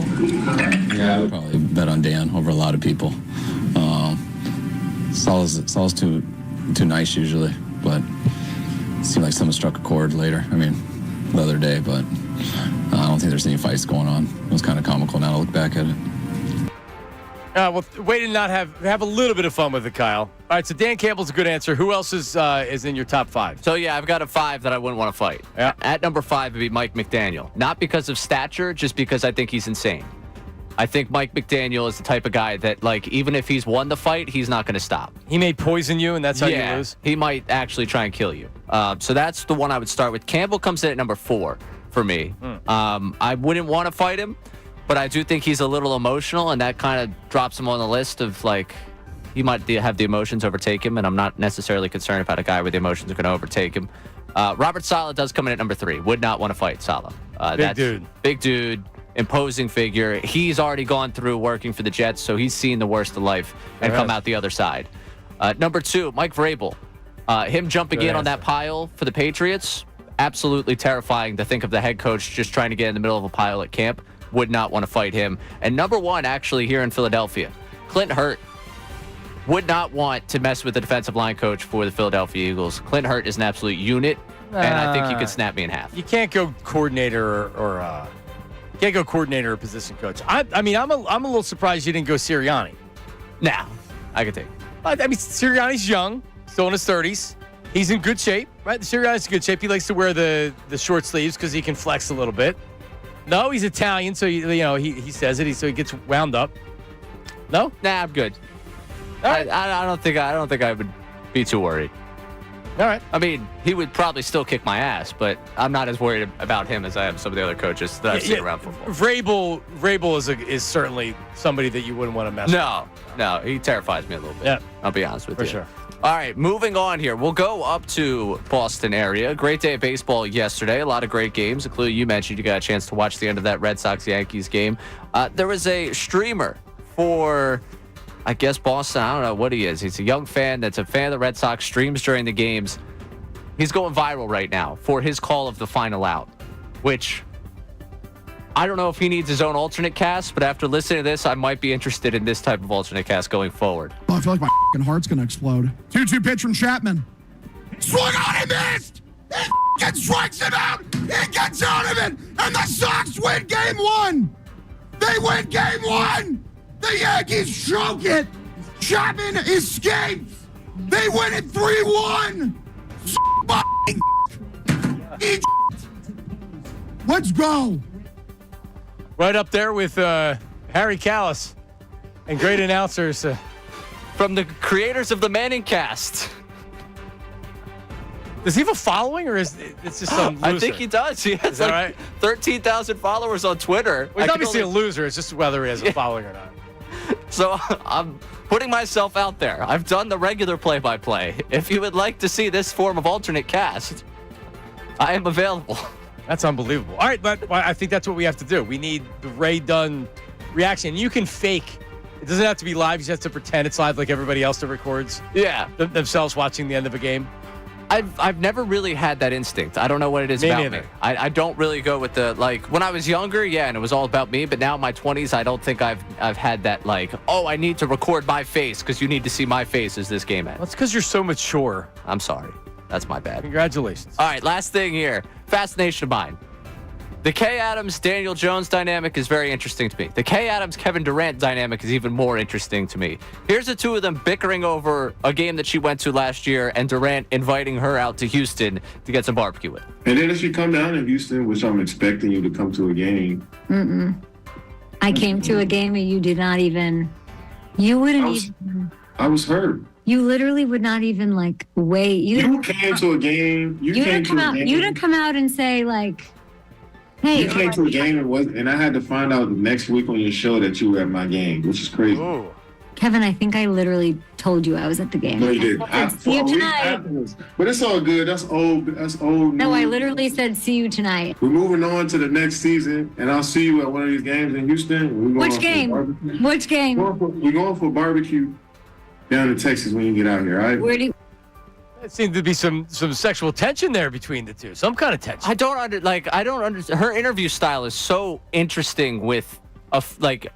Yeah, I would probably bet on Dan over a lot of people. Saleh's too nice usually, but it seemed like someone struck a chord later. I mean, the other day, but I don't think there's any fights going on. It was kind of comical now to look back at it. Well, way to not have a little bit of fun with it, Kyle. All right, so Dan Campbell's a good answer. Who else is in your top five? So, yeah, I've got a 5 that I wouldn't want to fight. Yeah. At number 5 would be Mike McDaniel. Not because of stature, just because I think he's insane. I think Mike McDaniel is the type of guy that, like, even if he's won the fight, he's not going to stop. He may poison you, and that's how you lose? He might actually try and kill you. So that's the one I would start with. Campbell comes in at number 4 for me. I wouldn't want to fight him, but I do think he's a little emotional, and that kind of drops him on the list of, like, he might have the emotions overtake him, and I'm not necessarily concerned about a guy where the emotions are going to overtake him. Robert Saleh does come in at number 3. Would not want to fight Saleh. Big dude, imposing figure. He's already gone through working for the Jets, so he's seen the worst of life and come out the other side. Number 2, Mike Vrabel. Him jumping in on that pile for the Patriots, absolutely terrifying to think of the head coach just trying to get in the middle of a pile at camp. Would not want to fight him. And number 1, actually, here in Philadelphia, Clint Hurt. Would not want to mess with the defensive line coach for the Philadelphia Eagles. Clint Hurt is an absolute unit, and I think he could snap me in half. You can't go coordinator or position coach. I mean, I'm a little surprised you didn't go Sirianni. Nah, I could take. I mean, Sirianni's young, still in his 30s. He's in good shape, right? Sirianni's in good shape. He likes to wear the short sleeves because he can flex a little bit. No, he's Italian, so he says it, so he gets wound up. No, nah, I'm good. Right. I don't think I would be too worried. All right. I mean, he would probably still kick my ass, but I'm not as worried about him as I am some of the other coaches that I've seen around football. Vrabel is certainly somebody that you wouldn't want to mess with. No, he terrifies me a little bit. Yeah. I'll be honest with you. For sure. All right, moving on here. We'll go up to Boston area. Great day of baseball yesterday. A lot of great games, including you mentioned you got a chance to watch the end of that Red Sox-Yankees game. There was a streamer for I guess Boston, I don't know what he is. He's a young fan that's a fan of the Red Sox, streams during the games. He's going viral right now for his call of the final out, which I don't know if he needs his own alternate cast, but after listening to this, I might be interested in this type of alternate cast going forward. Oh, I feel like my heart's going to explode. 2-2 pitch from Chapman. Swung on and missed! He strikes him out! He gets out of it! And the Sox win game 1! They win game 1! The Yankees choke it! Chapman escapes! They win it 3-1! Let's go! Right up there with Harry Callis and great announcers. From the creators of the Manning cast. Does he have a following, or is it just some loser? I think he does. He has like right? 13,000 followers on Twitter. Well, he's obviously a loser. It's just whether he has a following or not. So I'm putting myself out there. I've done the regular play-by-play. If you would like to see this form of alternate cast, I am available. That's unbelievable. All right, but I think that's what we have to do. We need the Ray Dunn reaction. You can fake. It doesn't have to be live. You just have to pretend it's live like everybody else that records themselves watching the end of a game. I've never really had that instinct. I don't know what it is about me. I don't really go with the, like, when I was younger, and it was all about me, but now in my 20s, I don't think I've had that, like, oh, I need to record my face because you need to see my face as this game ends. That's because you're so mature. I'm sorry. That's my bad. Congratulations. All right, last thing here. Fascination of mine. The Kay Adams, Daniel Jones dynamic is very interesting to me. The Kay Adams, Kevin Durant dynamic is even more interesting to me. Here's the two of them bickering over a game that she went to last year and Durant inviting her out to Houston to get some barbecue with. And then if you come down to Houston, which I'm expecting you to come to a game. I came to a game and you did not even, you wouldn't even. I was hurt. You literally would not even like wait. You came to a game. You didn't come out. You didn't come out and say like, hey. You came to a game and I had to find out the next week on your show that you were at my game, which is crazy. Ooh. Kevin, I think I literally told you I was at the game. No, you didn't. See you tonight. But it's all good. That's old. That's old. No, I literally said see you tonight. We're moving on to the next season, and I'll see you at one of these games in Houston. Which game? Which game? We're going for barbecue down in Texas when you get out here, all right? Where do you... It seemed to be some sexual tension there between the two. Some kind of tension. I don't understand. Her interview style is so interesting with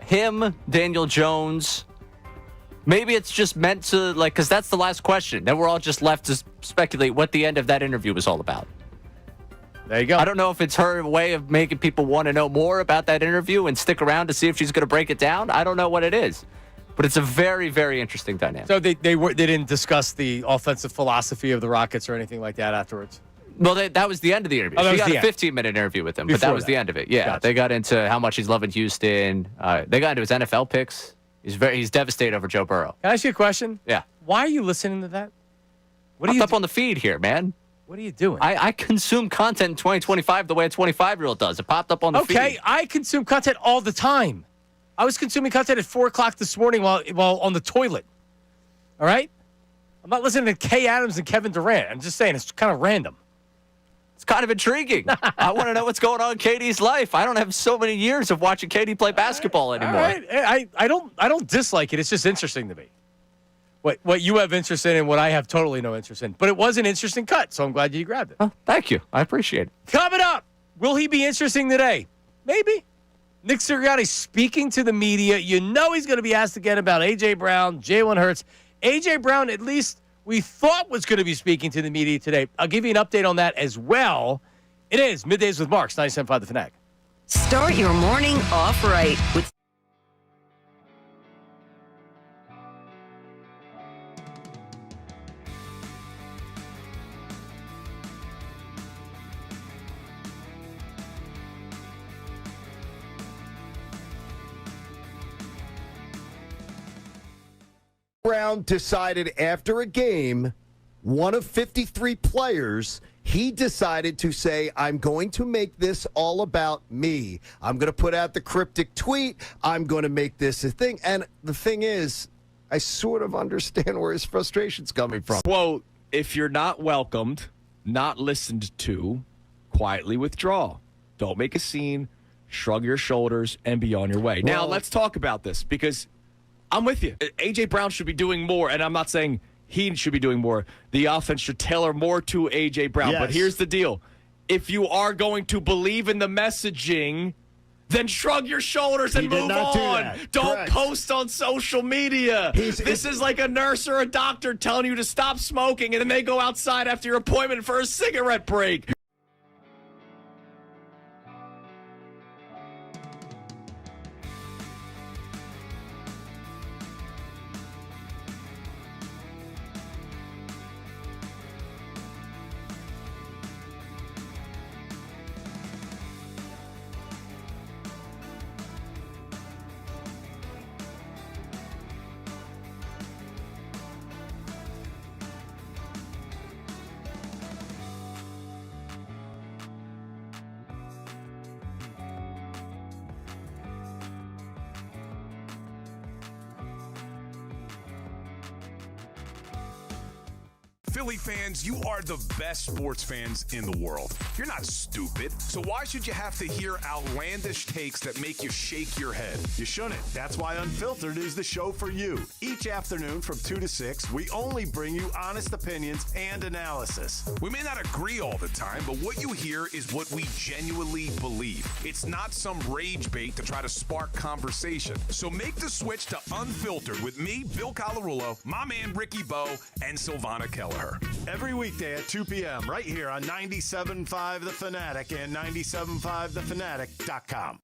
him, Daniel Jones. Maybe it's just meant to because that's the last question. Then we're all just left to speculate what the end of that interview was all about. There you go. I don't know if it's her way of making people want to know more about that interview and stick around to see if she's going to break it down. I don't know what it is. But it's a very, very interesting dynamic. So they didn't discuss the offensive philosophy of the Rockets or anything like that afterwards? Well, that was the end of the interview. She got a 15-minute interview with him, but that was the end of it. Yeah, gotcha. They got into how much he's loving Houston. They got into his NFL picks. He's devastated over Joe Burrow. Can I ask you a question? Yeah. Why are you listening to that? What are you up on the feed here, man? What are you doing? I consume content in 2025 the way a 25-year-old does. It popped up on the feed. Okay, I consume content all the time. I was consuming content at 4 o'clock this morning while on the toilet. All right? I'm not listening to Kay Adams and Kevin Durant. I'm just saying it's kind of random. It's kind of intriguing. I want to know what's going on in Katie's life. I don't have so many years of watching Katie play basketball anymore. All right. I don't dislike it. It's just interesting to me. What you have interest in and what I have totally no interest in. But it was an interesting cut, so I'm glad you grabbed it. Oh, thank you. I appreciate it. Coming up, will he be interesting today? Maybe. Nick Sirianni speaking to the media. You know he's going to be asked again about A.J. Brown, Jalen Hurts. A.J. Brown, at least we thought was going to be speaking to the media today. I'll give you an update on that as well. It is Middays with Marks, 97.5 The Fanatic. Start your morning off right with Brown decided after a game, one of 53 players, he decided to say, I'm going to make this all about me. I'm going to put out the cryptic tweet. I'm going to make this a thing. And the thing is, I sort of understand where his frustration's coming from. Quote, if you're not welcomed, not listened to, quietly withdraw. Don't make a scene, shrug your shoulders, and be on your way. Now, let's talk about this because I'm with you. A.J. Brown should be doing more, and I'm not saying he should be doing more. The offense should tailor more to A.J. Brown. Yes. But here's the deal. If you are going to believe in the messaging, then shrug your shoulders and move on. Don't post on social media. This is like a nurse or a doctor telling you to stop smoking, and then they go outside after your appointment for a cigarette break. Philly fans, you are the best sports fans in the world. You're not stupid, so why should you have to hear outlandish takes that make you shake your head? You shouldn't. That's why Unfiltered is the show for you. Each afternoon from 2 to 6, we only bring you honest opinions and analysis. We may not agree all the time, but what you hear is what we genuinely believe. It's not some rage bait to try to spark conversation. So make the switch to Unfiltered with me, Bill Colarulo, my man Ricky Bo, and Silvana Kelleher. Every weekday at 2 p.m. right here on 97.5 The Fanatic and 97.5thefanatic.com.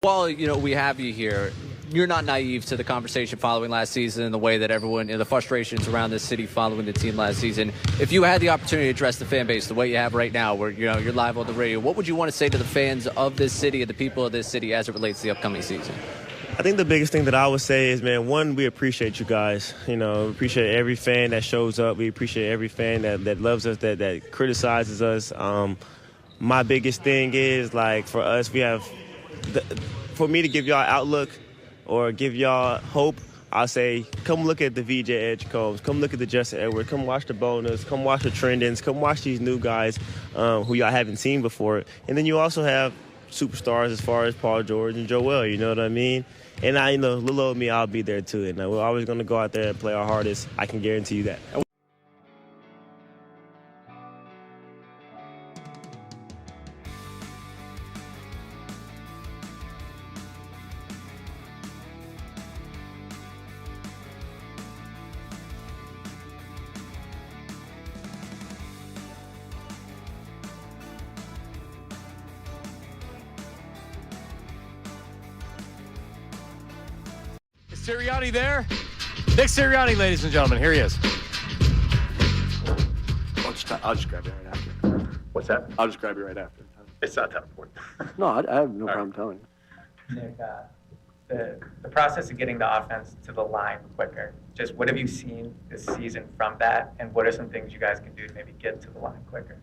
While, we have you here, you're not naive to the conversation following last season and the way that everyone, the frustrations around this city following the team last season. If you had the opportunity to address the fan base the way you have right now, where, you're live on the radio, what would you want to say to the fans of this city and the people of this city as it relates to the upcoming season? I think the biggest thing that I would say is, man, one, we appreciate you guys. We appreciate every fan that shows up. We appreciate every fan that loves us, that criticizes us. My biggest thing is, for us, we have for me to give y'all outlook or give y'all hope, I'll say, come look at the VJ Edgecombs, come look at the Justin Edwards, come watch the Bonus, come watch the Trendons, come watch these new guys who y'all haven't seen before. And then you also have superstars as far as Paul George and Joel, you know what I mean? And little old me, I'll be there too. And we're always going to go out there and play our hardest. I can guarantee you that. Sirianni there? Nick Sirianni, ladies and gentlemen. Here he is. I'll just grab you right after. What's that? I'll just grab you right after. It's not that important. No, I have no problem telling you. Nick, the process of getting the offense to the line quicker, just what have you seen this season from that, and what are some things you guys can do to maybe get to the line quicker?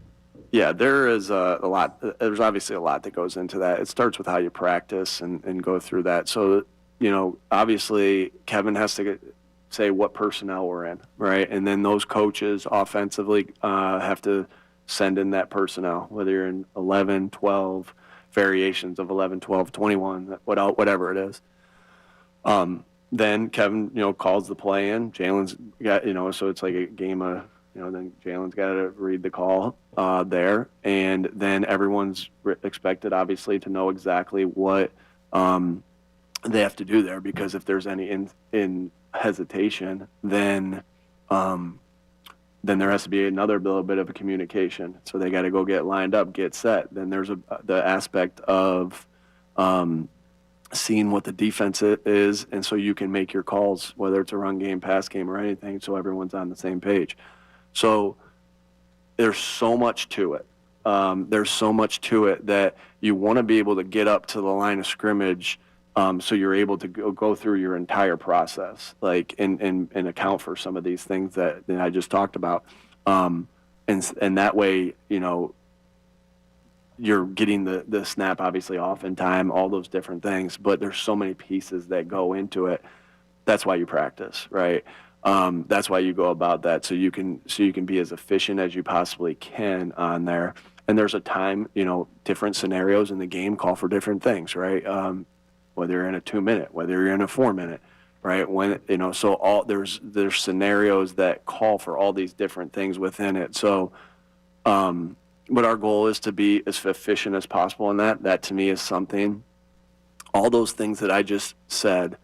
Yeah, there is a lot. There's obviously a lot that goes into that. It starts with how you practice and go through that. So, obviously Kevin has to say what personnel we're in, right? And then those coaches offensively have to send in that personnel, whether you're in 11, 12, variations of 11, 12, 21, whatever it is. Then Kevin, calls the play in. Jalen's got, so it's like a game of, then Jalen's got to read the call there. And then everyone's expected, obviously, to know exactly what they have to do there, because if there's any in hesitation, then there has to be another little bit of a communication. So they got to go get lined up, get set. Then there's the aspect of seeing what the defense is, and so you can make your calls, whether it's a run game, pass game, or anything, so everyone's on the same page. So there's so much to it. There's so much to it that you want to be able to get up to the line of scrimmage, so you're able to go through your entire process, and account for some of these things that I just talked about, and that way, you're getting the snap obviously off in time, all those different things, but there's so many pieces that go into it. That's why you practice, right? That's why you go about that, so you can be as efficient as you possibly can on there. And there's a time, different scenarios in the game call for different things, right? Whether you're in a 2-minute, whether you're in a 4-minute, right? When so there's scenarios that call for all these different things within it. So, but our goal is to be as efficient as possible in that. That to me is something. All those things that I just said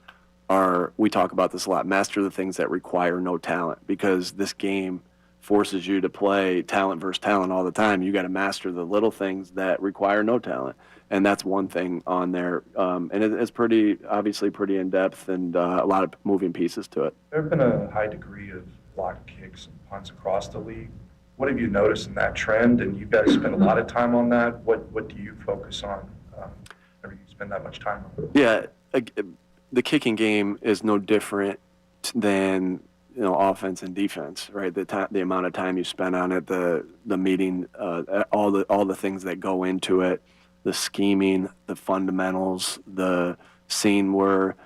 we talk about this a lot. Master the things that require no talent, because this game forces you to play talent versus talent all the time. You got to master the little things that require no talent. And that's one thing on there. And it's obviously pretty in-depth and a lot of moving pieces to it. There have been a high degree of blocked kicks and punts across the league. What have you noticed in that trend? And you guys spend a lot of time on that. What do you focus on whenever you spend that much time on it? Yeah, the kicking game is no different than offense and defense, right? The amount of time you spend on it, the meeting, all the things that go into it. The scheming, the fundamentals, the scene where,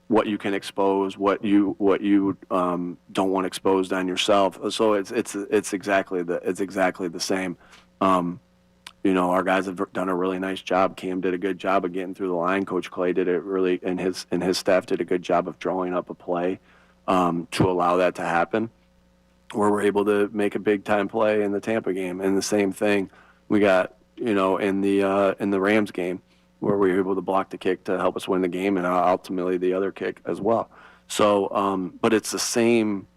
what you can expose, what you don't want exposed on yourself. So it's exactly the same. Our guys have done a really nice job. Cam did a good job of getting through the line. Coach Clay did it really, and his staff did a good job of drawing up a play to allow that to happen, where we're able to make a big time play in the Tampa game. And the same thing we got. In the Rams game, where we were able to block the kick to help us win the game, and ultimately the other kick as well. So, but it's the same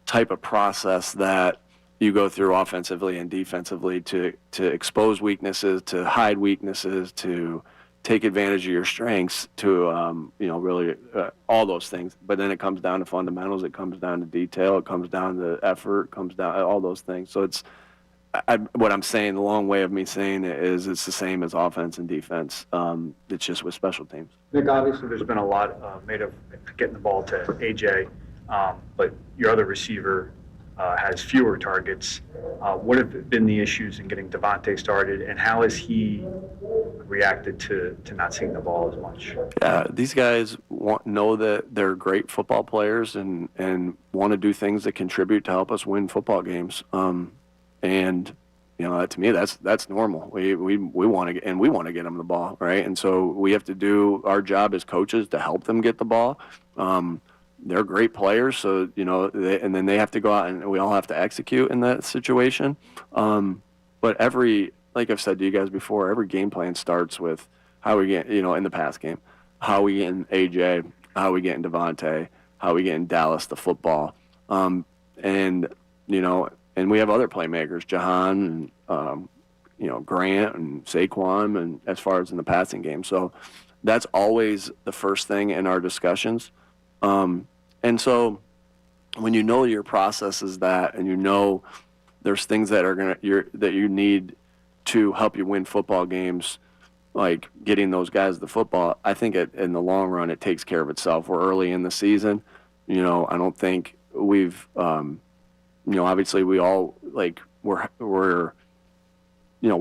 type of process that you go through offensively and defensively to expose weaknesses, to hide weaknesses, to take advantage of your strengths, to really all those things. But then it comes down to fundamentals. It comes down to detail. It comes down to effort. It comes down to all those things. So it's. What I'm saying, the long way of me saying it is it's the same as offense and defense. It's just with special teams. Nick, obviously there's been a lot made of getting the ball to AJ, but your other receiver has fewer targets. What have been the issues in getting Devontae started, and how has he reacted to not seeing the ball as much? Yeah, these guys know that they're great football players and want to do things that contribute to help us win football games. And to me, that's normal. We want to get them the ball, right? And so we have to do our job as coaches to help them get the ball. They're great players, so and then they have to go out and we all have to execute in that situation. But like I've said to you guys before, every game plan starts with how we get, in the pass game, how we get in AJ, how we get in Devontae, how we get in Dallas the football, And we have other playmakers, Jahan, and Grant and Saquon, and as far as in the passing game. So that's always the first thing in our discussions. And so when your process is that, and there's things that that you need to help you win football games, like getting those guys the football, I think in the long run it takes care of itself. We're early in the season. I don't think we've. Obviously we all we're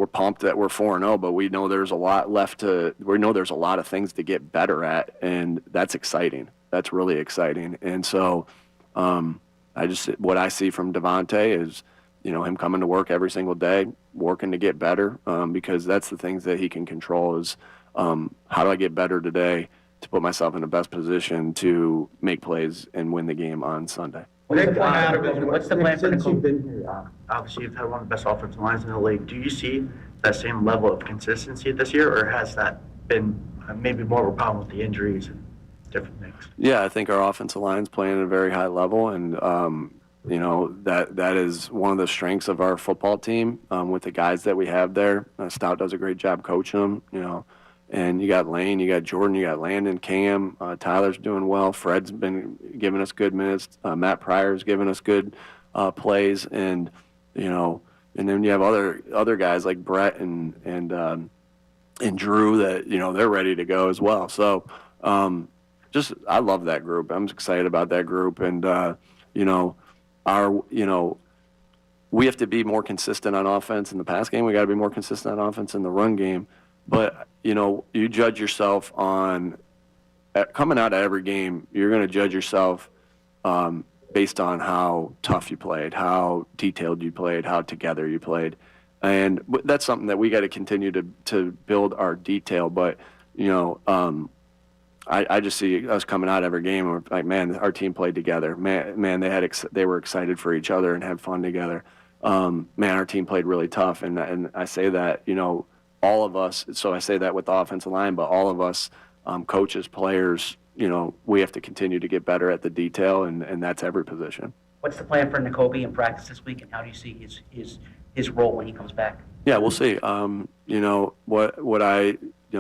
pumped that we're 4-0, but we know there's a lot left we know there's a lot of things to get better at, and that's exciting. That's really exciting. And so, what I see from Devontae is, him coming to work every single day, working to get better, because that's the things that he can control is, how do I get better today to put myself in the best position to make plays and win the game on Sunday. What's the plan for Since you've been here, obviously you've had one of the best offensive lines in the league. Do you see that same level of consistency this year, or has that been maybe more of a problem with the injuries and different things? Yeah, I think our offensive line is playing at a very high level, and that is one of the strengths of our football team with the guys that we have there. Stout does a great job coaching them, And you got Lane, you got Jordan, you got Landon, Cam, Tyler's doing well. Fred's been giving us good minutes. Matt Pryor's giving us good plays, and and then you have other guys like Brett and Drew that they're ready to go as well. So I love that group. I'm excited about that group, and we have to be more consistent on offense in the pass game. We got to be more consistent on offense in the run game. But, you judge yourself on coming out of every game, you're going to judge yourself based on how tough you played, how detailed you played, how together you played. And that's something that we got to continue to build our detail. But, I just see us coming out every game and we're like, man, our team played together. Man, they were excited for each other and had fun together. Man, our team played really tough. And I say that, all of us, so I say that with the offensive line, but all of us, coaches, players, we have to continue to get better at the detail, and that's every position. What's the plan for Nakobe in practice this week, and how do you see his role when he comes back? Yeah, we'll see.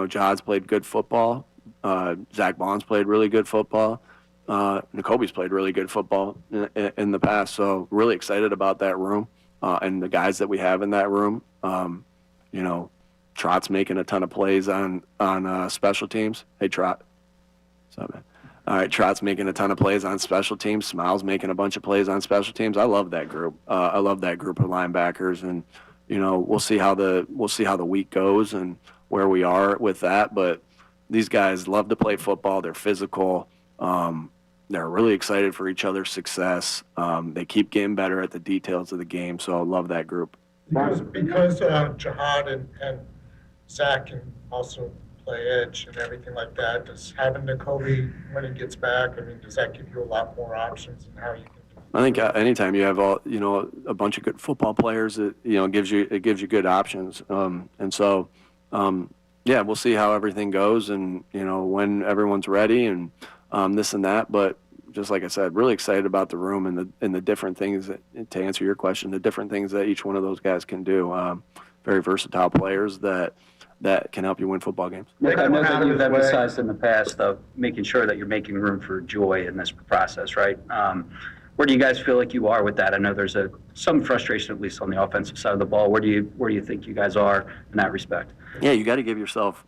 Jod's played good football. Zach Bond's played really good football. Nakobe's played really good football in the past, so really excited about that room and the guys that we have in that room. Trot's making a ton of plays on special teams. Hey, Trot. What's up, man? All right, Trot's making a ton of plays on special teams. Smile's making a bunch of plays on special teams. I love that group. I love that group of linebackers, and we'll see how the week goes and where we are with that. But these guys love to play football. They're physical. They're really excited for each other's success. They keep getting better at the details of the game. So I love that group. Because Jihad and Zach can also play edge and everything like that, does having Nakobe when he gets back, does that give you a lot more options in how you can do? I think anytime you have a bunch of good football players, it gives you good options. And so we'll see how everything goes and when everyone's ready and this and that. But just like I said, really excited about the room and the different things to answer your question, the different things that each one of those guys can do. Very versatile players that can help you win football games. Nick, I know that you've emphasized in the past of making sure that you're making room for joy in this process, right? Where do you guys feel like you are with that? I know there's some frustration, at least on the offensive side of the ball. Where do you think you guys are in that respect? Yeah, you got to give yourself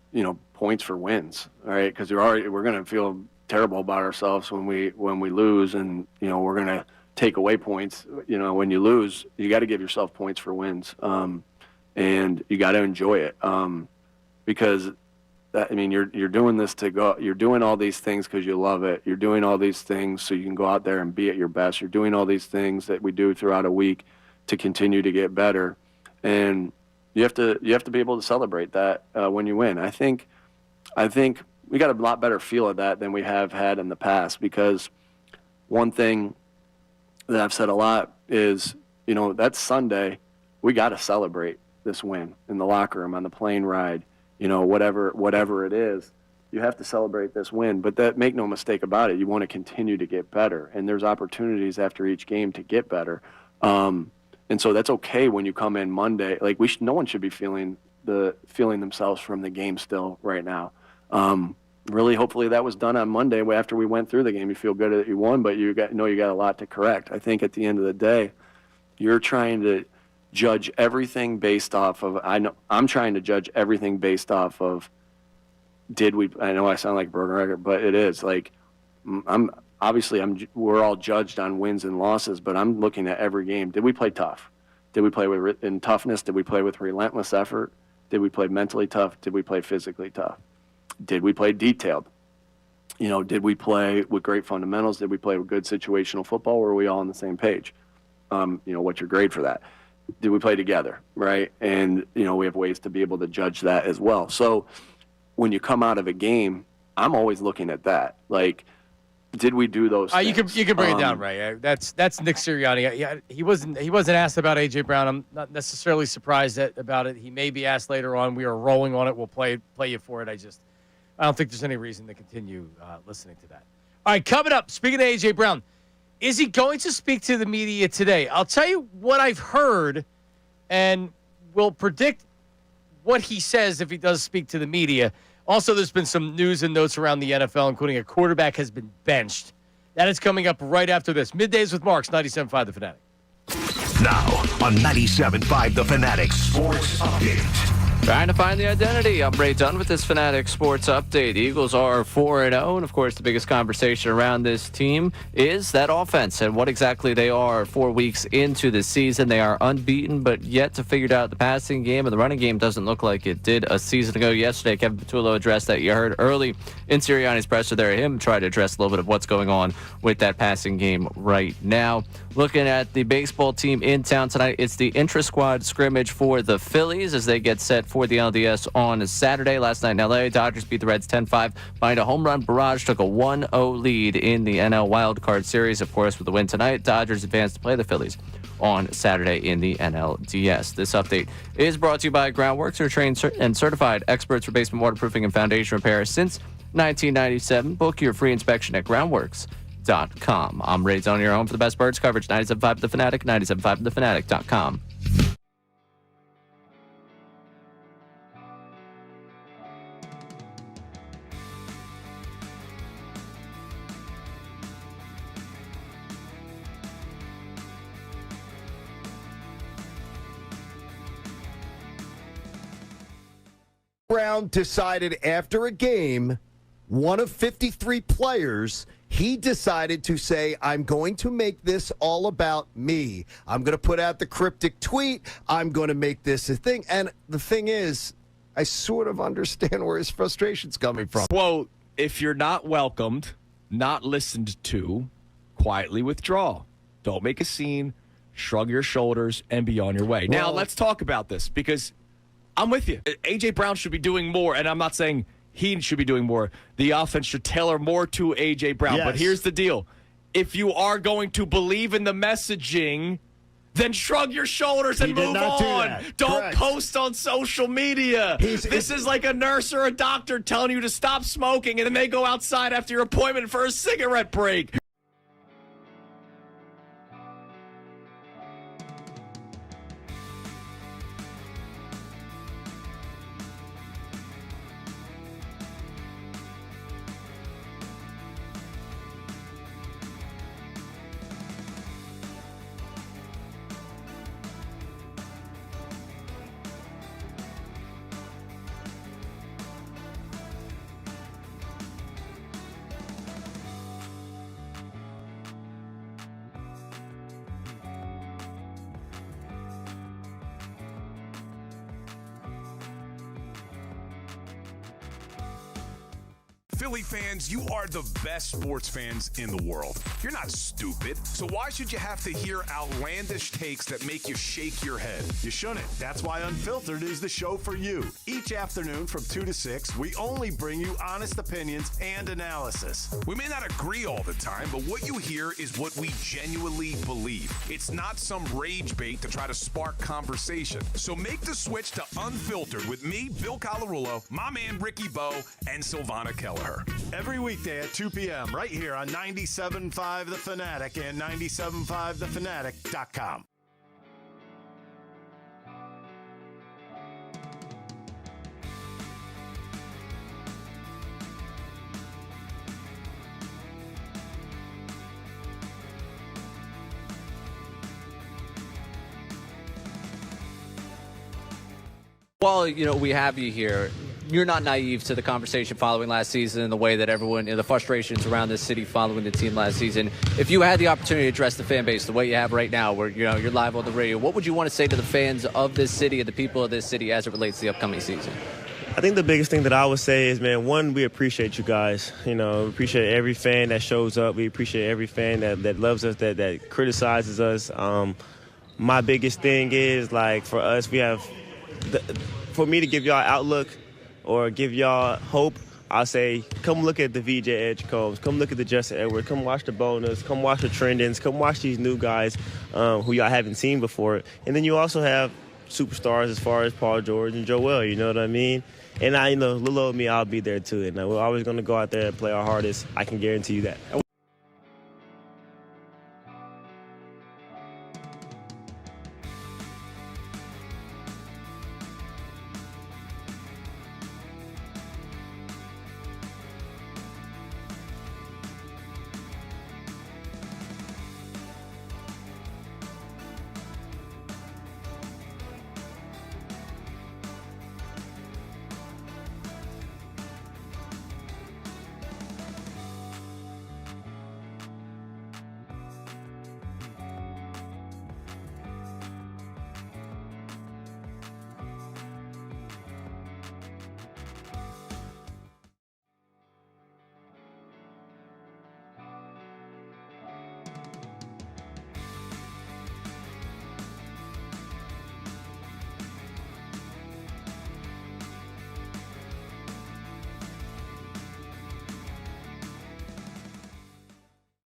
points for wins, all right? Because we're going to feel terrible about ourselves when we lose, and we're going to take away points. When you lose, you got to give yourself points for wins, and you got to enjoy it. Because you're doing this you're doing all these things because you love it. You're doing all these things so you can go out there and be at your best. You're doing all these things that we do throughout a week to continue to get better. And you have to be able to celebrate that when you win. I think we got a lot better feel of that than we have had in the past, because one thing that I've said a lot is, that's Sunday. We got to celebrate this win in the locker room, on the plane ride. Whatever it is, you have to celebrate this win. But make no mistake about it, you want to continue to get better. And there's opportunities after each game to get better. And so that's okay when you come in Monday. Like no one should be feeling themselves from the game still right now. Really, hopefully that was done on Monday after we went through the game. You feel good that you won, but you got a lot to correct. I think at the end of the day, you're trying to judge everything based off of. I'm trying to judge everything based off of. I know I sound like a broken record, but it is like we're all judged on wins and losses, but I'm looking at every game. Did we play tough? Did we play in toughness? Did we play with relentless effort? Did we play mentally tough? Did we play physically tough? Did we play detailed? Did we play with great fundamentals? Did we play with good situational football? Were we all on the same page? What's your grade for that? Did we play together, right? And, we have ways to be able to judge that as well. So when you come out of a game, I'm always looking at that. Like, did we do those things? You can bring it down, right? That's Nick Sirianni. Yeah, he wasn't asked about A.J. Brown. I'm not necessarily surprised about it. He may be asked later on. We are rolling on it. We'll play you for it. I don't think there's any reason to continue listening to that. All right, coming up, speaking of A.J. Brown, is he going to speak to the media today? I'll tell you what I've heard, and we'll predict what he says if he does speak to the media. Also, there's been some news and notes around the NFL, including a quarterback has been benched. That is coming up right after this. Middays with Marks, 97.5 The Fanatic. Now on 97.5 The Fanatic Sports Update. Trying to find the identity. I'm Ray Dunn with this Fanatic Sports Update. The Eagles are 4-0, and of course, the biggest conversation around this team is that offense and what exactly they are 4 weeks into the season. They are unbeaten, but yet to figure out the passing game, and the running game doesn't look like it did a season ago. Yesterday, Kevin Patullo addressed that. You heard early in Sirianni's presser there, him try to address a little bit of what's going on with that passing game right now. Looking at the baseball team in town tonight, it's the intra-squad scrimmage for the Phillies as they get set for the LDS on Saturday. Last night in LA, Dodgers beat the Reds 10-5 behind a home run barrage, took a 1-0 lead in the NL Wild Card Series. Of course, with the win tonight, Dodgers advance to play the Phillies on Saturday in the NLDS. This update is brought to you by Groundworks, who are trained and certified experts for basement waterproofing and foundation repair since 1997. Book your free inspection at groundworks.com. I'm Ray Zone, your home for the best birds coverage. 97.5 The Fanatic, 97.5 thefanatic.com. Brown decided after a game, one of 53 players, he decided to say, I'm going to make this all about me. I'm going to put out the cryptic tweet. I'm going to make this a thing. And the thing is, I sort of understand where his frustration's coming from. Quote, if you're not welcomed, not listened to, quietly withdraw. Don't make a scene, shrug your shoulders, and be on your way. Well, now, let's talk about this because I'm with you. A.J. Brown should be doing more, and I'm not saying he should be doing more. The offense should tailor more to A.J. Brown. Yes. But here's the deal. If you are going to believe in the messaging, then shrug your shoulders and move on. Don't post on social media. This is like a nurse or a doctor telling you to stop smoking, and then they go outside after your appointment for a cigarette break. Philly fans, you are the best sports fans in the world. You're not stupid, so why should you have to hear outlandish takes that make you shake your head? You shouldn't. That's why Unfiltered is the show for you. Each afternoon from 2 to 6, we only bring you honest opinions and analysis. We may not agree all the time, but what you hear is what we genuinely believe. It's not some rage bait to try to spark conversation. So make the switch to Unfiltered with me, Bill Colarulo, my man Ricky Bo, and Silvana Kelleher. Every weekday at 2 p.m. right here on 97.5 The Fanatic and 97.5thefanatic.com. Well, we have you here. You're not naive to the conversation following last season and the way that everyone, the frustrations around this city following the team last season. If you had the opportunity to address the fan base the way you have right now, where you're live on the radio, what would you want to say to the fans of this city and the people of this city as it relates to the upcoming season? I think the biggest thing that I would say is, man, one, we appreciate you guys. We appreciate every fan that shows up. We appreciate every fan that loves us, that criticizes us. My biggest thing is, like, for us, we have, for me to give y'all outlook or give y'all hope, I'll say, come look at the VJ Edgecombs, come look at the Justin Edwards, come watch the Bonus, come watch the Trendins, come watch these new guys who y'all haven't seen before. And then you also have superstars as far as Paul George and Joel, you know what I mean? And little old me, I'll be there too. And we're always going to go out there and play our hardest. I can guarantee you that.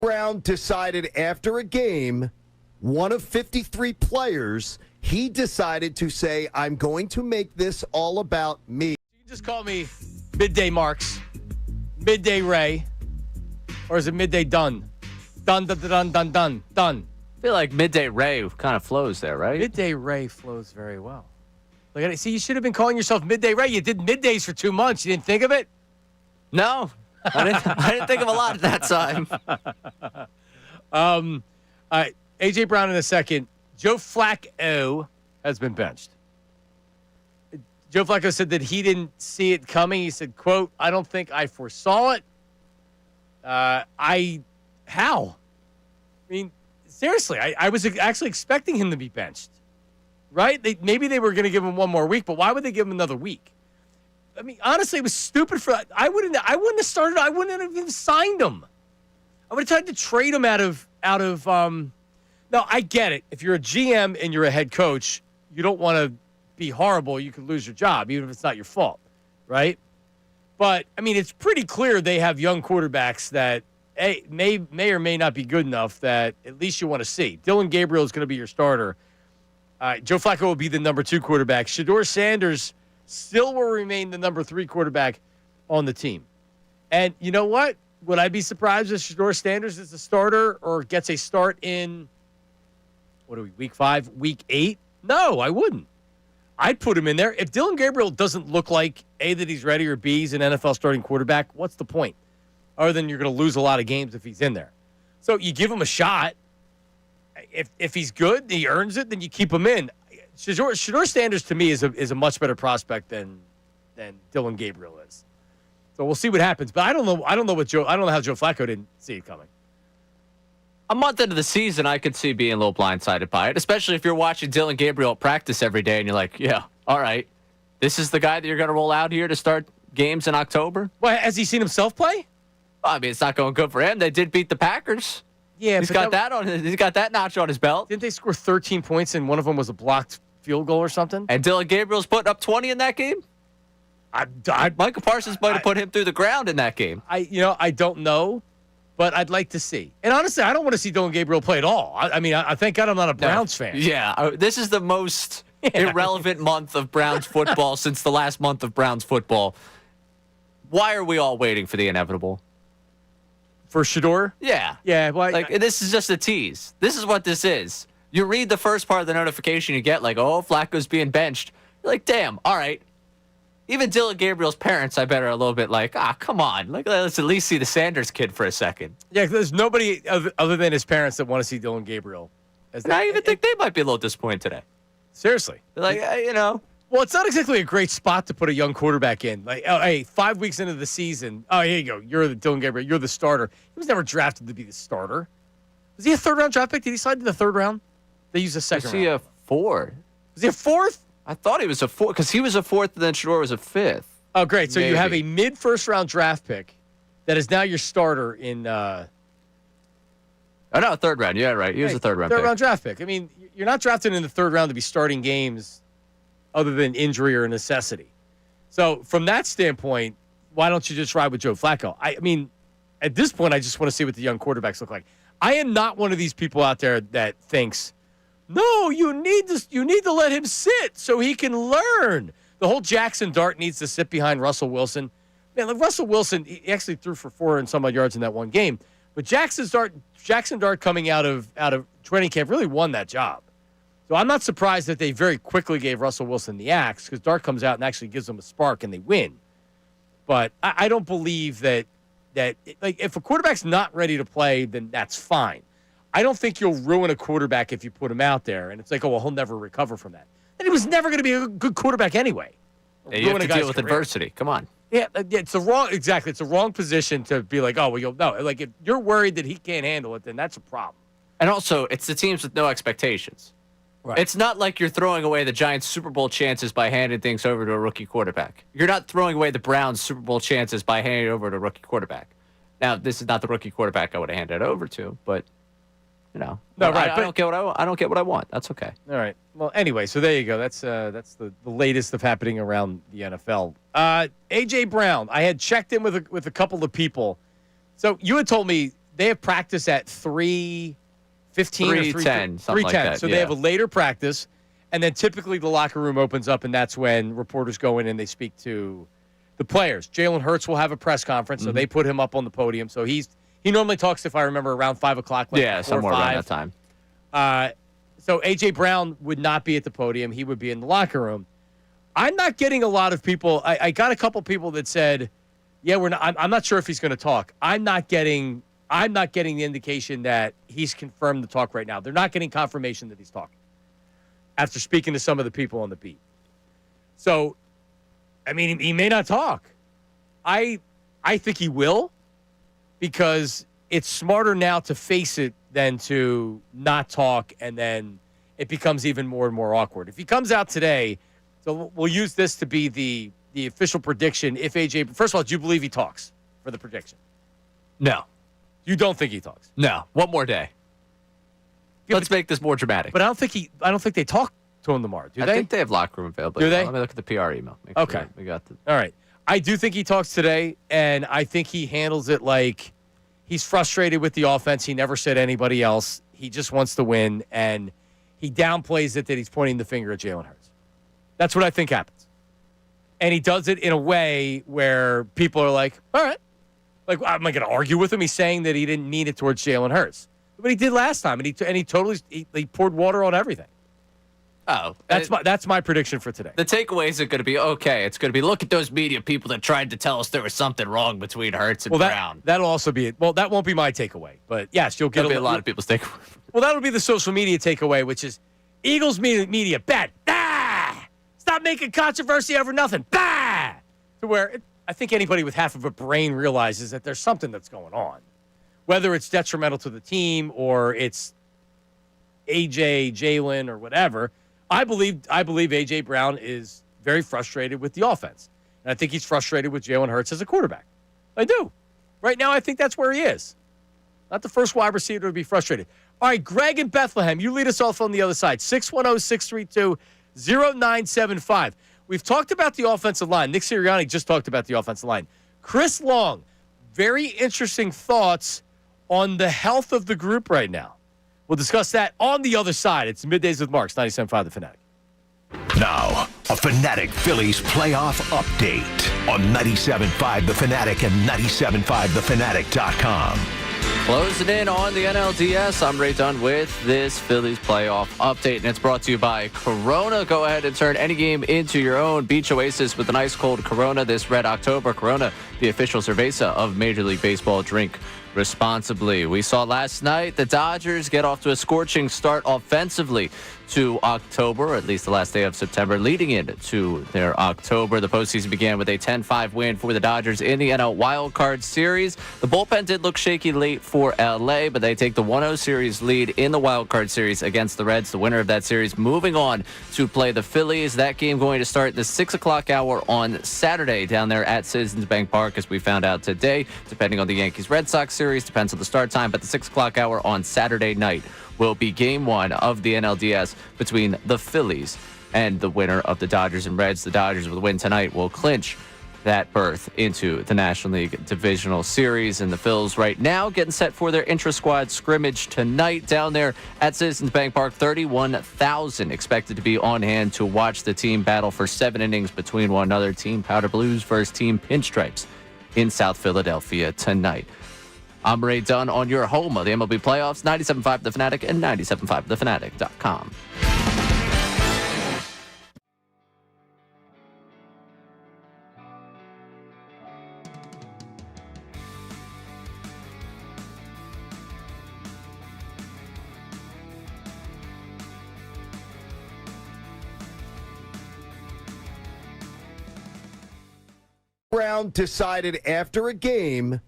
Brown decided after a game, one of 53 players, he decided to say, I'm going to make this all about me. You just call me Midday Marks, Midday Ray, or is it Midday Done? Done, done, done, done, done, done. I feel like Midday Ray kind of flows there, right? Midday Ray flows very well. Look at it. See, you should have been calling yourself Midday Ray. You did middays for 2 months. You didn't think of it? No. I didn't think of a lot at that time. All right, A.J. Brown in a second. Joe Flacco has been benched. Joe Flacco said that he didn't see it coming. He said, quote, I don't think I foresaw it. How? I mean, seriously, I was actually expecting him to be benched, right? Maybe they were going to give him one more week, but why would they give him another week? I mean, honestly, it was stupid for. I wouldn't have started. I wouldn't have even signed him. I would have tried to trade him out of. No, I get it. If you're a GM and you're a head coach, you don't want to be horrible. You could lose your job, even if it's not your fault, right? But I mean, it's pretty clear they have young quarterbacks that may or may not be good enough that at least you want to see. Dylan Gabriel is going to be your starter. Joe Flacco will be the number 2 quarterback. Shedeur Sanders still will remain the number 3 quarterback on the team. And you know what? Would I be surprised if Shedeur Sanders is the starter or gets a start in, week 5, week 8? No, I wouldn't. I'd put him in there. If Dylan Gabriel doesn't look like, A, that he's ready, or B, he's an NFL starting quarterback, what's the point? Other than you're going to lose a lot of games if he's in there. So you give him a shot. If he's good, he earns it, then you keep him in. Shedeur Sanders to me is a much better prospect than Dylan Gabriel is. So we'll see what happens. But I don't know how Joe Flacco didn't see it coming. A month into the season, I could see being a little blindsided by it, especially if you're watching Dylan Gabriel at practice every day and you're like, yeah, all right, this is the guy that you're going to roll out here to start games in October. Well, has he seen himself play? Well, I mean, it's not going good for him. They did beat the Packers. Yeah, he's got that notch on his belt. Didn't they score 13 points and one of them was a blocked field goal or something? And Dylan Gabriel's putting up 20 in that game? Micah Parsons might have put him through the ground in that game. I don't know, but I'd like to see. And honestly, I don't want to see Dylan Gabriel play at all. I thank God I'm not a Browns fan. Yeah, this is the most irrelevant month of Browns football since the last month of Browns football. Why are we all waiting for the inevitable? For Shedeur? Yeah. Yeah. Well, this is just a tease. This is what this is. You read the first part of the notification you get, like, oh, Flacco's being benched. You're like, damn, all right. Even Dylan Gabriel's parents, I bet, are a little bit like, come on. Let's at least see the Sanders kid for a second. Yeah, there's nobody other than his parents that want to see Dylan Gabriel. I even think they might be a little disappointed today. Seriously. They're like, Well, it's not exactly a great spot to put a young quarterback in. Like, oh, hey, 5 weeks into the season, oh, here you go. You're the Dylan Gabriel. You're the starter. He was never drafted to be the starter. Was he a third-round draft pick? Did he slide to the third round? They used a second round. Was he a 4? Was he a 4th? I thought he was a 4 because he was a 4th and then Shedeur was a 5th. Oh, great. So you have a mid-first-round draft pick that is now your starter in Oh, no, 3rd round. Yeah, right. He was a 3rd-round pick. Third-round draft pick. I mean, you're not drafted in the 3rd round to be starting games other than injury or necessity. So from that standpoint, why don't you just ride with Joe Flacco? I mean, at this point, I just want to see what the young quarterbacks look like. I am not one of these people out there that thinks, no, you need to let him sit so he can learn. The whole Jackson Dart needs to sit behind Russell Wilson. Man, like Russell Wilson, he actually threw for 4 and some odd yards in that one game. But Jackson Dart coming out of training camp really won that job. So I'm not surprised that they very quickly gave Russell Wilson the axe because Dart comes out and actually gives them a spark and they win. But I don't believe that like if a quarterback's not ready to play, then that's fine. I don't think you'll ruin a quarterback if you put him out there and it's like, oh, well, he'll never recover from that. And he was never going to be a good quarterback anyway. Yeah, you have to deal with adversity. Come on. Yeah, it's the wrong position to be like, oh, well, no. Like if you're worried that he can't handle it, then that's a problem. And also, it's the teams with no expectations. Right. It's not like you're throwing away the Giants' Super Bowl chances by handing things over to a rookie quarterback. You're not throwing away the Browns' Super Bowl chances by handing it over to a rookie quarterback. Now, this is not the rookie quarterback I would have handed it over to, but no, right. I don't get what I want. That's okay. All right. Well, anyway, so there you go. That's the latest of happening around the NFL. A.J. Brown, I had checked in with a couple of people. So you had told me they have practice at 3:15 or 3:10, something like that, So yeah. they have a later practice, and then typically the locker room opens up, and that's when reporters go in and they speak to the players. Jalen Hurts will have a press conference, so they put him up on the podium. So he normally talks, if I remember, around 5 o'clock. Like Yeah, 4 or somewhere around 5. that time. So A.J. Brown would not be at the podium. He would be in the locker room. I'm not getting a lot of people. I got a couple people that said, yeah, I'm not sure if he's going to talk. I'm not getting the indication that he's confirmed the talk right now. They're not getting confirmation that he's talking after speaking to some of the people on the beat. So, I mean, he may not talk. I think he will, because it's smarter now to face it than to not talk, and then it becomes even more and more awkward. If he comes out today, so we'll use this to be the official prediction. If AJ, first of all, do you believe he talks for the prediction? No. You don't think he talks? No. One more day. Let's make this more dramatic. But I don't think they talk to him tomorrow, do they? I think they have locker room availability. Do they? Let me look at the PR email. Make Okay. sure we got the. All right. I do think he talks today, and I think he handles it like he's frustrated with the offense. He never said anybody else. He just wants to win, and he downplays it that he's pointing the finger at Jalen Hurts. That's what I think happens. And he does it in a way where people are like, all right. Like, am I going to argue with him? He's saying that he didn't mean it towards Jalen Hurts. But he did last time, and he totally poured water on everything. Oh, that's my prediction for today. The takeaway isn't going to be, okay, it's going to be, look at those media people that tried to tell us there was something wrong between Hurts and Brown. That'll also be it. Well, that won't be my takeaway. But, yes, you'll get a lot of people's takeaway. Well, that'll be the social media takeaway, which is Eagles media, bad. Ah! Stop making controversy over nothing. Bah! To where I think anybody with half of a brain realizes that there's something that's going on. Whether it's detrimental to the team or it's AJ, Jalen, or whatever, I believe AJ Brown is very frustrated with the offense. And I think he's frustrated with Jalen Hurts as a quarterback. I do. Right now, I think that's where he is. Not the first wide receiver to be frustrated. All right, Greg in Bethlehem, you lead us off on the other side. 610-632-0975. We've talked about the offensive line. Nick Sirianni just talked about the offensive line. Chris Long, very interesting thoughts on the health of the group right now. We'll discuss that on the other side. It's Middays with Marks, 97.5 The Fanatic. Now, a Fanatic Phillies playoff update on 97.5 The Fanatic and 97.5thefanatic.com. Closing in on the NLDS, I'm Ray Dunn with this Phillies playoff update, and it's brought to you by Corona. Go ahead and turn any game into your own beach oasis with an ice cold Corona this red October. Corona, the official cerveza of Major League Baseball. Drink responsibly. We saw last night the Dodgers get off to a scorching start offensively to October, or at least the last day of September, leading into their October. The postseason began with a 10-5 win for the Dodgers in the NL Wild Card Series. The bullpen did look shaky late for LA, but they take the 1-0 series lead in the Wild Card Series against the Reds. The winner of that series moving on to play the Phillies. That game going to start the 6 o'clock hour on Saturday down there at Citizens Bank Park, as we found out today, depending on the Yankees-Red Sox series, depends on the start time, but the 6 o'clock hour on Saturday night will be game one of the NLDS between the Phillies and the winner of the Dodgers and Reds. The Dodgers, with a win tonight, will clinch that berth into the National League Divisional Series. And the Phils right now getting set for their intra-squad scrimmage tonight down there at Citizens Bank Park. 31,000 expected to be on hand to watch the team battle for 7 innings between one another. Team Powder Blues versus Team Pinstripes in South Philadelphia tonight. I'm Ray Dunn on your home of the MLB playoffs, 97.5 The Fanatic and 97.5thefanatic.com. Brown decided after a game,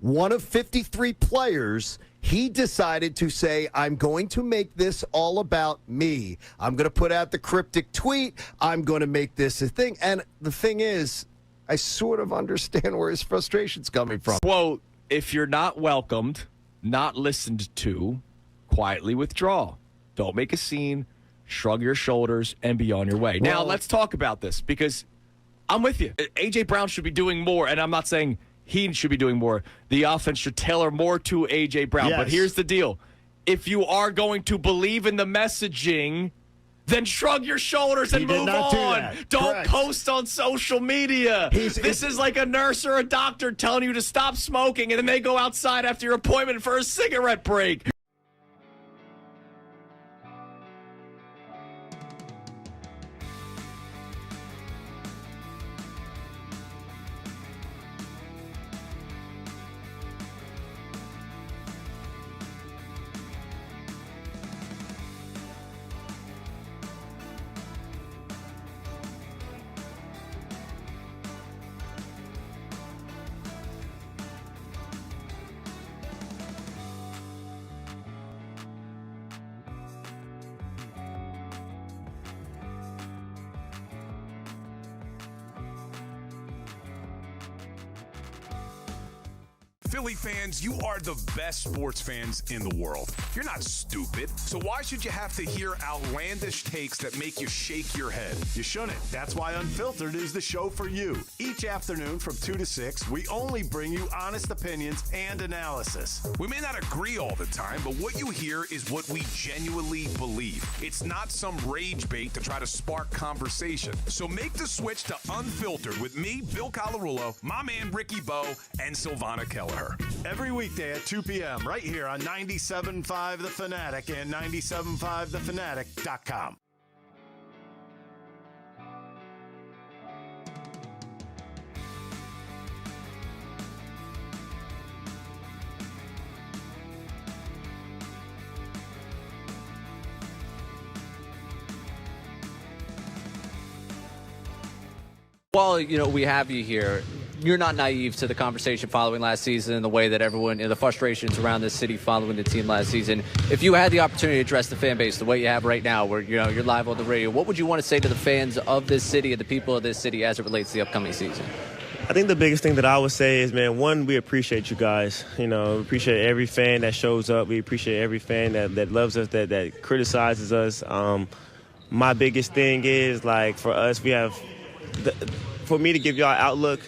one of 53 players, he decided to say, I'm going to make this all about me. I'm going to put out the cryptic tweet. I'm going to make this a thing. And the thing is, I sort of understand where his frustration's coming from. Quote, if you're not welcomed, not listened to, quietly withdraw. Don't make a scene, shrug your shoulders, and be on your way. Now, let's talk about this, because I'm with you. A.J. Brown should be doing more, and I'm not saying he should be doing more. The offense should tailor more to A.J. Brown. Yes. But here's the deal. If you are going to believe in the messaging, then shrug your shoulders and move on. Don't post on social media. This is like a nurse or a doctor telling you to stop smoking, and then they go outside after your appointment for a cigarette break. Philly fans, you are the best sports fans in the world. You're not stupid, so why should you have to hear outlandish takes that make you shake your head? You shouldn't. That's why Unfiltered is the show for you. Each afternoon from 2 to 6, we only bring you honest opinions and analysis. We may not agree all the time, but what you hear is what we genuinely believe. It's not some rage bait to try to spark conversation. So make the switch to Unfiltered with me, Bill Colarulo, my man Ricky Bo, and Silvana Kelleher. Every weekday at 2 p.m. right here on 97.5 The Fanatic and 97.5thefanatic.com. While, we have you here, you're not naive to the conversation following last season and the way that everyone, the frustrations around this city following the team last season. If you had the opportunity to address the fan base the way you have right now, where, you're live on the radio, what would you want to say to the fans of this city and the people of this city as it relates to the upcoming season? I think the biggest thing that I would say is, man, one, we appreciate you guys. We appreciate every fan that shows up. We appreciate every fan that loves us, that criticizes us. My biggest thing is, for us, for me to give y'all outlook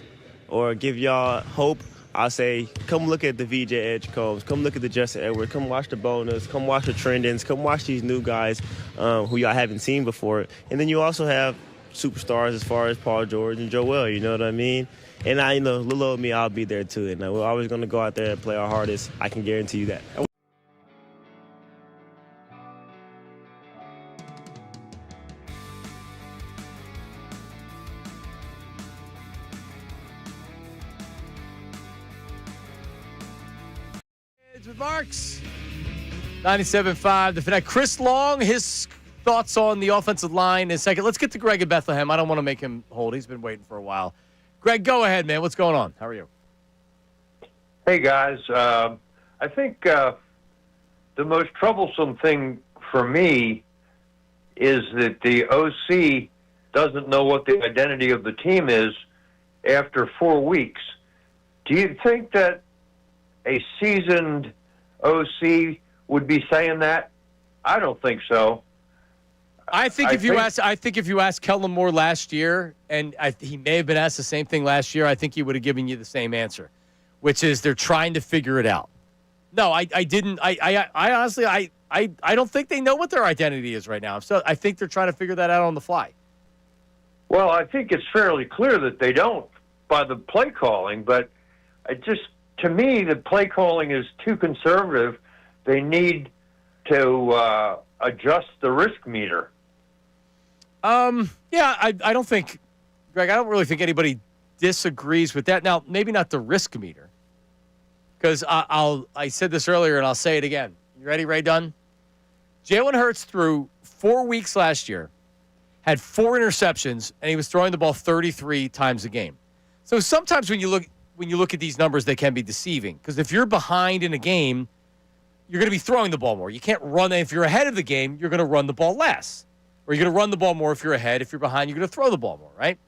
or give y'all hope, I'll say, come look at the VJ Edgecombs, come look at the Justin Edwards, come watch the Bonus, come watch the Trendens, come watch these new guys who y'all haven't seen before. And then you also have superstars as far as Paul George and Joel, you know what I mean? And little old me, I'll be there too. And we're always going to go out there and play our hardest. I can guarantee you that. With Marks, 97.5 The Fanatic. Chris Long, his thoughts on the offensive line in a second. Let's get to Greg in Bethlehem. I don't want to make him hold. He's been waiting for a while. Greg, go ahead, man. What's going on? How are you? Hey, guys. I think the most troublesome thing for me is that the OC doesn't know what the identity of the team is after 4 weeks. Do you think that a seasoned OC would be saying that? I don't think so. I think if you asked Kellen Moore last year, and he may have been asked the same thing last year, I think he would have given you the same answer, which is they're trying to figure it out. No, I didn't. I honestly, I don't think they know what their identity is right now. So I think they're trying to figure that out on the fly. Well, I think it's fairly clear that they don't by the play calling, but to me, the play calling is too conservative. They need to adjust the risk meter. Yeah, I don't think, Greg, I don't really think anybody disagrees with that. Now, maybe not the risk meter, because I said this earlier and I'll say it again. You ready, Ray Dunn? Jalen Hurts threw 4 weeks last year, had 4 interceptions, and he was throwing the ball 33 times a game. So sometimes when you look at these numbers, they can be deceiving, because if you're behind in a game, you're going to be throwing the ball more. You can't run. If you're ahead of the game, you're going to run the ball less. Or you're going to run the ball more if you're ahead. If you're behind, you're going to throw the ball more, right?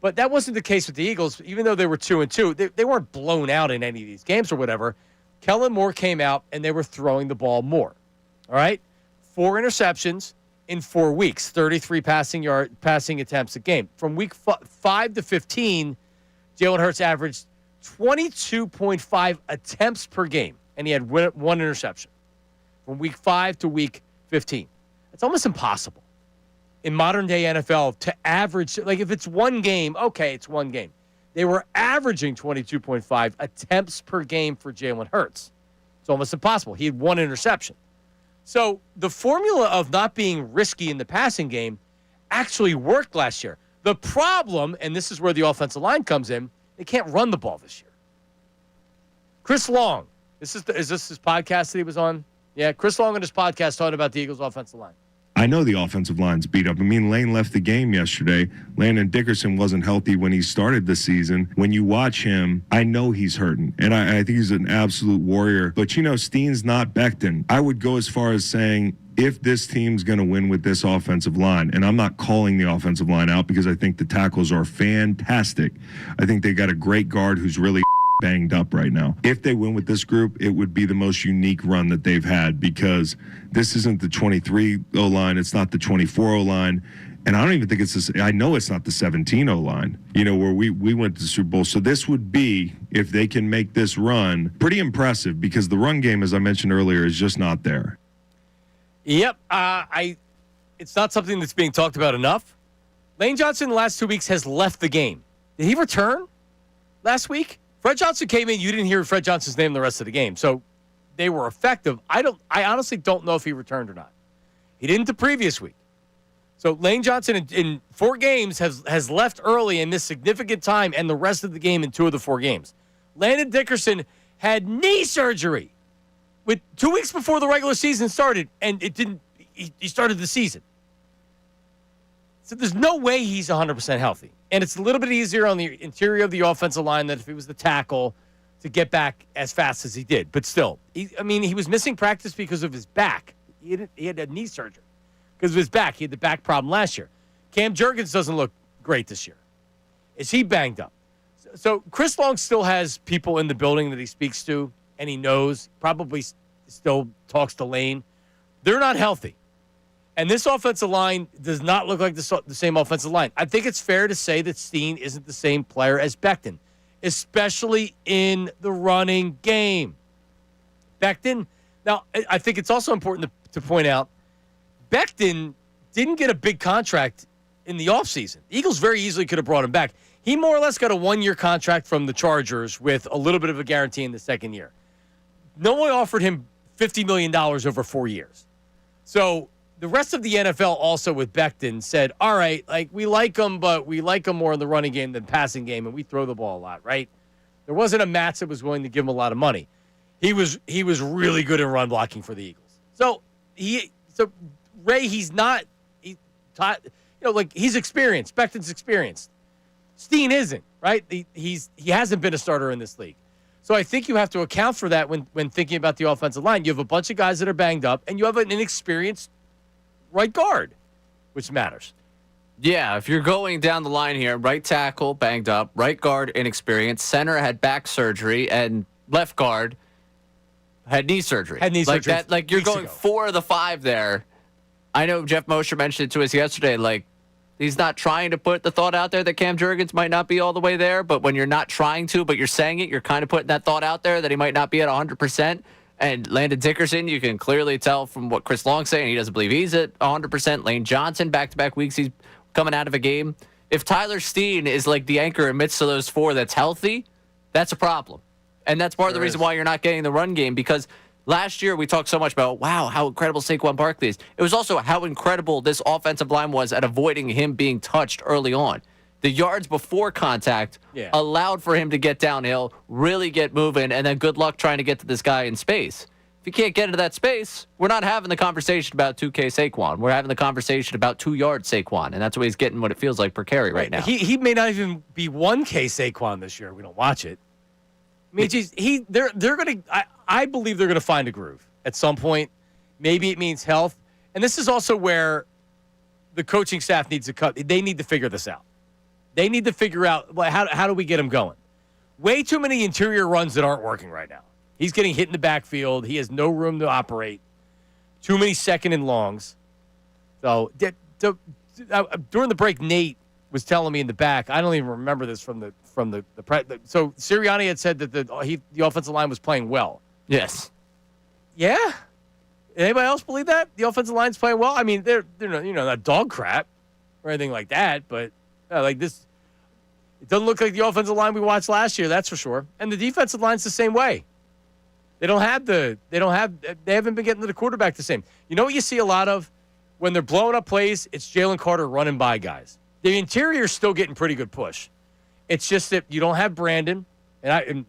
But that wasn't the case with the Eagles. Even though they were 2-2, they weren't blown out in any of these games or whatever. Kellen Moore came out, and they were throwing the ball more, all right? 4 interceptions in 4 weeks, 33 passing attempts a game. From week 5 to 15, Jalen Hurts averaged 22.5 attempts per game, and he had one interception from week 5 to week 15. It's almost impossible in modern day NFL to average, like if it's one game, okay, it's one game. They were averaging 22.5 attempts per game for Jalen Hurts. It's almost impossible. He had one interception. So the formula of not being risky in the passing game actually worked last year. The problem, and this is where the offensive line comes in, they can't run the ball this year. Chris Long, is this his podcast that he was on? Yeah, Chris Long on his podcast talking about the Eagles' offensive line. I know the offensive line's beat up. I mean, Lane left the game yesterday. Landon Dickerson wasn't healthy when he started the season. When you watch him, I know he's hurting, and I think he's an absolute warrior. But, Steen's not Becton. I would go as far as saying if this team's going to win with this offensive line, and I'm not calling the offensive line out because I think the tackles are fantastic. I think they got a great guard who's really banged up right now. If they win with this group, it would be the most unique run that they've had because this isn't the 23 O-line. It's not the 24 O-line. And I don't even think it's this. I know it's not the 17 O-line, where we went to the Super Bowl. So this would be, if they can make this run, pretty impressive because the run game, as I mentioned earlier, is just not there. Yep. It's not something that's being talked about enough. Lane Johnson in the last 2 weeks has left the game. Did he return last week? Fred Johnson came in. You didn't hear Fred Johnson's name the rest of the game. So they were effective. I honestly don't know if he returned or not. He didn't the previous week. So Lane Johnson in 4 games has left early and missed significant time and the rest of the game in 2 of the 4 games. Landon Dickerson had knee surgery with 2 weeks before the regular season started, and it didn't. He started the season. So there's no way he's 100% healthy. And it's a little bit easier on the interior of the offensive line than if he was the tackle to get back as fast as he did. But still, he was missing practice because of his back. He had a knee surgery because of his back. He had the back problem last year. Cam Jurgens doesn't look great this year. Is he banged up? So Chris Long still has people in the building that he speaks to, and he knows, probably still talks to Lane. They're not healthy. And this offensive line does not look like the same offensive line. I think it's fair to say that Steen isn't the same player as Becton, especially in the running game. Becton, now, I think it's also important to point out, Becton didn't get a big contract in the offseason. The Eagles very easily could have brought him back. He more or less got a 1-year contract from the Chargers with a little bit of a guarantee in the second year. No one offered him $50 million over 4 years. So the rest of the NFL also with Becton said, all right, we like him, but we like him more in the running game than passing game, and we throw the ball a lot, right? There wasn't a Matz that was willing to give him a lot of money. He was really good in run blocking for the Eagles. So Ray, he's experienced. Becton's experienced. Steen isn't, right? He hasn't been a starter in this league. So I think you have to account for that when thinking about the offensive line. You have a bunch of guys that are banged up, and you have an inexperienced right guard, which matters. Yeah, if you're going down the line here, right tackle banged up, right guard inexperienced, center had back surgery, and left guard had knee surgery. Like you're going 4 of the 5 there. I know Jeff Mosher mentioned it to us yesterday. He's not trying to put the thought out there that Cam Jurgens might not be all the way there, but when you're not trying to, but you're saying it, you're kind of putting that thought out there that he might not be at 100%. And Landon Dickerson, you can clearly tell from what Chris Long's saying, he doesn't believe he's at 100%. Lane Johnson, back-to-back weeks, he's coming out of a game. If Tyler Steen is like the anchor amidst of those 4 that's healthy, that's a problem. And that's part of the reason why you're not getting the run game, because last year we talked so much about, wow, how incredible Saquon Barkley is. It was also how incredible this offensive line was at avoiding him being touched early on. The yards before contact allowed for him to get downhill, really get moving, and then good luck trying to get to this guy in space. If you can't get into that space, we're not having the conversation about 2K Saquon. We're having the conversation about 2-yard Saquon, and that's why he's getting what it feels like per carry right now. He may not even be 1K Saquon this year. We don't watch it. I mean, they're going to. I believe they're going to find a groove at some point. Maybe it means health, and this is also where the coaching staff needs to cut. They need to figure this out. They need to figure out how do we get him going. Way too many interior runs that aren't working right now. He's getting hit in the backfield. He has no room to operate. Too many second and longs. So during the break, Nate was telling me in the back. I don't even remember this from the so Sirianni had said that the offensive line was playing well. Yes. Yeah. Anybody else believe that the offensive line's playing well? I mean, they're not dog crap or anything like that, but like this, it doesn't look like the offensive line we watched last year. That's for sure. And the defensive line's the same way. They haven't been getting to the quarterback the same. You know what you see a lot of when they're blowing up plays? It's Jalen Carter running by guys. The interior's still getting pretty good push. It's just that you don't have Brandon, and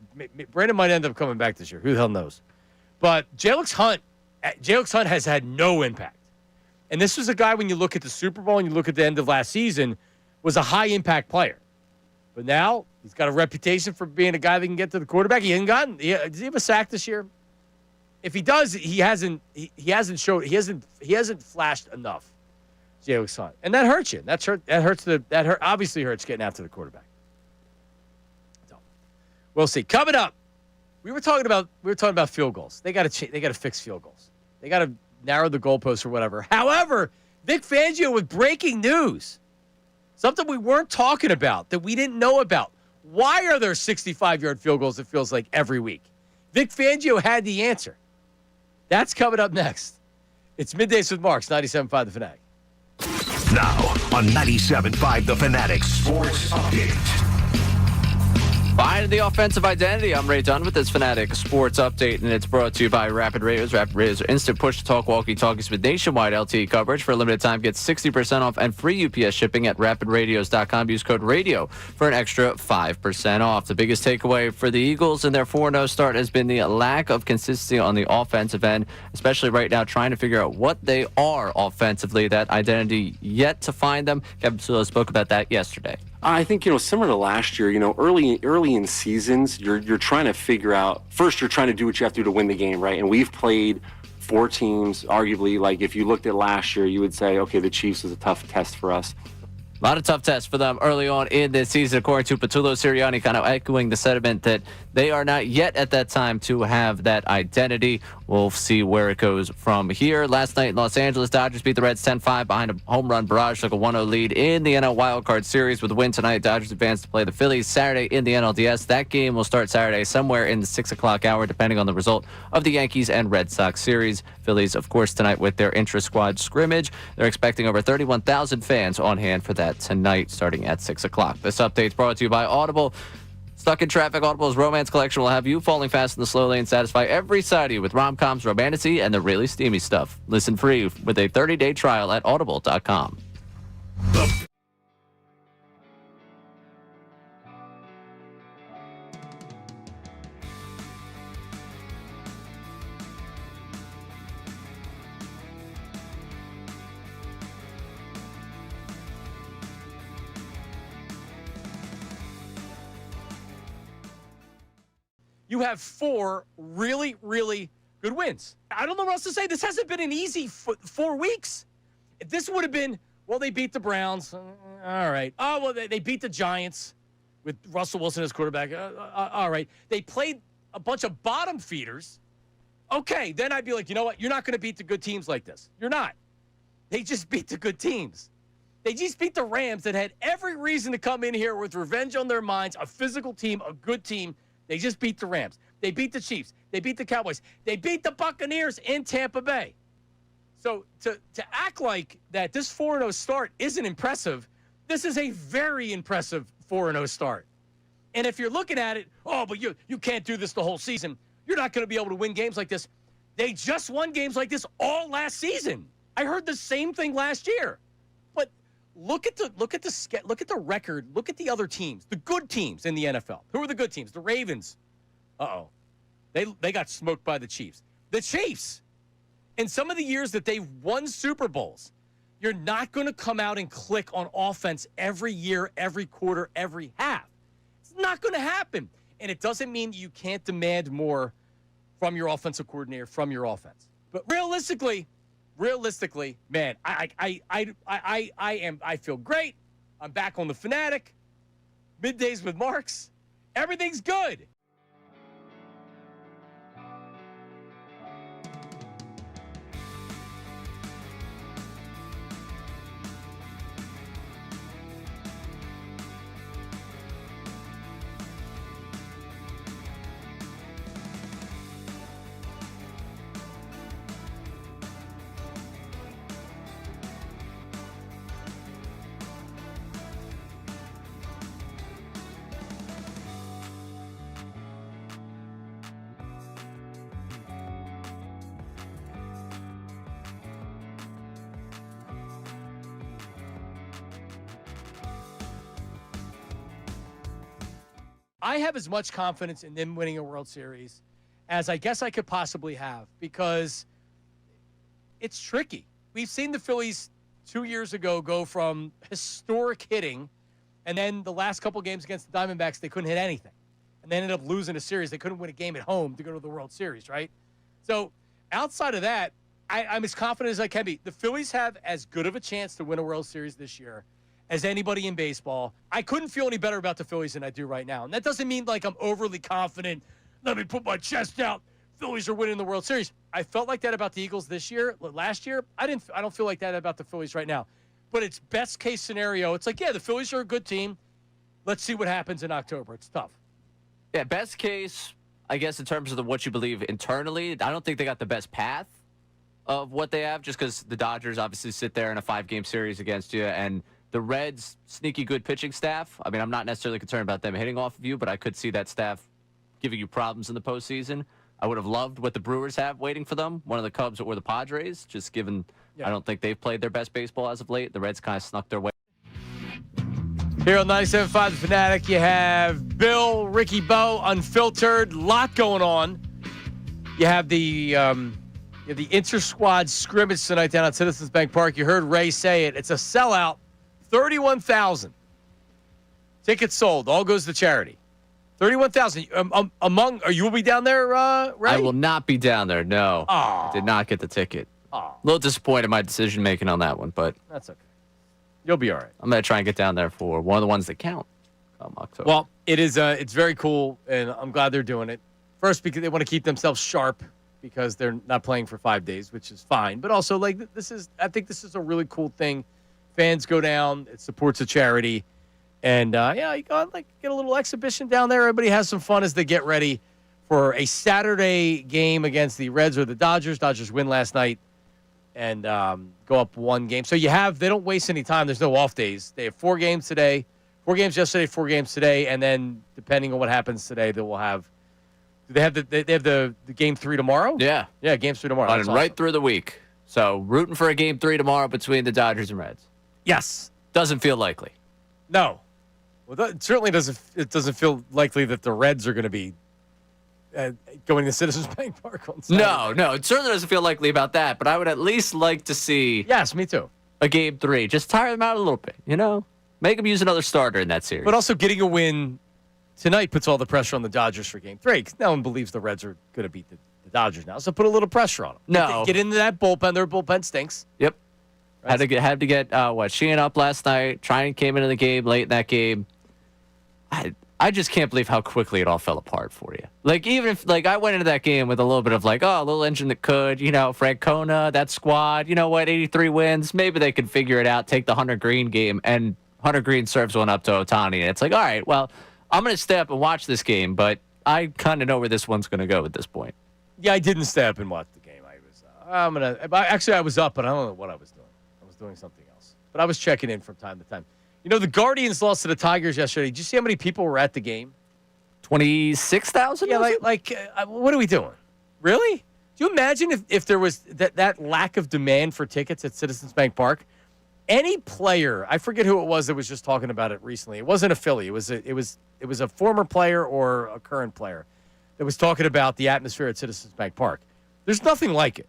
Brandon might end up coming back this year. Who the hell knows? But Jalix Hunt has had no impact. And this was a guy, when you look at the Super Bowl and you look at the end of last season, was a high-impact player. But now he's got a reputation for being a guy that can get to the quarterback. Does he have a sack this year? If he does, he hasn't flashed enough. Jalix Hunt. And that hurts you. That obviously hurts getting out to the quarterback. So we'll see. Coming up, we were talking about field goals. They got to fix field goals. They got to narrow the goalposts or whatever. However, Vic Fangio with breaking news. Something we weren't talking about, that we didn't know about. Why are there 65-yard field goals, it feels like, every week? Vic Fangio had the answer. That's coming up next. It's Middays with Marks, 97.5 The Fanatic. Now on 97.5 The Fanatic Sports Update. Finding the offensive identity. I'm Ray Dunn with this Fanatic Sports Update, and it's brought to you by Rapid Radios. Rapid Radios are instant push-to-talk walkie-talkies with nationwide LTE coverage. For a limited time, get 60% off and free UPS shipping at rapidradios.com. Use code RADIO for an extra 5% off. The biggest takeaway for the Eagles in their 4-0 start has been the lack of consistency on the offensive end, especially right now trying to figure out what they are offensively. That identity yet to find them. Kevin Sula spoke about that yesterday. I think, similar to last year, early in seasons, you're trying to figure out, first you're trying to do what you have to do to win the game, right? And we've played 4 teams, arguably, like if you looked at last year, you would say, okay, the Chiefs was a tough test for us. A lot of tough tests for them early on in this season, according to Patullo Sirianni, kind of echoing the sentiment that they are not yet at that time to have that identity. We'll see where it goes from here. Last night in Los Angeles, Dodgers beat the Reds 10-5 behind a home run barrage, took a 1-0 lead in the NL Wildcard Series. With a win tonight, Dodgers advance to play the Phillies Saturday in the NLDS. That game will start Saturday somewhere in the 6 o'clock hour, depending on the result of the Yankees and Red Sox series. Phillies, of course, tonight with their intra-squad scrimmage. They're expecting over 31,000 fans on hand for that tonight, starting at 6 o'clock. This update's brought to you by Audible. Stuck in traffic, Audible's romance collection will have you falling fast in the slow lane, satisfy every side of you with rom-coms, romanticy, and the really steamy stuff. Listen free with a 30-day trial at audible.com. You have 4 really, really good wins. I don't know what else to say. This hasn't been an easy 4 weeks. If this would have been, well, they beat the Browns. All right. Oh, well, they beat the Giants with Russell Wilson as quarterback. All right. They played a bunch of bottom feeders. Okay, then I'd be like, you know what? You're not going to beat the good teams like this. You're not. They just beat the good teams. They just beat the Rams that had every reason to come in here with revenge on their minds, a physical team, a good team. They just beat the Rams. They beat the Chiefs. They beat the Cowboys. They beat the Buccaneers in Tampa Bay. So to act like that this 4-0 start isn't impressive, this is a very impressive 4-0 start. And if you're looking at it, oh, but you can't do this the whole season. You're not going to be able to win games like this. They just won games like this all last season. I heard the same thing last year. But look at the record. Look at the other teams, the good teams in the NFL. Who are the good teams? The Ravens. Uh-oh. They got smoked by the Chiefs. The Chiefs. In some of the years that they've won Super Bowls, you're not going to come out and click on offense every year, every quarter, every half. It's not going to happen. And it doesn't mean you can't demand more from your offensive coordinator, from your offense. But realistically, man, I feel great. I'm back on the Fanatic. Middays with Marks. Everything's good. I have as much confidence in them winning a World Series as I guess I could possibly have because it's tricky. We've seen the Phillies 2 years ago go from historic hitting, and then the last couple games against the Diamondbacks, they couldn't hit anything. And they ended up losing a series. They couldn't win a game at home to go to the World Series, right? So outside of that, I'm as confident as I can be. The Phillies have as good of a chance to win a World Series this year as anybody in baseball. I couldn't feel any better about the Phillies than I do right now. And that doesn't mean like I'm overly confident. Let me put my chest out. Phillies are winning the World Series. I felt like that about the Eagles this year. Last year, I don't feel like that about the Phillies right now. But it's best case scenario. It's like, yeah, the Phillies are a good team. Let's see what happens in October. It's tough. Yeah, best case, I guess, in terms of what you believe internally, I don't think they got the best path of what they have, just because the Dodgers obviously sit there in a 5-game series against you, and the Reds' sneaky good pitching staff. I mean, I'm not necessarily concerned about them hitting off of you, but I could see that staff giving you problems in the postseason. I would have loved what the Brewers have waiting for them, one of the Cubs or the Padres, just given I don't think they've played their best baseball as of late. The Reds kind of snuck their way. Here on 97.5 The Fanatic, you have Bill, Ricky Bo, Unfiltered, lot going on. You have the inter-squad scrimmage tonight down at Citizens Bank Park. You heard Ray say it. It's a sellout, 31,000. Tickets sold. All goes to charity. 31,000. You will be down there, Ray? I will not be down there, no. Aw. I did not get the ticket. Aw. A little disappointed in my decision-making on that one, but That's okay. You'll be all right. I'm going to try and get down there for one of the ones that count come October. Well, it's very cool, and I'm glad they're doing it. First, because they want to keep themselves sharp because they're not playing for 5 days, which is fine. But also, I think this is a really cool thing. Fans go down. It supports a charity. And, you go, get a little exhibition down there. Everybody has some fun as they get ready for a Saturday game against the Reds or the Dodgers. Dodgers win last night and go up 1 game. So they don't waste any time. There's no off days. They have 4 games today, 4 games yesterday, 4 games today. And then depending on what happens today, they will have – they have the game 3 tomorrow? Yeah. Yeah, game 3 tomorrow. Running right through the week. So rooting for a game 3 tomorrow between the Dodgers and Reds. Yes. Doesn't feel likely. No. Well, it certainly doesn't. It doesn't feel likely that the Reds are going to be going to Citizens Bank Park on Saturday. No, it certainly doesn't feel likely about that. But I would at least like to see. Yes, me too. A game 3, just tire them out a little bit. Make them use another starter in that series. But also getting a win tonight puts all the pressure on the Dodgers for game 3. 'Cause no one believes the Reds are going to beat the Dodgers now, so put a little pressure on them. No, get into that bullpen. Their bullpen stinks. Yep. Had to get Sheehan up last night. Tryon came into the game late in that game. I just can't believe how quickly it all fell apart for you. Even if I went into that game with a little bit of a little engine that could, Francona, that squad, 83 wins. Maybe they could figure it out, take the Hunter Green game, and Hunter Green serves one up to Ohtani. And it's all right, well, I'm going to stay up and watch this game, but I kind of know where this one's going to go at this point. Yeah, I didn't stay up and watch the game. I was up, but I don't know what I was doing. I was doing something else. But I was checking in from time to time. The Guardians lost to the Tigers yesterday. Did you see how many people were at the game? 26,000? Yeah, what are we doing? Really? Do you imagine if there was that lack of demand for tickets at Citizens Bank Park? Any player, I forget who it was that was just talking about it recently. It wasn't a Philly. It was a former player or a current player that was talking about the atmosphere at Citizens Bank Park. There's nothing like it.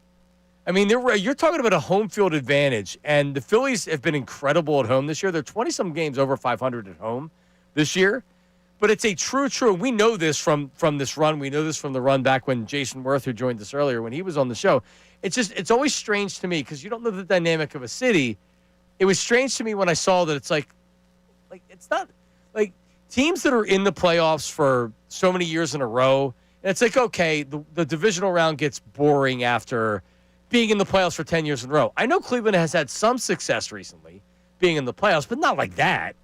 I mean, you're talking about a home field advantage, and the Phillies have been incredible at home this year. They're 20-some games over 500 at home this year. But it's a true. We know this from this run. We know this from the run back when Jason Werth, who joined us earlier, when he was on the show. It's always strange to me because you don't know the dynamic of a city. It was strange to me when I saw that it's it's not like teams that are in the playoffs for so many years in a row. And it's okay, the divisional round gets boring after being in the playoffs for 10 years in a row. I know Cleveland has had some success recently being in the playoffs, but not like that,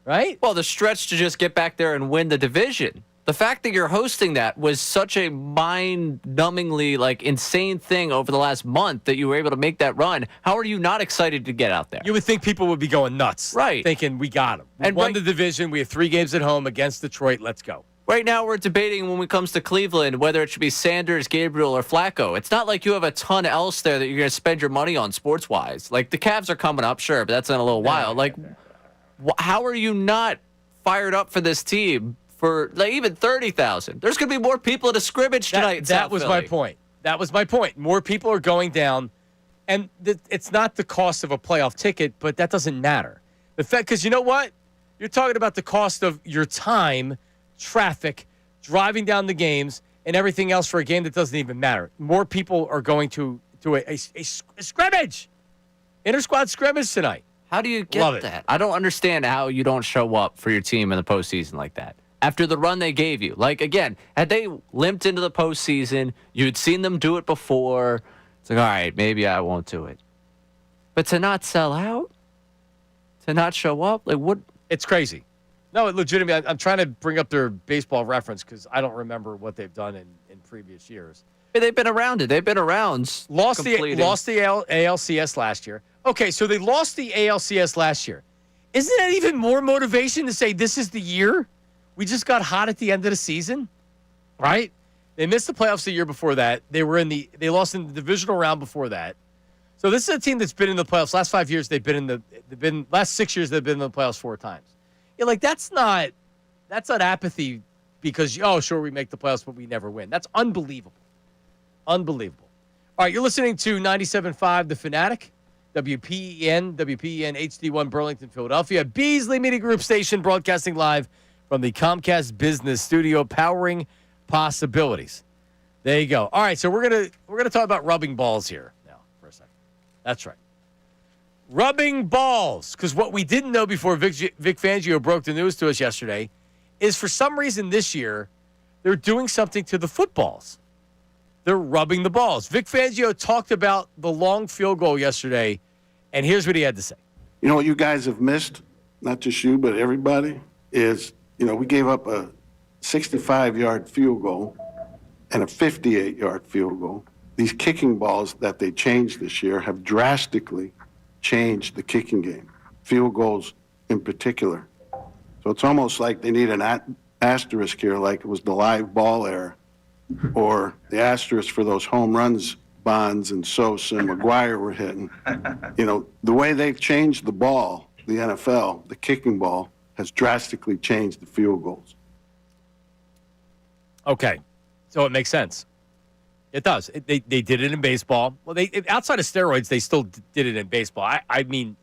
right? Well, the stretch to just get back there and win the division. The fact that you're hosting that was such a mind-numbingly, insane thing over the last month that you were able to make that run. How are you not excited to get out there? You would think people would be going nuts. Right. Thinking, we got them. We won the division. We have 3 games at home against Detroit. Let's go. Right now, we're debating when it comes to Cleveland whether it should be Sanders, Gabriel, or Flacco. It's not like you have a ton else there that you're going to spend your money on sports-wise. The Cavs are coming up, sure, but that's in a little while. How are you not fired up for this team for like even 30,000. There's going to be more people at a scrimmage tonight. That was my point. That was my point. More people are going down, and it's not the cost of a playoff ticket, but that doesn't matter. The fact, because you know what? You're talking about the cost of your time, traffic, driving down the games, and everything else for a game that doesn't even matter. More people are going to a scrimmage, inter-squad scrimmage tonight. How do you get that? I don't understand how you don't show up for your team in the postseason like that. After the run they gave you. Like, again, had they limped into the postseason, you'd seen them do it before. It's like, all right, maybe I won't do it. But to not sell out? To not show up? Like, what? It's crazy. No, legitimately, I'm trying to bring up their baseball reference because I don't remember what they've done in previous years. Hey, they've been around it. They've been around. Lost the ALCS last year. Okay, so they lost the ALCS last year. Isn't that even more motivation to say this is the year? We just got hot at the end of the season, right? They missed the playoffs the year before that. They lost in the divisional round before that. So this is a team that's been in the playoffs. Last 5 years, last 6 years, they've been in the playoffs 4 times. Yeah, like that's not apathy because, oh, sure, we make the playoffs, but we never win. That's unbelievable. Unbelievable. All right, you're listening to 97.5 The Fanatic. WPEN HD1 Burlington, Philadelphia. Beasley Media Group station broadcasting live from the Comcast Business Studio, powering possibilities. There you go. All right, so we're gonna talk about rubbing balls here now for a second. That's right. Rubbing balls, because what we didn't know before Vic Fangio broke the news to us yesterday is for some reason this year they're doing something to the footballs. They're rubbing the balls. Vic Fangio talked about the long field goal yesterday, and here's what he had to say. You know what you guys have missed, not just you, but everybody, is, we gave up a 65-yard field goal and a 58-yard field goal. These kicking balls that they changed this year have drastically changed the kicking game, field goals in particular. So it's almost like they need an asterisk here, like it was the live ball era, or the asterisk for those home runs Bonds and Sosa and McGuire were hitting. The way they've changed the ball, the NFL, the kicking ball, has drastically changed the field goals. Okay, so it makes sense. It does. They did it in baseball. Well, outside of steroids, they still did it in baseball. I mean,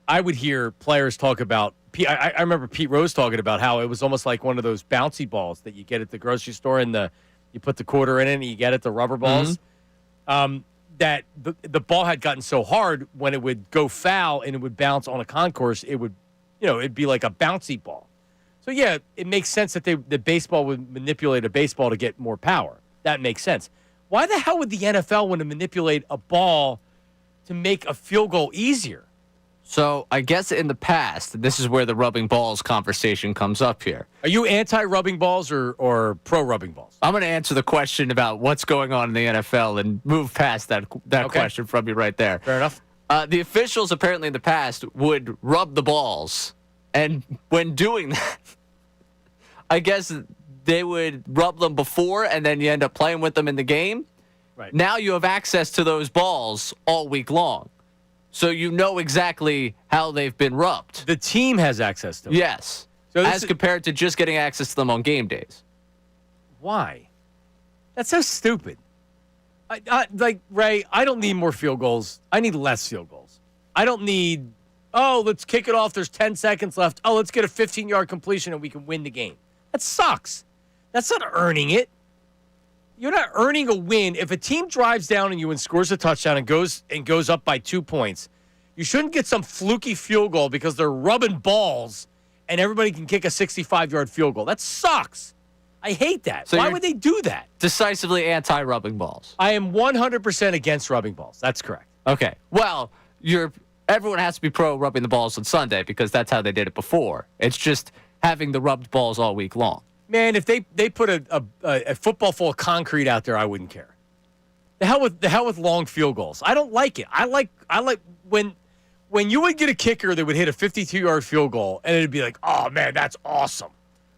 I would hear players talk about. I remember Pete Rose talking about how it was almost like one of those bouncy balls that you get at the grocery store, and you put the quarter in it, and you get it, the rubber balls. That the ball had gotten so hard when it would go foul and it would bounce on a concourse, it would, it'd be like a bouncy ball. So yeah, it makes sense that the baseball would manipulate a baseball to get more power. That makes sense. Why the hell would the NFL want to manipulate a ball to make a field goal easier? So I guess in the past, this is where the rubbing balls conversation comes up here. Are you anti-rubbing balls or pro-rubbing balls? I'm going to answer the question about what's going on in the NFL and move past that question from you right there. Fair enough. The officials apparently in the past would rub the balls. And when doing that, I guess they would rub them before and then you end up playing with them in the game. Right. Now you have access to those balls all week long. So you know exactly how they've been rubbed. The team has access to them. Yes. So as compared to just getting access to them on game days. Why? That's so stupid. Ray, I don't need more field goals. I need less field goals. I don't need, let's kick it off. There's 10 seconds left. Oh, let's get a 15-yard completion and we can win the game. That sucks. That's not earning it. You're not earning a win. If a team drives down on you and scores a touchdown and goes up by 2 points, you shouldn't get some fluky field goal because they're rubbing balls and everybody can kick a 65-yard field goal. That sucks. I hate that. So why would they do that? Decisively anti-rubbing balls. I am 100% against rubbing balls. That's correct. Okay. Well, everyone has to be pro rubbing the balls on Sunday because that's how they did it before. It's just having the rubbed balls all week long. Man, if they put a football full of concrete out there, I wouldn't care. The hell with long field goals. I don't like it. I like when you would get a kicker that would hit a 52-yard field goal and it'd be like, oh man, that's awesome,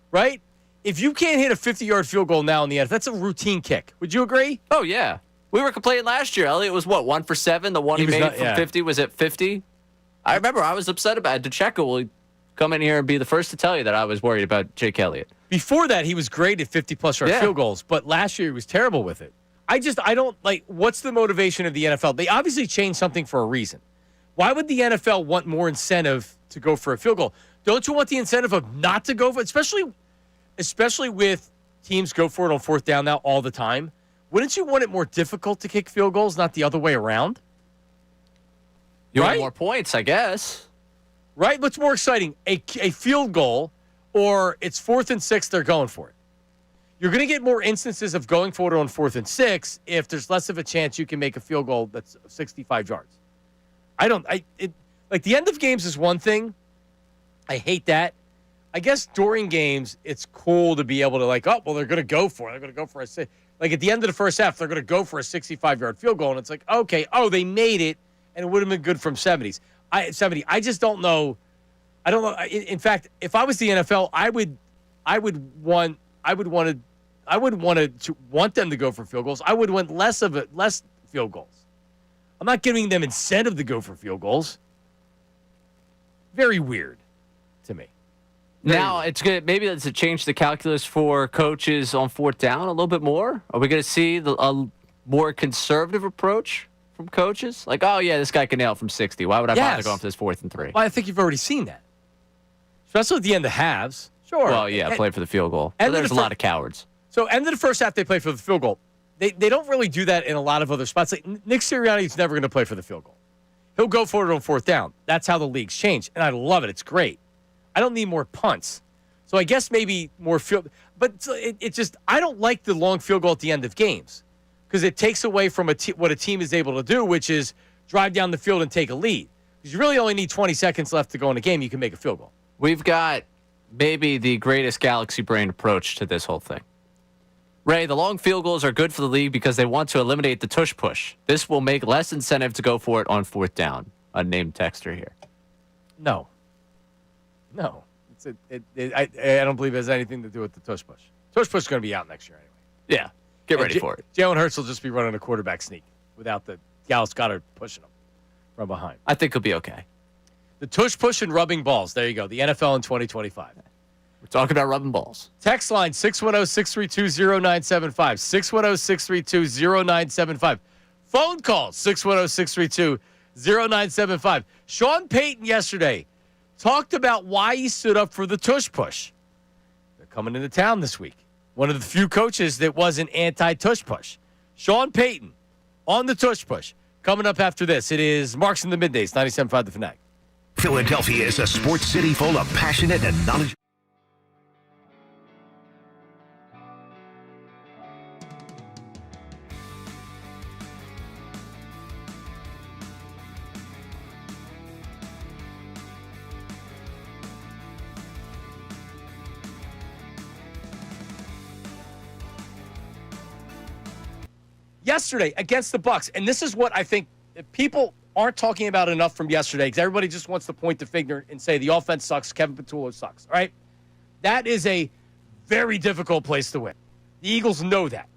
right? If you can't hit a 50-yard field goal now in the NFL, that's a routine kick. Would you agree? Oh yeah, we were complaining last year. Elliott was 1 for 7. The one he made from 50 was at 50. I remember I was upset about it. DeCecco will come in here and be the first to tell you that I was worried about Jake Elliott. Before that, he was great at 50-plus yard field goals, but last year he was terrible with it. I don't like, what's the motivation of the NFL? They obviously changed something for a reason. Why would the NFL want more incentive to go for a field goal? Don't you want the incentive of not to go for it, especially with teams go for it on fourth down now all the time? Wouldn't you want it more difficult to kick field goals, not the other way around? You want more points, I guess. Right? What's more exciting, a field goal or it's 4th and 6, they're going for it? You're going to get more instances of going for it on 4th and 6 if there's less of a chance you can make a field goal that's 65 yards. Like the end of games is one thing. I hate that. I guess during games, it's cool to be able to they're going to go for it. They're going to go for like at the end of the first half, they're going to go for a 65-yard field goal. And it's like, okay, they made it, and it would have been good from 70. I just don't know. I don't know. In fact, if I was the NFL, I would want them to go for field goals. I would want less field goals. I'm not giving them incentive to go for field goals. Very weird to me. Now it's good. Maybe let's change the calculus for coaches on fourth down a little bit more. Are we going to see a more conservative approach from coaches? Like, oh yeah, this guy can nail it from 60. Why would I bother going for this 4th and 3? Well, I think you've already seen that, especially at the end of halves. Sure. Well, yeah, play for the field goal. And there's a lot of cowards. So, end of the first half, they play for the field goal. They don't really do that in a lot of other spots. Like Nick Sirianni is never going to play for the field goal. He'll go for it on fourth down. That's how the league's changed, and I love it. It's great. I don't need more punts. So I guess maybe more field. But it just, I don't like the long field goal at the end of games because it takes away from what a team is able to do, which is drive down the field and take a lead. Because you really only need 20 seconds left to go in a game. You can make a field goal. We've got maybe the greatest galaxy brain approach to this whole thing. Ray, the long field goals are good for the league because they want to eliminate the tush push. This will make less incentive to go for it on fourth down. Unnamed texter here. No. I don't believe it has anything to do with the tush push. Tush push is going to be out next year anyway. Yeah, get ready for it. Jalen Hurts will just be running a quarterback sneak without the Dallas Goedert pushing him from behind. I think he'll be okay. The tush push and rubbing balls. There you go. The NFL in 2025. We're talking about rubbing balls. Text line 610-632-0975. 610-632-0975. Phone call 610-632-0975. Sean Payton yesterday talked about why he stood up for the tush push. They're coming into town this week. One of the few coaches that wasn't anti-tush push. Sean Payton on the tush push. Coming up after this, it is Marks in the Middays, 97.5 The Fanatic. Philadelphia is a sports city full of passionate and knowledgeable. Yesterday against the Bucs, and this is what I think people aren't talking about enough from yesterday because everybody just wants to point the finger and say the offense sucks, Kevin Patullo sucks, all right? That is a very difficult place to win. The Eagles know that.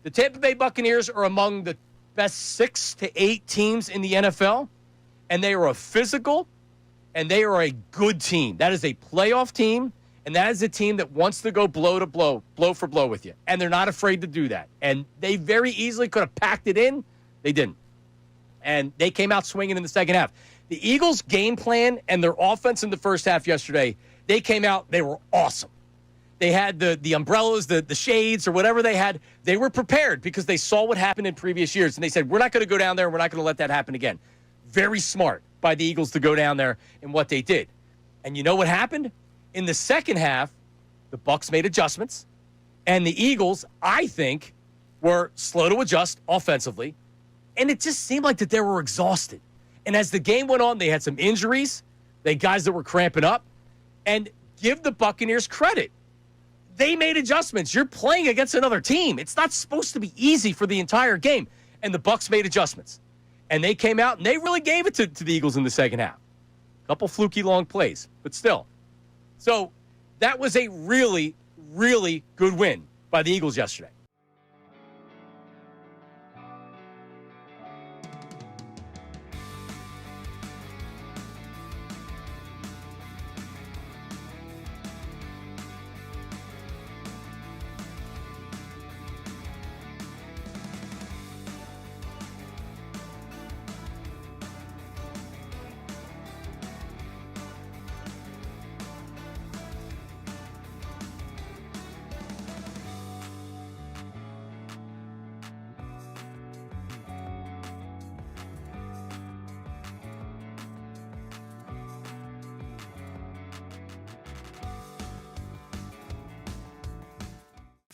The Tampa Bay Buccaneers are among the best 6 to 8 teams in the NFL, and they are a physical, and they are a good team. That is a playoff team. And that is a team that wants to go blow to blow, blow for blow with you. And they're not afraid to do that. And they very easily could have packed it in. They didn't. And they came out swinging in the second half. The Eagles' game plan and their offense in the first half yesterday, they came out, they were awesome. They had the umbrellas, the shades, or whatever they had. They were prepared because they saw what happened in previous years. And they said, we're not going to go down there. We're not going to let that happen again. Very smart by the Eagles to go down there and what they did. And you know what happened? In the second half, the Bucs made adjustments, and the Eagles, I think, were slow to adjust offensively, and it just seemed like that they were exhausted. And as the game went on, they had some injuries, they had guys that were cramping up, and give the Buccaneers credit. They made adjustments. You're playing against another team. It's not supposed to be easy for the entire game, and the Bucs made adjustments. And they came out, and they really gave it to the Eagles in the second half. A couple fluky long plays, but still. So that was a really, really good win by the Eagles yesterday.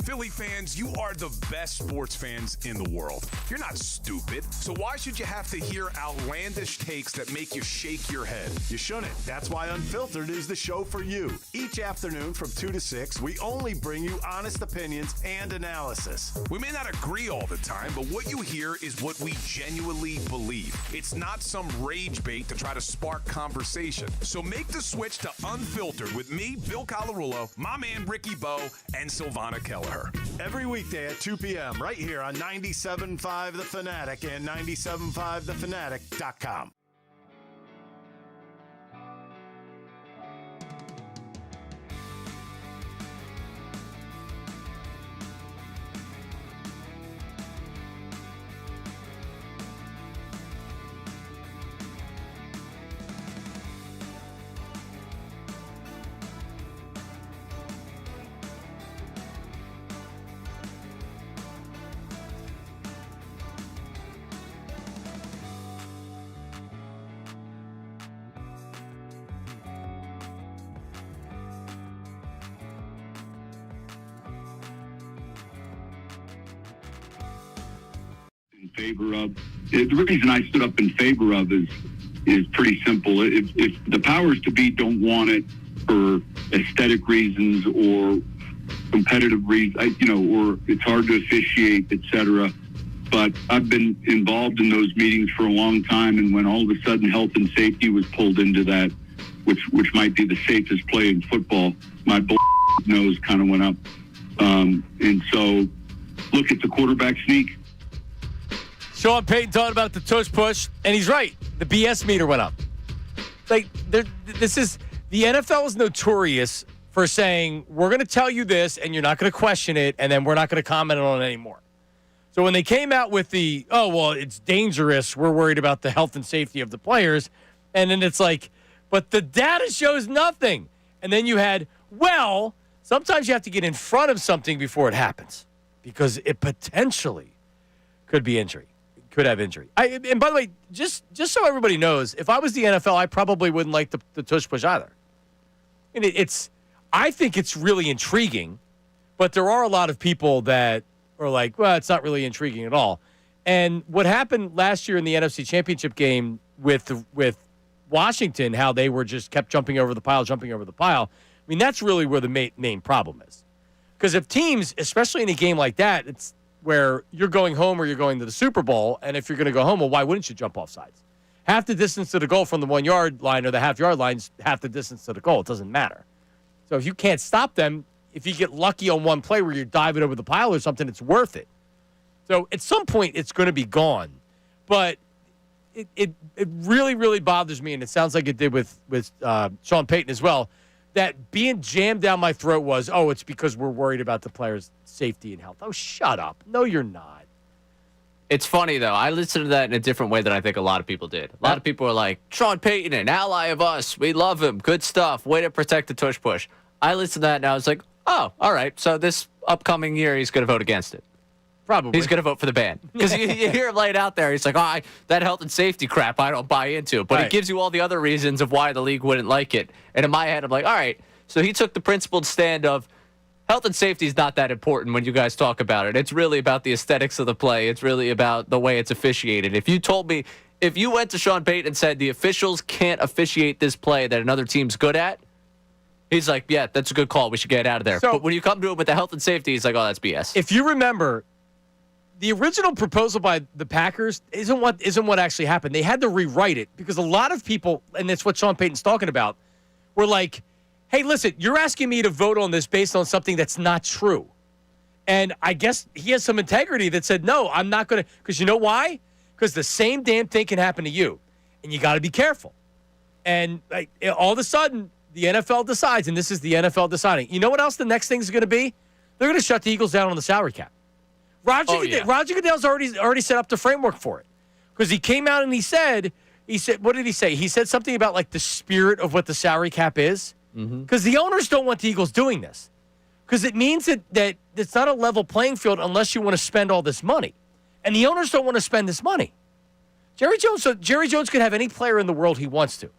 Philly fans, you are the best sports fans in the world. You're not stupid, so why should you have to hear outlandish takes that make you shake your head? You shouldn't. That's why Unfiltered is the show for you. Each afternoon from 2 to 6, we only bring you honest opinions and analysis. We may not agree all the time, but what you hear is what we genuinely believe. It's not some rage bait to try to spark conversation. So make the switch to Unfiltered with me, Bill Colarulo, my man Ricky Bo, and Silvana Kelleher. Every weekday at 2 p.m. right here on 97.5 The Fanatic and 97.5thefanatic.com. In favor of the reason I stood up in favor of is pretty simple. If the powers to be don't want it for aesthetic reasons or competitive reasons, or it's hard to officiate, etc. But I've been involved in those meetings for a long time, and when all of a sudden health and safety was pulled into that, which might be the safest play in football, my nose kind of went up. And so, look, it's a quarterback sneak. Sean Payton talking about the tush push, and he's right. The BS meter went up. Like, this is the NFL is notorious for saying, we're going to tell you this, and you're not going to question it, and then we're not going to comment on it anymore. So when they came out with the, oh, well, it's dangerous, we're worried about the health and safety of the players, and then it's like, but the data shows nothing. And then you had, well, sometimes you have to get in front of something before it happens because it potentially could be injury. Could have injury. And by the way, just so everybody knows, if I was the NFL, I probably wouldn't like the tush push either. And I think it's really intriguing, but there are a lot of people that are like, well, it's not really intriguing at all. And what happened last year in the NFC Championship game with Washington, how they were just kept jumping over the pile. I mean, that's really where the main problem is. Because if teams, especially in a game like that, it's where you're going home or you're going to the Super Bowl, and if you're going to go home, well, why wouldn't you jump off sides? Half the distance to the goal from the 1 yard line or the half yard line's half the distance to the goal. It doesn't matter. So if you can't stop them, if you get lucky on one play where you're diving over the pile or something, it's worth it. So at some point, it's going to be gone. But it really, really bothers me, and it sounds like it did with Sean Payton as well, that being jammed down my throat was, oh, it's because we're worried about the players' safety and health. Oh, shut up. No, you're not. It's funny, though. I listened to that in a different way than I think a lot of people did. A lot of people are like, Sean Payton, an ally of us. We love him. Good stuff. Way to protect the tush push. I listened to that, and I was like, oh, all right. So this upcoming year, he's going to vote against it. Probably. He's going to vote for the ban. Because you hear him laid out there. He's like, that health and safety crap, I don't buy into. But it gives you all the other reasons of why the league wouldn't like it. And in my head, I'm like, all right. So he took the principled stand of health and safety is not that important when you guys talk about it. It's really about the aesthetics of the play. It's really about the way it's officiated. If you told me, if you went to Sean Payton and said the officials can't officiate this play that another team's good at, he's like, yeah, that's a good call. We should get out of there. But when you come to him with the health and safety, he's like, oh, that's BS. If you remember, the original proposal by the Packers isn't what actually happened. They had to rewrite it because a lot of people, and that's what Sean Payton's talking about, were like, hey, listen, you're asking me to vote on this based on something that's not true. And I guess he has some integrity that said, no, I'm not going to, because you know why? Because the same damn thing can happen to you, and you got to be careful. And all of a sudden, the NFL decides, and this is the NFL deciding, you know what else the next thing is going to be? They're going to shut the Eagles down on the salary cap. Roger Goodell's already set up the framework for it. Because he came out and he said, what did he say? He said something about like the spirit of what the salary cap is. Because the owners don't want the Eagles doing this. Because it means that it's not a level playing field unless you want to spend all this money. And the owners don't want to spend this money. Jerry Jones could have any player in the world he wants to.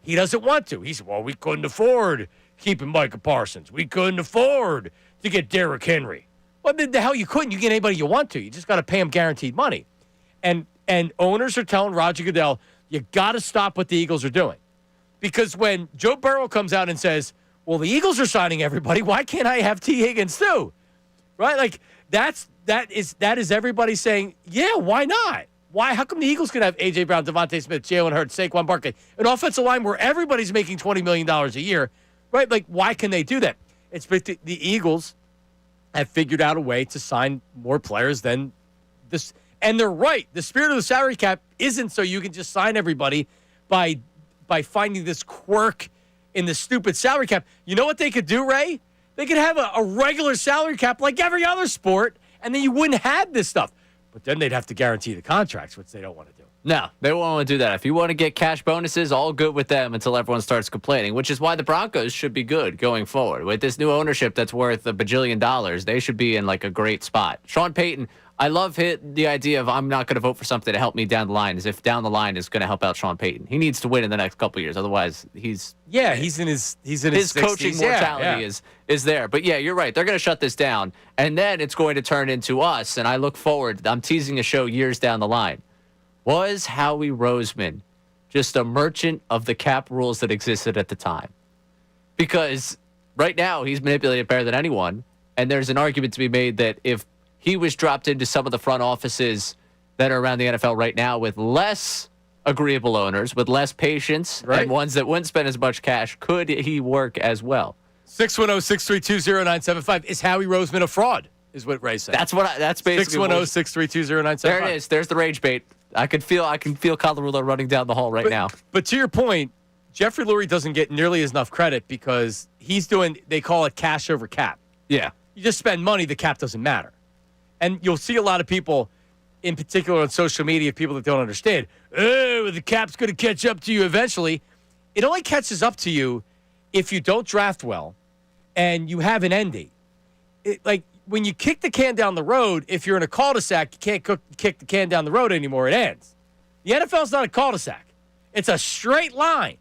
He doesn't want to. He said, well, we couldn't afford keeping Micah Parsons. We couldn't afford to get Derrick Henry. Well, the hell you couldn't. You get anybody you want to. You just got to pay them guaranteed money. And owners are telling Roger Goodell, you got to stop what the Eagles are doing. Because when Joe Burrow comes out and says, well, the Eagles are signing everybody, why can't I have T. Higgins too? Right? Like, that is everybody saying, yeah, why not? Why? How come the Eagles can have A.J. Brown, Devontae Smith, Jalen Hurts, Saquon Barkley, an offensive line where everybody's making $20 million a year, right? Like, why can they do that? It's the Eagles have figured out a way to sign more players than this. And they're right. The spirit of the salary cap isn't so you can just sign everybody by finding this quirk in the stupid salary cap. You know what they could do, Ray? They could have a regular salary cap like every other sport, and then you wouldn't have this stuff. But then they'd have to guarantee the contracts, which they don't want to do. No, they won't want to do that. If you want to get cash bonuses, all good with them until everyone starts complaining, which is why the Broncos should be good going forward. With this new ownership that's worth $1 bajillion, they should be in like a great spot. Sean Payton, I love the idea of I'm not going to vote for something to help me down the line, as if down the line is going to help out Sean Payton. He needs to win in the next couple of years. Otherwise, he's in his coaching 60s. Mortality is there. But yeah, you're right. They're going to shut this down, and then it's going to turn into us. And I look forward. I'm teasing a show years down the line. Was Howie Roseman just a merchant of the cap rules that existed at the time? Because right now he's manipulated better than anyone, and there's an argument to be made that if he was dropped into some of the front offices that are around the NFL right now with less agreeable owners, with less patience, and ones that wouldn't spend as much cash, could he work as well? 610-632-0975. Is Howie Roseman a fraud, is what Ray said. That's basically 610-632-0975. There it is. There's the rage bait. I can feel Colarulo running down the hall now. But to your point, Jeffrey Lurie doesn't get nearly enough credit because he's doing, they call it cash over cap. Yeah. You just spend money, the cap doesn't matter. And you'll see a lot of people, in particular on social media, people that don't understand, oh, the cap's going to catch up to you eventually. It only catches up to you if you don't draft well and you have an end date. Like, when you kick the can down the road, if you're in a cul-de-sac, you can't kick the can down the road anymore. It ends. The NFL's not a cul-de-sac. It's a straight line.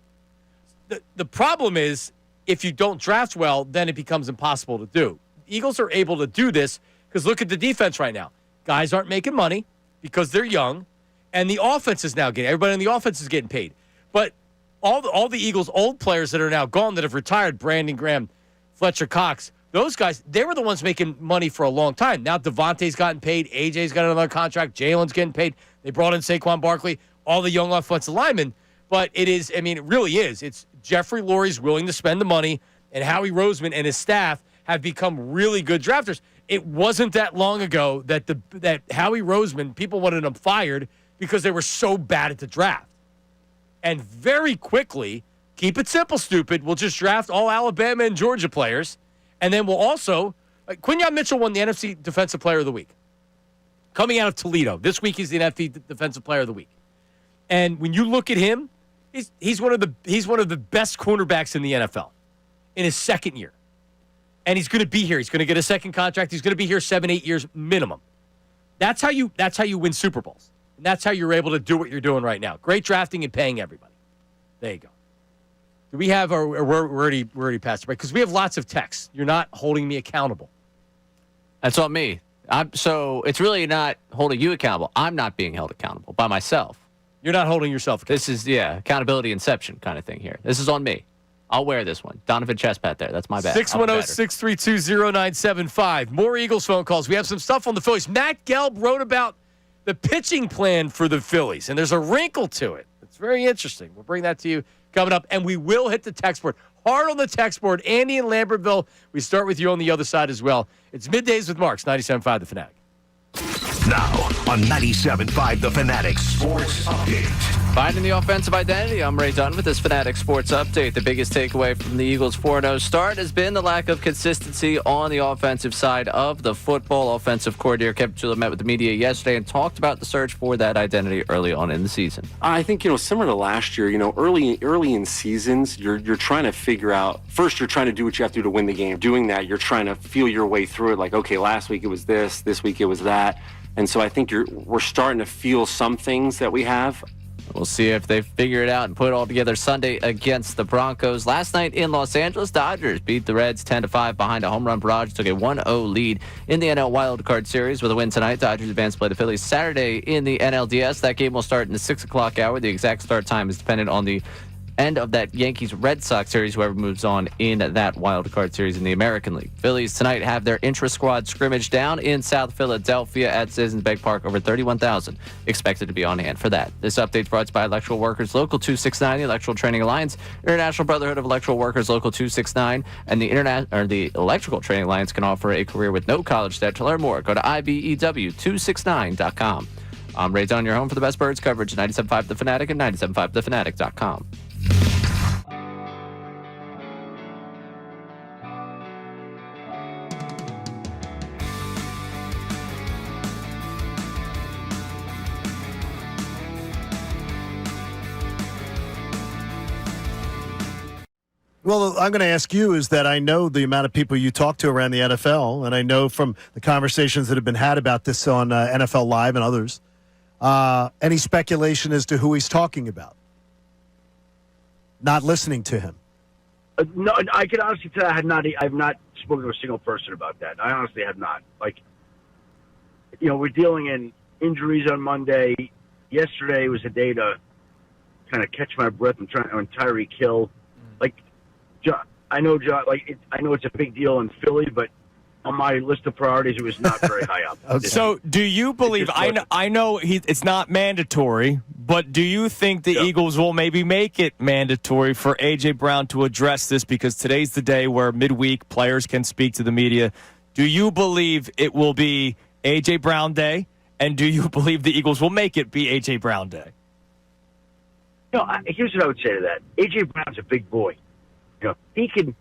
The problem is, if you don't draft well, then it becomes impossible to do. Eagles are able to do this because look at the defense right now. Guys aren't making money because they're young, and the offense is now getting, everybody in the offense is getting paid. But all the Eagles' old players that are now gone, that have retired, Brandon Graham, Fletcher Cox, those guys, they were the ones making money for a long time. Now Devontae's gotten paid. AJ's got another contract. Jalen's getting paid. They brought in Saquon Barkley, all the young offensive linemen. But it is, I mean, it really is. It's Jeffrey Lurie's willing to spend the money, and Howie Roseman and his staff have become really good drafters. It wasn't that long ago that that Howie Roseman, people wanted him fired because they were so bad at the draft. And very quickly, keep it simple, stupid, we'll just draft all Alabama and Georgia players. And then we'll also, Quinyon Mitchell won the NFC Defensive Player of the Week. Coming out of Toledo. This week he's the NFC Defensive Player of the Week. And when you look at him, he's one of the best cornerbacks in the NFL in his second year. And he's going to be here. He's going to get a second contract. He's going to be here 7-8 years minimum. That's how you win Super Bowls. And that's how you're able to do what you're doing right now. Great drafting and paying everybody. There you go. Do we have, or we're already past the break? Because we have lots of texts. You're not holding me accountable. That's on me. So it's really not holding you accountable. I'm not being held accountable by myself. You're not holding yourself accountable. This is, accountability inception kind of thing here. This is on me. I'll wear this one. Donovan Chestpat there. That's my bad. 610-632-0975. More Eagles phone calls. We have some stuff on the Phillies. Matt Gelb wrote about the pitching plan for the Phillies, and there's a wrinkle to it. It's very interesting. We'll bring that to you coming up, and we will hit the text board. Hard on the text board. Andy in Lambertville, we start with you on the other side as well. It's Middays with Marks, 97.5 The Fanatic. Now on 97.5 The Fanatic Sports Update. Finding the offensive identity, I'm Ray Dunn with this Fanatic Sports Update. The biggest takeaway from the Eagles' 4-0 start has been the lack of consistency on the offensive side of the football. Offensive coordinator Kevin Chula met with the media yesterday and talked about the search for that identity early on in the season. I think, similar to last year, early in seasons, you're trying to figure out, first you're trying to do what you have to do to win the game. Doing that, you're trying to feel your way through it. Like, okay, last week it was this week it was that. And so I think we're starting to feel some things that we have. We'll see if they figure it out and put it all together Sunday against the Broncos. Last night in Los Angeles, Dodgers beat the Reds 10-5 behind a home run barrage. Took a 1-0 lead in the NL Wild Card Series. With a win tonight, Dodgers advance to play the Phillies Saturday in the NLDS. That game will start in the 6 o'clock hour. The exact start time is dependent on the end of that Yankees-Red Sox series, whoever moves on in that wild card series in the American League. Phillies tonight have their intra-squad scrimmage down in South Philadelphia at Citizens Bank Park. Over 31,000 expected to be on hand for that. This update brought to you by Electrical Workers Local 269, the Electrical Training Alliance, International Brotherhood of Electrical Workers Local 269, and the Electrical Training Alliance can offer a career with no college debt. To learn more, go to IBEW269.com. I'm Ray Dunn, your home for the best birds coverage, 97.5 The Fanatic and 97.5thefanatic.com. Well, I'm going to ask you is that I know the amount of people you talk to around the NFL, and I know from the conversations that have been had about this on NFL Live and others, any speculation as to who he's talking about? Not listening to him. No, I can honestly tell I've not spoken to a single person about that. I honestly have not. We're dealing in injuries on Monday. Yesterday was a day to kind of catch my breath and try on Tyreek Hill. I know it's a big deal in Philly, but on my list of priorities, it was not very high up. Okay. So, do you believe? I know it's not mandatory, but do you think the Eagles will maybe make it mandatory for A.J. Brown to address this? Because today's the day where midweek players can speak to the media. Do you believe it will be A.J. Brown Day, and do you believe the Eagles will make it be A.J. Brown Day? Here's what I would say to that. A.J. Brown's a big boy. He can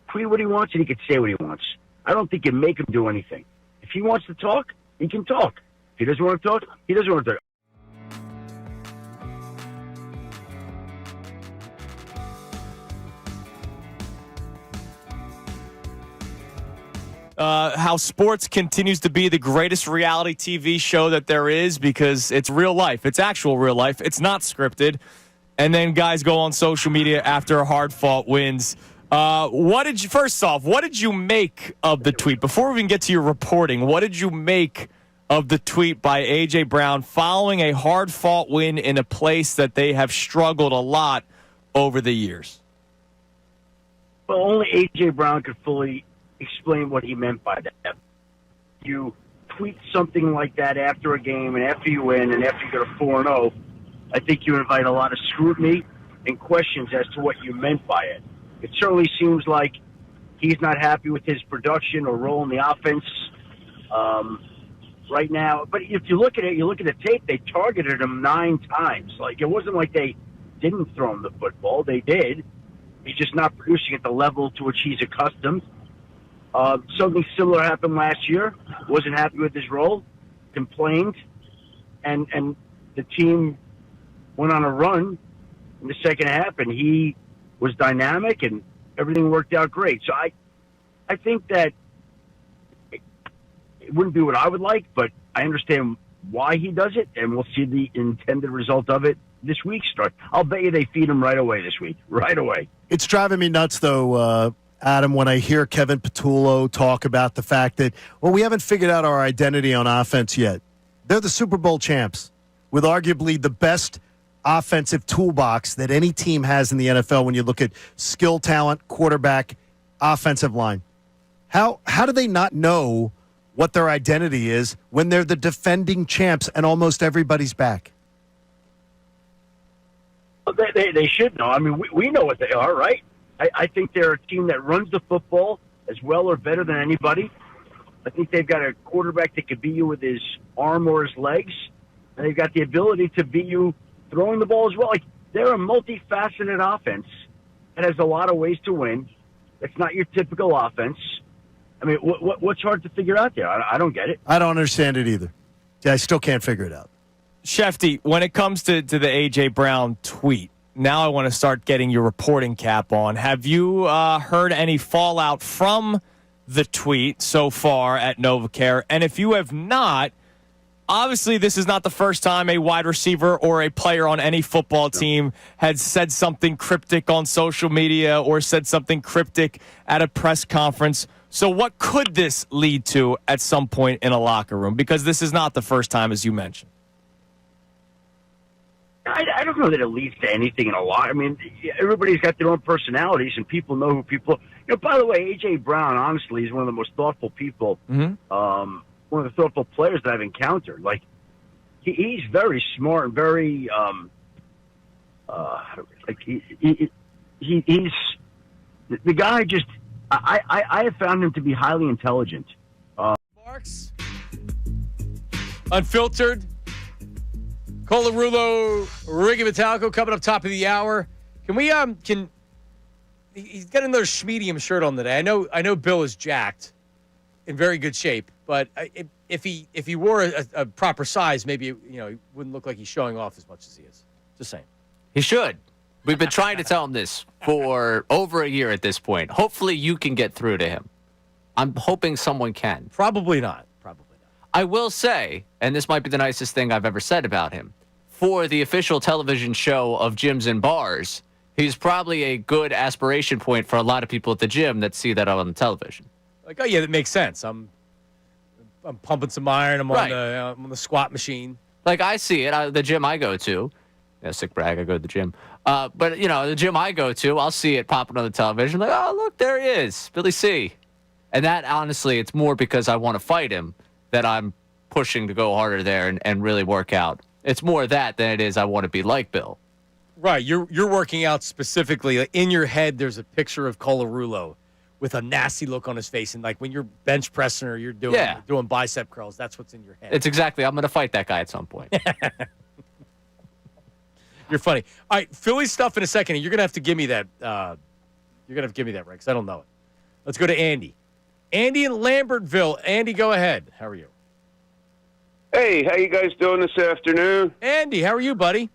tweet what he wants and he can say what he wants. I don't think you make him do anything. If he wants to talk, he can talk. If he doesn't want to talk, he doesn't want to talk. How sports continues to be the greatest reality TV show that there is because it's real life. It's actual real life. It's not scripted. And then guys go on social media after hard-fought wins. First off, what did you make of the tweet? Before we even get to your reporting, what did you make of the tweet by A.J. Brown following a hard-fought win in a place that they have struggled a lot over the years? Well, only A.J. Brown could fully explain what he meant by that. You tweet something like that after a game and after you win and after you go to 4-0, I think you invite a lot of scrutiny and questions as to what you meant by it. It certainly seems like he's not happy with his production or role in the offense right now. But if you look at it, you look at the tape, they targeted him 9 times. It wasn't like they didn't throw him the football. They did. He's just not producing at the level to which he's accustomed. Something similar happened last year. Wasn't happy with his role, complained, and the team went on a run in the second half, and he was dynamic, and everything worked out great. So I think that it wouldn't be what I would like, but I understand why he does it, and we'll see the intended result of it this week start. I'll bet you they feed him right away this week, right away. It's driving me nuts, though, Adam, when I hear Kevin Patullo talk about the fact that, we haven't figured out our identity on offense yet. They're the Super Bowl champs with arguably the best offensive toolbox that any team has in the NFL when you look at skill, talent, quarterback, offensive line. How do they not know what their identity is when they're the defending champs and almost everybody's back? Well, they should know. I mean, we know what they are, right? I think they're a team that runs the football as well or better than anybody. I think they've got a quarterback that could beat you with his arm or his legs, and they've got the ability to beat you throwing the ball as well. They're a multifaceted offense that has a lot of ways to win. It's not your typical offense. I mean, what's hard to figure out there? I don't get it. I don't understand it either. I still can't figure it out. Shefty, when it comes to the A.J. Brown tweet, now I want to start getting your reporting cap on. Have you heard any fallout from the tweet so far at NovaCare? And if you have not, Obviously, this is not the first time a wide receiver or a player on any football team had said something cryptic on social media or said something cryptic at a press conference. So what could this lead to at some point in a locker room? Because this is not the first time, as you mentioned. I don't know that it leads to anything in a lot. I mean, everybody's got their own personalities, and people know who people. By the way, A.J. Brown, honestly, is one of the most thoughtful people. One of the thoughtful players that I've encountered. Like, he's very smart and very he's the guy. Just I have found him to be highly intelligent. Marks, unfiltered. Colarulo, Ricky Metallico coming up top of the hour. Can we he's got another Schmedium shirt on today. I know Bill is jacked, in very good shape, but if he wore a proper size, maybe he wouldn't look like he's showing off as much as he is. Just saying. He should. We've been trying to tell him this for over a year at this point. Hopefully you can get through to him. I'm hoping someone can. Probably not. I will say, and this might be the nicest thing I've ever said about him, for the official television show of Gyms and Bars, he's probably a good aspiration point for a lot of people at the gym that see that on the television. Like, oh yeah, that makes sense. I'm pumping some iron. I'm on the squat machine. Like, I see it. The gym I go to, sick brag, I go to the gym. But the gym I go to, I'll see it popping on the television. Like, oh look, there he is, Billy C. And that, honestly, it's more because I want to fight him that I'm pushing to go harder there and really work out. It's more that than it is I want to be like Bill. Right. You're working out specifically. Like, in your head, there's a picture of Colarulo with a nasty look on his face. And, like, when you're bench pressing or you're doing bicep curls, that's what's in your head. It's exactly. I'm going to fight that guy at some point. You're funny. All right, Philly stuff in a second. You're going to have to give me that. You're going to have to give me that, Rick, because I don't know it. Let's go to Andy. Andy in Lambertville. Andy, go ahead. How are you? Hey, how you guys doing this afternoon? Andy, how are you, buddy?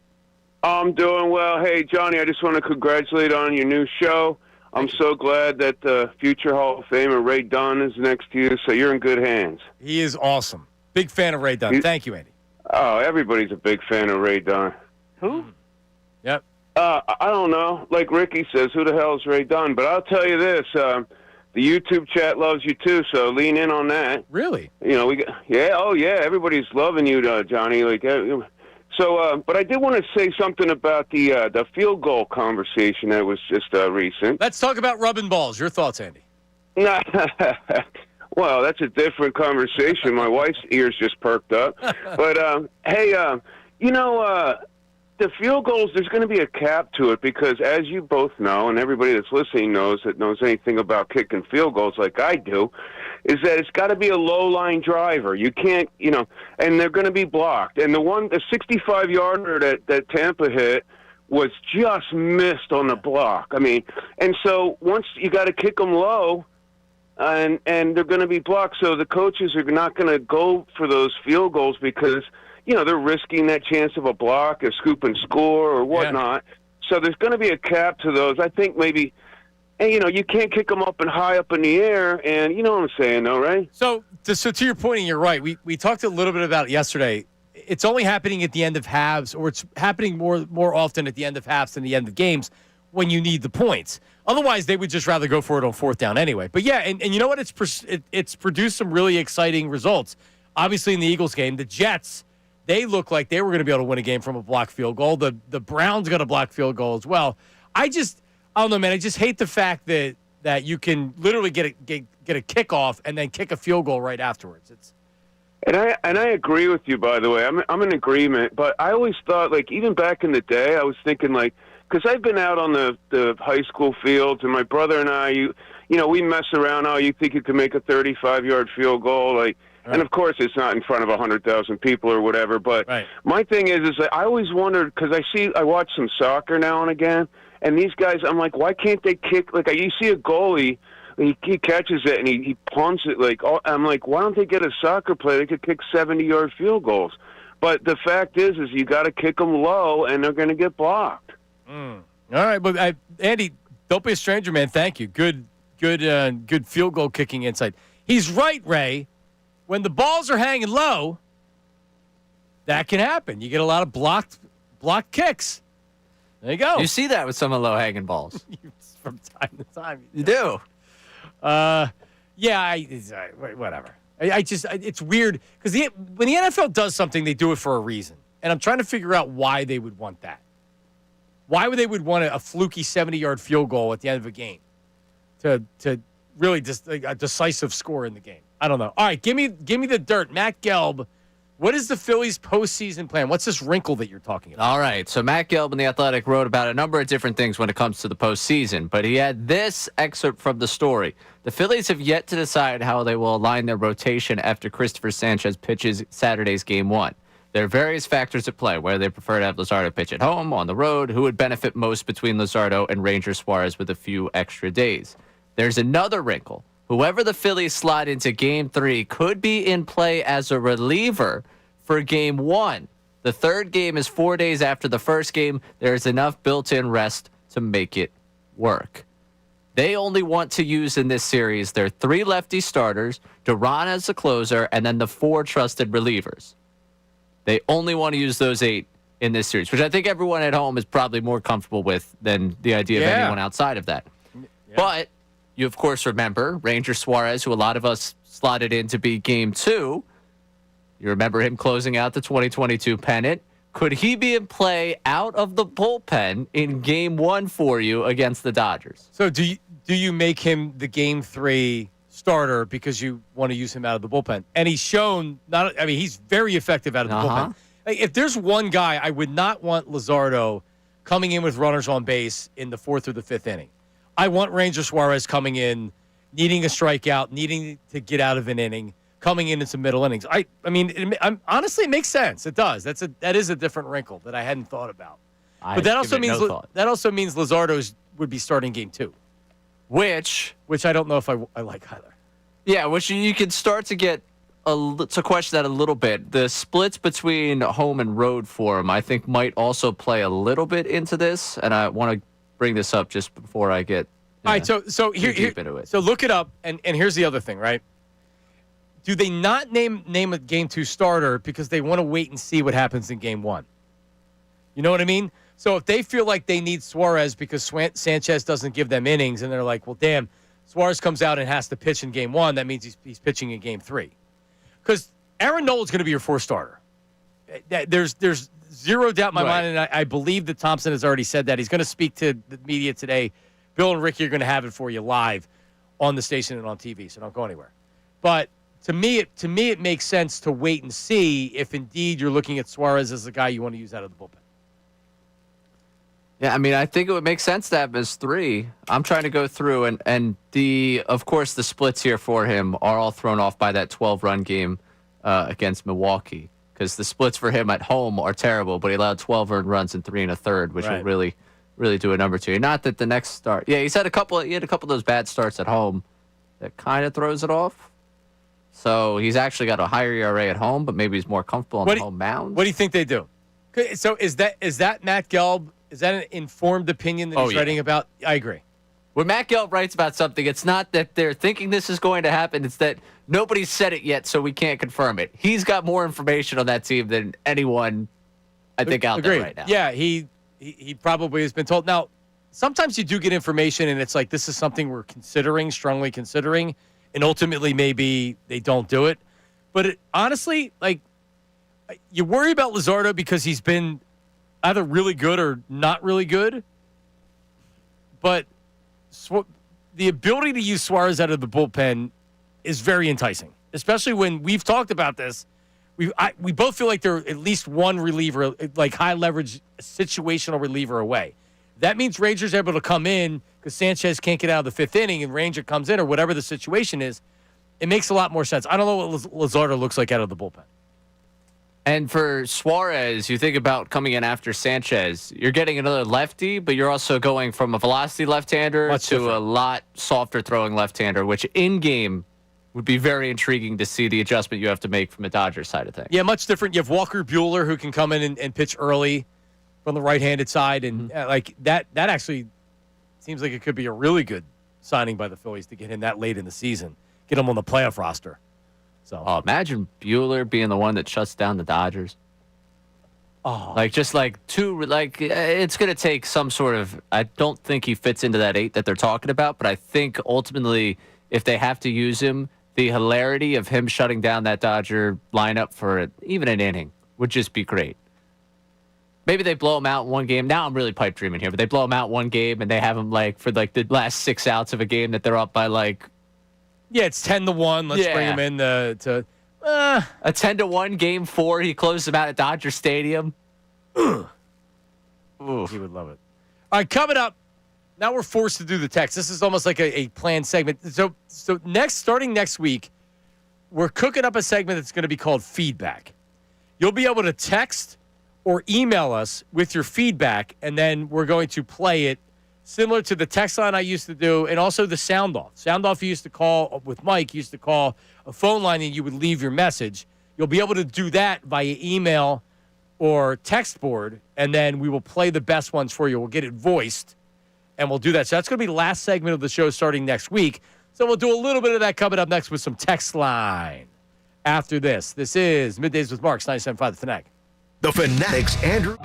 I'm doing well. Hey, Johnny, I just want to congratulate on your new show. I'm so glad that future Hall of Famer Ray Dunn is next to you, so you're in good hands. He is awesome. Big fan of Ray Dunn. Thank you, Andy. Oh, everybody's a big fan of Ray Dunn. Who? Yep. I don't know. Like Ricky says, who the hell is Ray Dunn? But I'll tell you this. The YouTube chat loves you, too, so lean in on that. Really? Everybody's loving you, Johnny. But I did want to say something about the field goal conversation that was just recent. Let's talk about rubbing balls. Your thoughts, Andy? Well, that's a different conversation. My wife's ears just perked up. But, the field goals, there's going to be a cap to it because, as you both know, and everybody that's listening knows anything about kicking field goals like I do, is that it's got to be a low-line driver. You can't, and they're going to be blocked. And the 65-yarder that Tampa hit was just missed on the block. I mean, and so once you got to kick them low, and they're going to be blocked. So the coaches are not going to go for those field goals because they're risking that chance of a block, a scoop and score, or whatnot. Yeah. So there's going to be a cap to those. I think maybe, and you can't kick them up and high up in the air, and you know what I'm saying, though, right? So to your point, and you're right. We talked a little bit about it yesterday. It's only happening at the end of halves, or it's happening more often at the end of halves than the end of games when you need the points. Otherwise, they would just rather go for it on fourth down anyway. But yeah, and you know what? It's produced some really exciting results. Obviously, in the Eagles game, the Jets, they looked like they were going to be able to win a game from a blocked field goal. The Browns got a blocked field goal as well. I don't know, man. I just hate the fact that you can literally get a kickoff and then kick a field goal right afterwards. And I agree with you, by the way. I'm in agreement. But I always thought, like, even back in the day, I was thinking, like, because I've been out on the high school fields, and my brother and I, we mess around. Oh, you think you can make a 35-yard field goal, like. Right. And, of course, it's not in front of 100,000 people or whatever. But my thing is that I always wondered, because I watch some soccer now and again, and these guys, I'm like, why can't they kick? Like, you see a goalie, he catches it, and he punts it. I'm like, why don't they get a soccer player? They could kick 70-yard field goals. But the fact is you got to kick them low, and they're going to get blocked. All right. But, Andy, don't be a stranger, man. Thank you. Good field goal kicking insight. He's right, Ray. When the balls are hanging low, that can happen. You get a lot of blocked kicks. There you go. You see that with some of the low-hanging balls. From time to time. You do. Yeah, whatever. It's weird because when the NFL does something, they do it for a reason. And I'm trying to figure out why they would want that. Why would they want a fluky 70-yard field goal at the end of a game to really just a decisive score in the game? I don't know. All right, give me the dirt. Matt Gelb, what is the Phillies postseason plan? What's this wrinkle that you're talking about? All right, so Matt Gelb in The Athletic wrote about a number of different things when it comes to the postseason, but he had this excerpt from the story. The Phillies have yet to decide how they will align their rotation after Christopher Sanchez pitches Saturday's Game 1. There are various factors at play, whether they prefer to have Luzardo pitch at home, on the road, who would benefit most between Luzardo and Ranger Suarez with a few extra days. There's another wrinkle. Whoever the Phillies slide into Game 3 could be in play as a reliever for Game 1. The third game is 4 days after the first game. There is enough built-in rest to make it work. They only want to use in this series their 3 lefty starters, Duran as the closer, and then the 4 trusted relievers. They only want to use those 8 in this series, which I think everyone at home is probably more comfortable with than the idea of anyone outside of that. Yeah. But you, of course, remember Ranger Suarez, who a lot of us slotted in to be Game 2. You remember him closing out the 2022 pennant. Could he be in play out of the bullpen in Game 1 for you against the Dodgers? So do you make him the Game 3 starter because you want to use him out of the bullpen? And he's shown he's very effective out of the bullpen. Like, if there's one guy I would not want Luzardo coming in with runners on base in the 4th or the 5th inning. I want Ranger Suarez coming in, needing a strikeout, needing to get out of an inning, coming in some middle innings. Honestly, it makes sense. It does. That is a different wrinkle that I hadn't thought about. But that also means Luzardo would be starting Game 2. Which I don't know if I like either. Yeah, which you can start to get to question that a little bit. The splits between home and road for him, I think, might also play a little bit into this. And I want to bring this up just before I get all right. So here into it. So look it up, and here's the other thing, right? Do they not name a Game 2 starter because they want to wait and see what happens in Game 1? You know what I mean? So if they feel like they need Suarez because Sanchez doesn't give them innings, and they're like, well, damn, Suarez comes out and has to pitch in Game 1, that means he's pitching in Game 3. Because Aaron Nola is going to be your 4th starter. There's zero doubt in my mind, and I believe that Thompson has already said that. He's going to speak to the media today. Bill and Ricky are going to have it for you live on the station and on TV, so don't go anywhere. But to me, it makes sense to wait and see if indeed you're looking at Suarez as the guy you want to use out of the bullpen. Yeah, I mean, I think it would make sense to have his 3. I'm trying to go through, and of course, the splits here for him are all thrown off by that 12-run game against Milwaukee, because the splits for him at home are terrible, but he allowed 12 earned runs in 3 1/3, which will really, really do a number to you. Not that the next start, he had a couple of those bad starts at home that kind of throws it off. So he's actually got a higher ERA at home, but maybe he's more comfortable on the home mound. What do you think they do? So is that Matt Gelb? Is that an informed opinion that he's writing about? I agree. When Matt Gelb writes about something, it's not that they're thinking this is going to happen. It's that nobody's said it yet, so we can't confirm it. He's got more information on that team than anyone, I think, out there right now. Yeah, he probably has been told. Now, sometimes you do get information, and it's like, this is something we're strongly considering, and ultimately maybe they don't do it. But honestly, like, you worry about Luzardo because he's been either really good or not really good. But the ability to use Suarez out of the bullpen is very enticing, especially when we've talked about this. We both feel like they're at least one reliever, like high leverage situational reliever away. That means Ranger's able to come in because Sanchez can't get out of the 5th inning and Ranger comes in or whatever the situation is. It makes a lot more sense. I don't know what Luzardo looks like out of the bullpen. And for Suarez, you think about coming in after Sanchez, you're getting another lefty, but you're also going from a velocity left-hander to a lot softer throwing left-hander, which in-game would be very intriguing to see the adjustment you have to make from the Dodgers side of things. Yeah, much different. You have Walker Buehler who can come in and pitch early from the right-handed side, and like that actually seems like it could be a really good signing by the Phillies to get him that late in the season, get him on the playoff roster. So imagine Buehler being the one that shuts down the Dodgers. Oh. Like, just like two, like, it's going to take some sort of, I don't think he fits into that 8 that they're talking about, but I think ultimately, if they have to use him, the hilarity of him shutting down that Dodger lineup for even an inning would just be great. Maybe they blow him out in one game. Now I'm really pipe dreaming here, but they blow him out one game and they have him like for like the last 6 outs of a game that they're up by like. Yeah, it's 10-1. Let's bring him in to a 10-1 game 4. He closed them out at Dodger Stadium. Ooh. He would love it. All right, coming up. Now we're forced to do the text. This is almost like a planned segment. So starting next week, we're cooking up a segment that's going to be called Feedback. You'll be able to text or email us with your feedback, and then we're going to play it similar to the text line I used to do, and also the sound off. Sound off you used to call with Mike, you used to call a phone line and you would leave your message. You'll be able to do that via email or text board, and then we will play the best ones for you. We'll get it voiced, and we'll do that. So that's going to be the last segment of the show starting next week. So we'll do a little bit of that coming up next with some text line after this. This is Middays with Marks, 97.5 The Fanatic. The Fanatic's Andrew.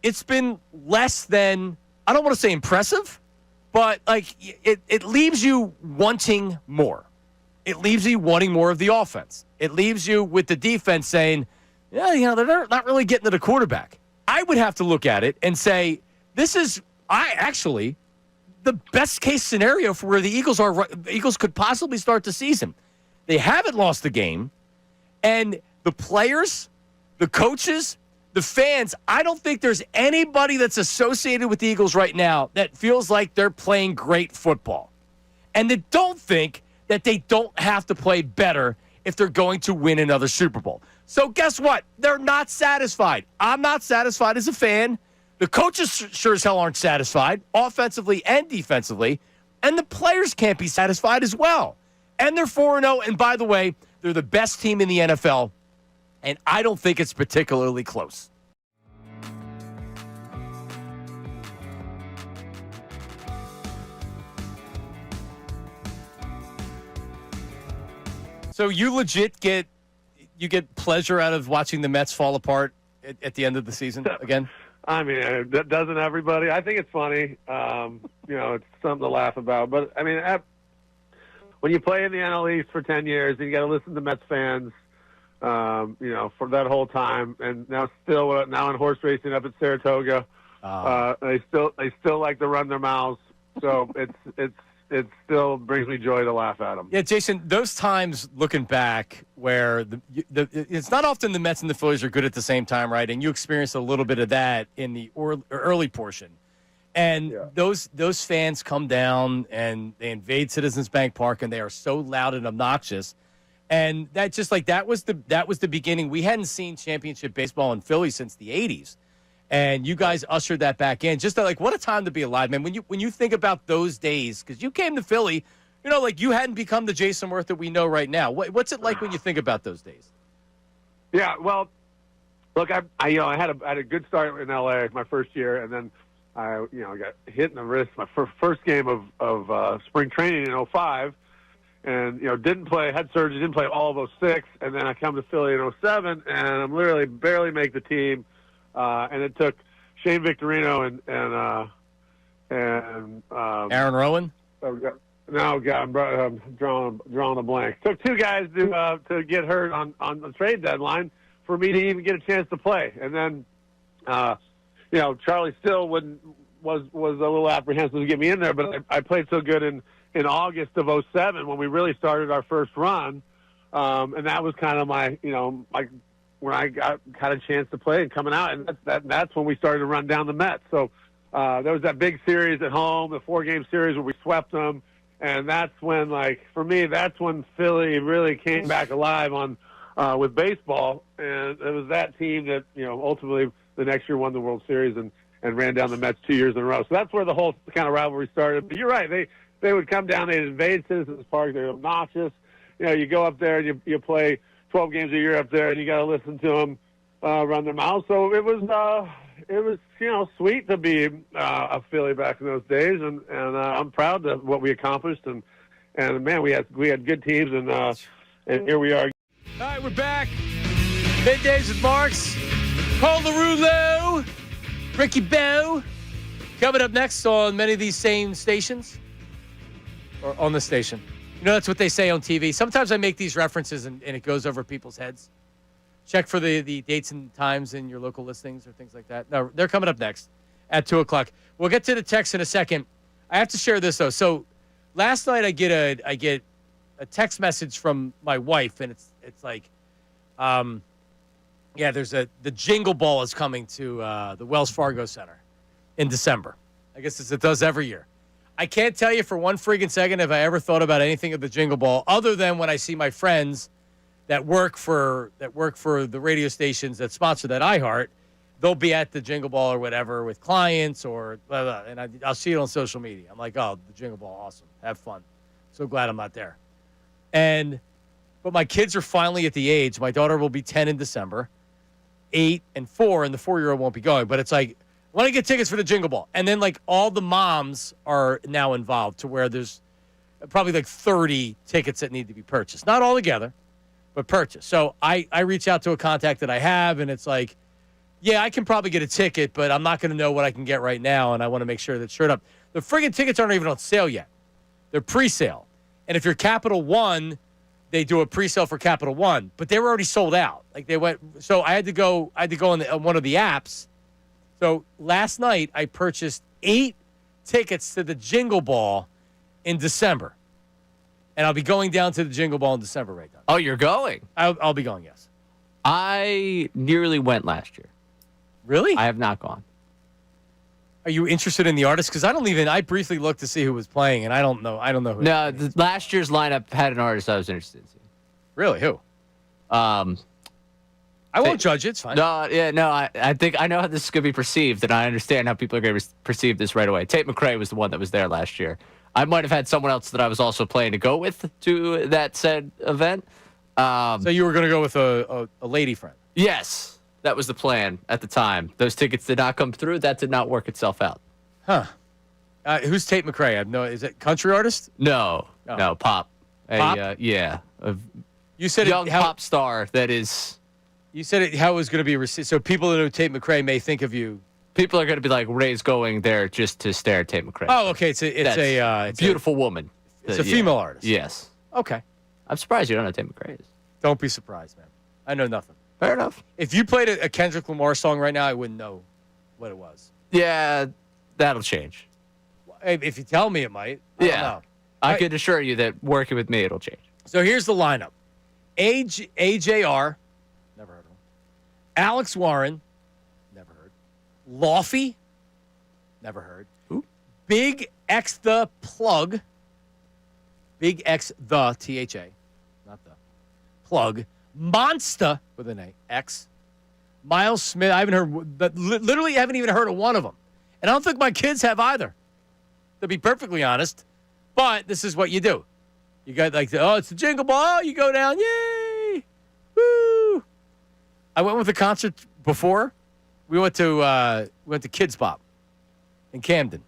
It's been less than, I don't want to say impressive, but like it leaves you wanting more. It leaves you wanting more of the offense. It leaves you with the defense saying, yeah, they're not really getting to the quarterback. I would have to look at it and say, this is actually the best case scenario for where the Eagles are. The Eagles could possibly start the season. They haven't lost the game, and the players, the coaches, the fans, I don't think there's anybody that's associated with the Eagles right now that feels like they're playing great football. And they don't think that they don't have to play better if they're going to win another Super Bowl. So guess what? They're not satisfied. I'm not satisfied as a fan. The coaches sure as hell aren't satisfied, offensively and defensively. And the players can't be satisfied as well. And they're 4-0. And by the way, they're the best team in the NFL. And I don't think it's particularly close. So you legit get pleasure out of watching the Mets fall apart at the end of the season again? I mean, doesn't everybody? I think it's funny. It's something to laugh about. But, I mean, when you play in the NL East for 10 years and you got to listen to Mets fans, for that whole time, and now in horse racing up at Saratoga, they still like to run their mouths. So it still brings me joy to laugh at them. Yeah, Jason, those times looking back where it's not often the Mets and the Phillies are good at the same time, right? And you experienced a little bit of that in the early portion. And those fans come down and they invade Citizens Bank Park, and they are so loud and obnoxious. And that was the beginning. We hadn't seen championship baseball in Philly since the 80s. And you guys ushered that back in. Just like, what a time to be alive, man. When you think about those days, because you came to Philly, you hadn't become the Jason Werth that we know right now. What's it like when you think about those days? Yeah, well, look, I had a good start in LA my first year, and then I got hit in the wrist my first game of spring training in 05, and didn't play, had surgery, didn't play all of 06, and then I come to Philly in 07, and I'm literally barely make the team. And it took Shane Victorino and Aaron Rowan. No, God, I'm drawing a blank. Took two guys to get hurt on the trade deadline for me to even get a chance to play. And then, Charlie Still was a little apprehensive to get me in there, but I played so good in August of 07 when we really started our first run, and that was kind of my when I had a chance to play and coming out, and that's when we started to run down the Mets. So there was that big series at home, the 4-game series where we swept them, and that's when, for me, that's when Philly really came back alive with baseball, and it was that team that ultimately the next year won the World Series and ran down the Mets 2 years in a row. So that's where the whole kind of rivalry started. But you're right, they would come down, they'd invade Citizens Park, they're obnoxious. You go up there and you play 12 games a year up there, and you got to listen to them run their mouths. So it was sweet to be a Philly back in those days, and I'm proud of what we accomplished. And man, we had good teams, and here we are. All right, we're back. Middays with Marks, Paul LaRullo, Ricky Bowe. Coming up next on many of these same stations, or on the station. You know, that's what they say on TV. Sometimes I make these references and it goes over people's heads. Check for the dates and times in your local listings or things like that. No, they're coming up next at 2 o'clock. We'll get to the text in a second. I have to share this, though. So last night I get a text message from my wife, and it's like, there's the Jingle Ball is coming to the Wells Fargo Center in December. I guess as it does every year. I can't tell you for one freaking second if I ever thought about anything of the Jingle Ball, other than when I see my friends that work for the radio stations that sponsor that iHeart. They'll be at the Jingle Ball or whatever with clients or blah, blah, and I'll see it on social media. I'm like, oh, the Jingle Ball, awesome, have fun. So glad I'm not there. But my kids are finally at the age. My daughter will be 10 in December, 8 and 4, and the 4-year-old won't be going. But it's like, I want to get tickets for the Jingle Ball. And then, like, all the moms are now involved to where there's probably like 30 tickets that need to be purchased. Not all together, but purchased. So I reach out to a contact that I have, and it's like, yeah, I can probably get a ticket, but I'm not going to know what I can get right now, and I want to make sure that's straight up. The friggin' tickets aren't even on sale yet. They're pre-sale. And if you're Capital One, they do a pre-sale for Capital One, but they were already sold out. Like they went, so I had to go on one of the apps. So last night I purchased 8 tickets to the Jingle Ball in December, and I'll be going down to the Jingle Ball in December right now. Oh, you're going? I'll be going. Yes. I nearly went last year. Really? I have not gone. Are you interested in the artist? Because I briefly looked to see who was playing, and I don't know who. No, last year's lineup had an artist I was interested in seeing. Really? Who? I won't judge it. It's fine. I think I know how this is going to be perceived, and I understand how people are going to perceive this right away. Tate McRae was the one that was there last year. I might have had someone else that I was also planning to go with to that said event. So you were going to go with a lady friend? Yes, that was the plan at the time. Those tickets did not come through. That did not work itself out. Huh. Who's Tate McRae? I have no. Is it country artist? No, no, pop. Pop? You said young pop star that is. You said how it was going to be received. So people that know Tate McRae may think of you. People are going to be like, Ray's going there just to stare at Tate McRae. Oh, okay. It's a beautiful woman. It's a female artist. Yes. Okay. I'm surprised you don't know Tate McRae is. Don't be surprised, man. I know nothing. Fair enough. If you played a Kendrick Lamar song right now, I wouldn't know what it was. Yeah, that'll change. If you tell me, it might. I don't know. I can assure you that working with me, it'll change. So here's the lineup. AJR, never heard of him. Alex Warren, never heard. Laufey, never heard. Who? Big X the Plug. Big X the THA, not the Plug. Monster with an A, X. Miles Smith, I haven't heard, but literally haven't even heard of one of them. And I don't think my kids have either, to be perfectly honest. But this is what you do. You got like, it's the Jingle Ball. You go down, yay, woo. I went with the concert before. We went to Kids Pop in Camden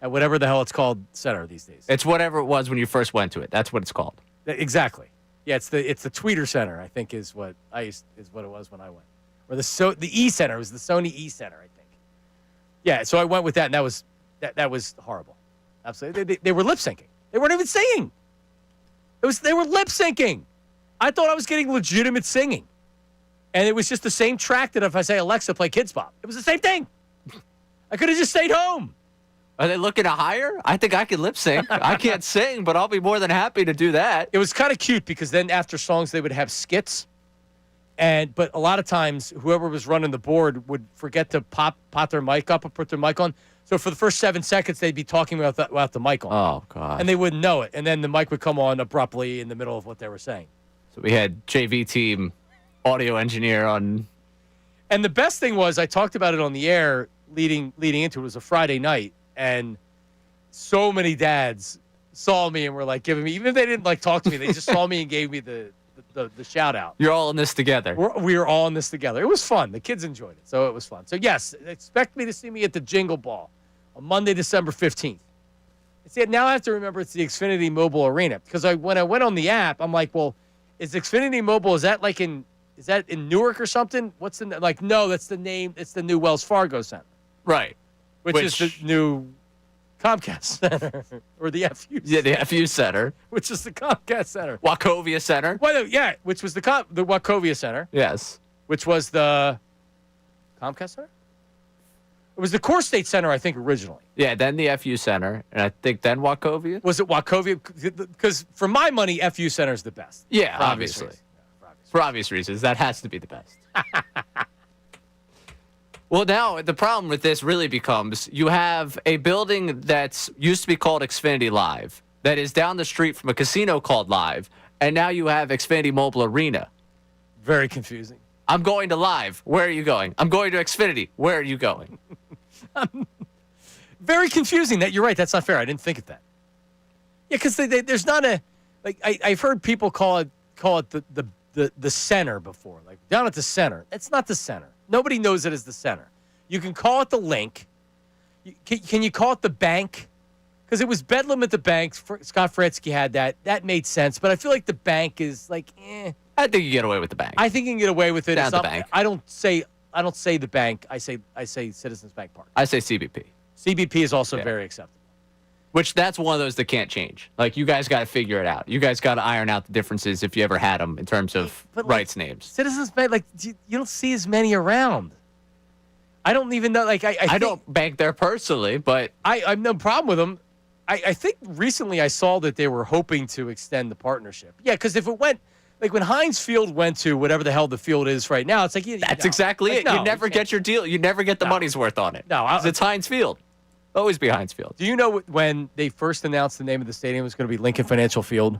at whatever the hell it's called center these days. It's whatever it was when you first went to it. That's what it's called. Exactly. Yeah, it's the Tweeter Center, I think is what it was when I went. Or the E Center. It was the Sony E Center, I think. Yeah, so I went with that, and that was horrible. Absolutely. They were lip syncing. They weren't even singing. They were lip syncing. I thought I was getting legitimate singing. And it was just the same track that if I say, Alexa, play Kids Pop. It was the same thing. I could have just stayed home. Are they looking to hire? I think I can lip sync. I can't sing, but I'll be more than happy to do that. It was kind of cute because then after songs, they would have skits. But a lot of times, whoever was running the board would forget to pop their mic up or put their mic on. So for the first 7 seconds, they'd be talking without the mic on. Oh, God. And they wouldn't know it. And then the mic would come on abruptly in the middle of what they were saying. So we had JV team audio engineer on. And the best thing was I talked about it on the air leading into it. It was a Friday night. And so many dads saw me and were like giving me, even if they didn't like talk to me, they just saw me and gave me the the shout out. You're all in this together. We are all in this together. It was fun. The kids enjoyed it, so it was fun. So yes, expect me to see me at the Jingle Ball on Monday, December 15th. See, now I have to remember it's the Xfinity Mobile Arena because when I went on the app, I'm like, well, is Xfinity Mobile? Is that in Newark or something? What's the like? No, that's the name. It's the new Wells Fargo Center, right? Which is the new Comcast Center or the FU. Yeah, the FU Center, which is the Comcast Center. Wachovia Center. Well, yeah, which was the Wachovia Center. Yes, which was the Comcast Center. It was the Core State Center, I think, originally. Yeah, then the FU Center, and I think then Wachovia. Was it Wachovia? Because for my money, FU Center is the best. Yeah, obviously. For obvious reasons, that has to be the best. Well, now the problem with this really becomes you have a building that's used to be called Xfinity Live that is down the street from a casino called Live, and now you have Xfinity Mobile Arena. Very confusing. I'm going to Live. Where are you going? I'm going to Xfinity. Where are you going? Very confusing. That you're right. That's not fair. I didn't think of that. Yeah, because there's not a like. I've heard people call it the center before, like down at the center. It's not the center. Nobody knows it as the center. You can call it the link. Can you call it the bank? Because it was Bedlam at the bank. Scott Fretsky had that. That made sense. But I feel like the bank is like, I think you get away with the bank. I think you can get away with it. Down the bank. I don't say the bank. I say Citizens Bank Park. I say CBP. CBP is also very acceptable. Which that's one of those that can't change. Like, you guys got to figure it out. You guys got to iron out the differences if you ever had them in terms of rights names. Citizens Bank, like, you don't see as many around. I don't even know. Like, I don't bank there personally, but I have no problem with them. I think recently I saw that they were hoping to extend the partnership. Yeah, because if it went, like when Heinz Field went to whatever the hell the field is right now, it's like, that's exactly it. You never get your deal. You never get the money's worth on it. No, it's Heinz Field. Always be Heinz Field. Do you know when they first announced the name of the stadium was going to be Lincoln Financial Field?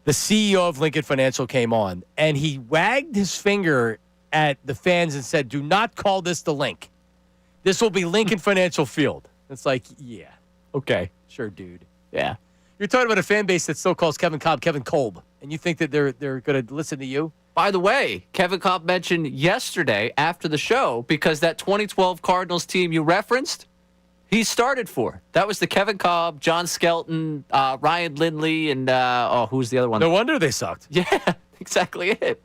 The CEO of Lincoln Financial came on, and he wagged his finger at the fans and said, do not call this the Link. This will be Lincoln Financial Field. It's like, yeah. Okay. Sure, dude. Yeah. You're talking about a fan base that still calls Kevin Kolb Kevin Kolb, and you think that they're going to listen to you? By the way, Kevin Kolb mentioned yesterday after the show, because that 2012 Cardinals team you referenced, he started for. That was the Kevin Kolb, John Skelton, Ryan Lindley, and who's the other one? No wonder they sucked. Yeah, exactly it.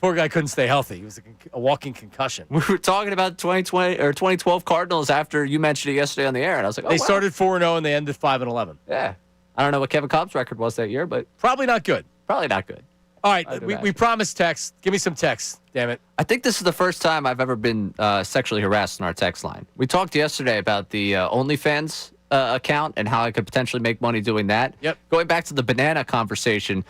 Poor guy couldn't stay healthy. He was a walking concussion. We were talking about 2020 or 2012 Cardinals after you mentioned it yesterday on the air, and I was like, they started 4-0 and they ended 5-11. Yeah, I don't know what Kevin Kolb's record was that year, but probably not good. Probably not good. All right, we promised text. Give me some text, damn it. I think this is the first time I've ever been sexually harassed on our text line. We talked yesterday about the OnlyFans account and how I could potentially make money doing that. Yep. Going back to the banana conversation,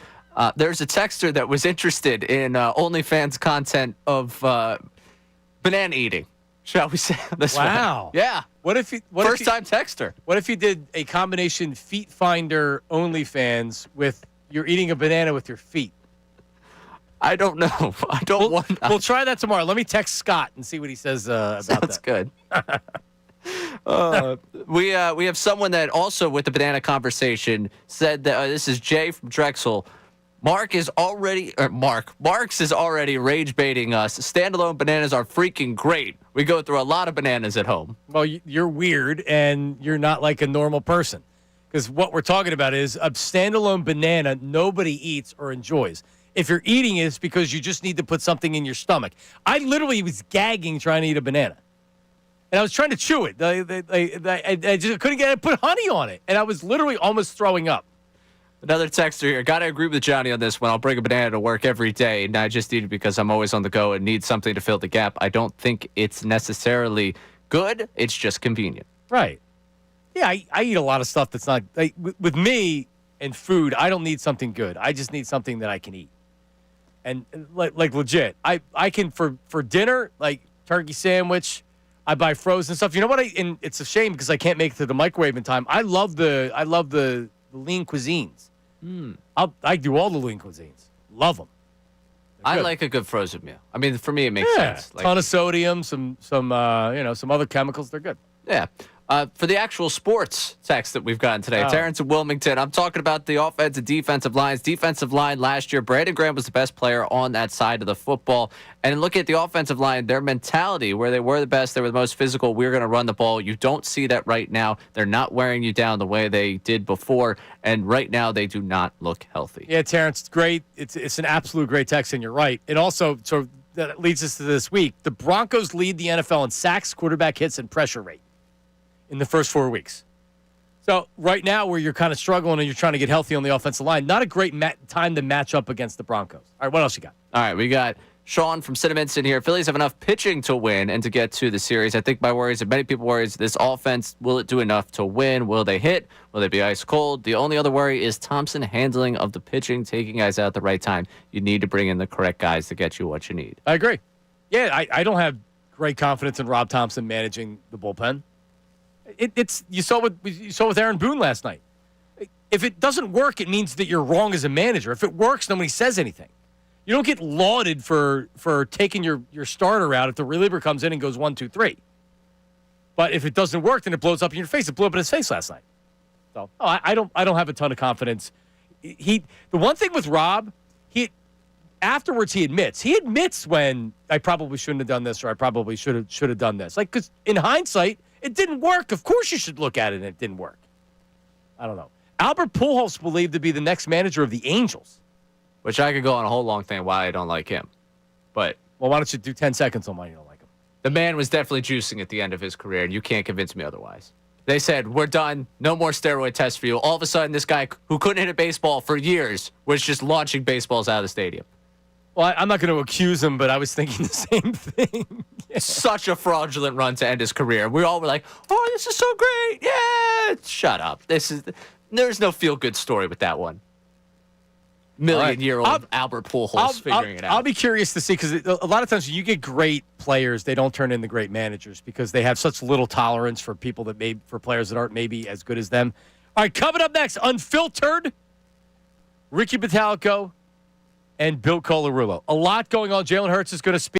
there's a texter that was interested in OnlyFans content of banana eating, shall we say this way. Wow. Yeah. First time texter. What if you did a combination Feet Finder OnlyFans with you're eating a banana with your feet? I don't know. I don't want. We'll try that tomorrow. Let me text Scott and see what he says about Sounds that. Good. We have someone that also with the banana conversation said that this is Jay from Drexel. Marks is already rage baiting us. Standalone bananas are freaking great. We go through a lot of bananas at home. Well, you're weird and you're not like a normal person. Because what we're talking about is a standalone banana nobody eats or enjoys. If you're eating it, it's because you just need to put something in your stomach. I literally was gagging trying to eat a banana. And I was trying to chew it. I just couldn't get it. Put honey on it. And I was literally almost throwing up. Another texter here. Got to agree with Johnny on this one. I'll bring a banana to work every day, and I just eat it because I'm always on the go and need something to fill the gap. I don't think it's necessarily good. It's just convenient. Right. Yeah, I eat a lot of stuff that's not with me and food. I don't need something good. I just need something that I can eat. And like legit, I can for dinner, like turkey sandwich, I buy frozen stuff. You know what? And it's a shame because I can't make it to the microwave in time. I love the lean cuisines. I do all the lean cuisines. Love them. I like a good frozen meal. I mean, for me, it makes sense. Ton of sodium, some other chemicals. They're good. Yeah. For the actual sports text that we've gotten today, Oh. Terrence in Wilmington, I'm talking about the offensive defensive lines. Defensive line last year, Brandon Graham was the best player on that side of the football. And look at the offensive line, their mentality, where they were the best, they were the most physical, we're going to run the ball. You don't see that right now. They're not wearing you down the way they did before. And right now, they do not look healthy. Yeah, Terrence, it's great. It's an absolute great text, and you're right. It also, so that leads us to this week. The Broncos lead the NFL in sacks, quarterback hits, and pressure rate in the first 4 weeks. So right now where you're kind of struggling and you're trying to get healthy on the offensive line, not a great time to match up against the Broncos. All right, what else you got? All right, we got Sean from Cinnaminson here. Phillies have enough pitching to win and to get to the series. I think my worries, and many people worries, this offense, will it do enough to win? Will they hit? Will they be ice cold? The only other worry is Thompson handling of the pitching, taking guys out at the right time. You need to bring in the correct guys to get you what you need. I agree. Yeah, I don't have great confidence in Rob Thompson managing the bullpen. It's you saw with Aaron Boone last night. If it doesn't work, it means that you're wrong as a manager. If it works, nobody says anything. You don't get lauded for taking your starter out if the reliever comes in and goes 1, 2, 3. But if it doesn't work, then it blows up in your face. It blew up in his face last night. So I don't have a ton of confidence. The one thing with Rob, afterwards he admits when I probably shouldn't have done this or I probably should have done this. Like, because in hindsight, it didn't work. Of course you should look at it and it didn't work. I don't know. Albert Pujols believed to be the next manager of the Angels. Which I could go on a whole long thing why I don't like him. But well, why don't you do 10 seconds on why you don't like him? The man was definitely juicing at the end of his career, and you can't convince me otherwise. They said, we're done. No more steroid tests for you. All of a sudden, this guy who couldn't hit a baseball for years was just launching baseballs out of the stadium. Well, I'm not going to accuse him, but I was thinking the same thing. Yeah. Such a fraudulent run to end his career. We all were like, oh, this is so great. Yeah. Shut up. There's no feel-good story with that one. Million-year-old Albert Pujols figuring it out. I'll be curious to see, because a lot of times when you get great players, they don't turn into great managers because they have such little tolerance for for players that aren't maybe as good as them. All right, coming up next, Unfiltered, Ricky Bottalico and Bill Colarulo. A lot going on. Jalen Hurts is going to speak.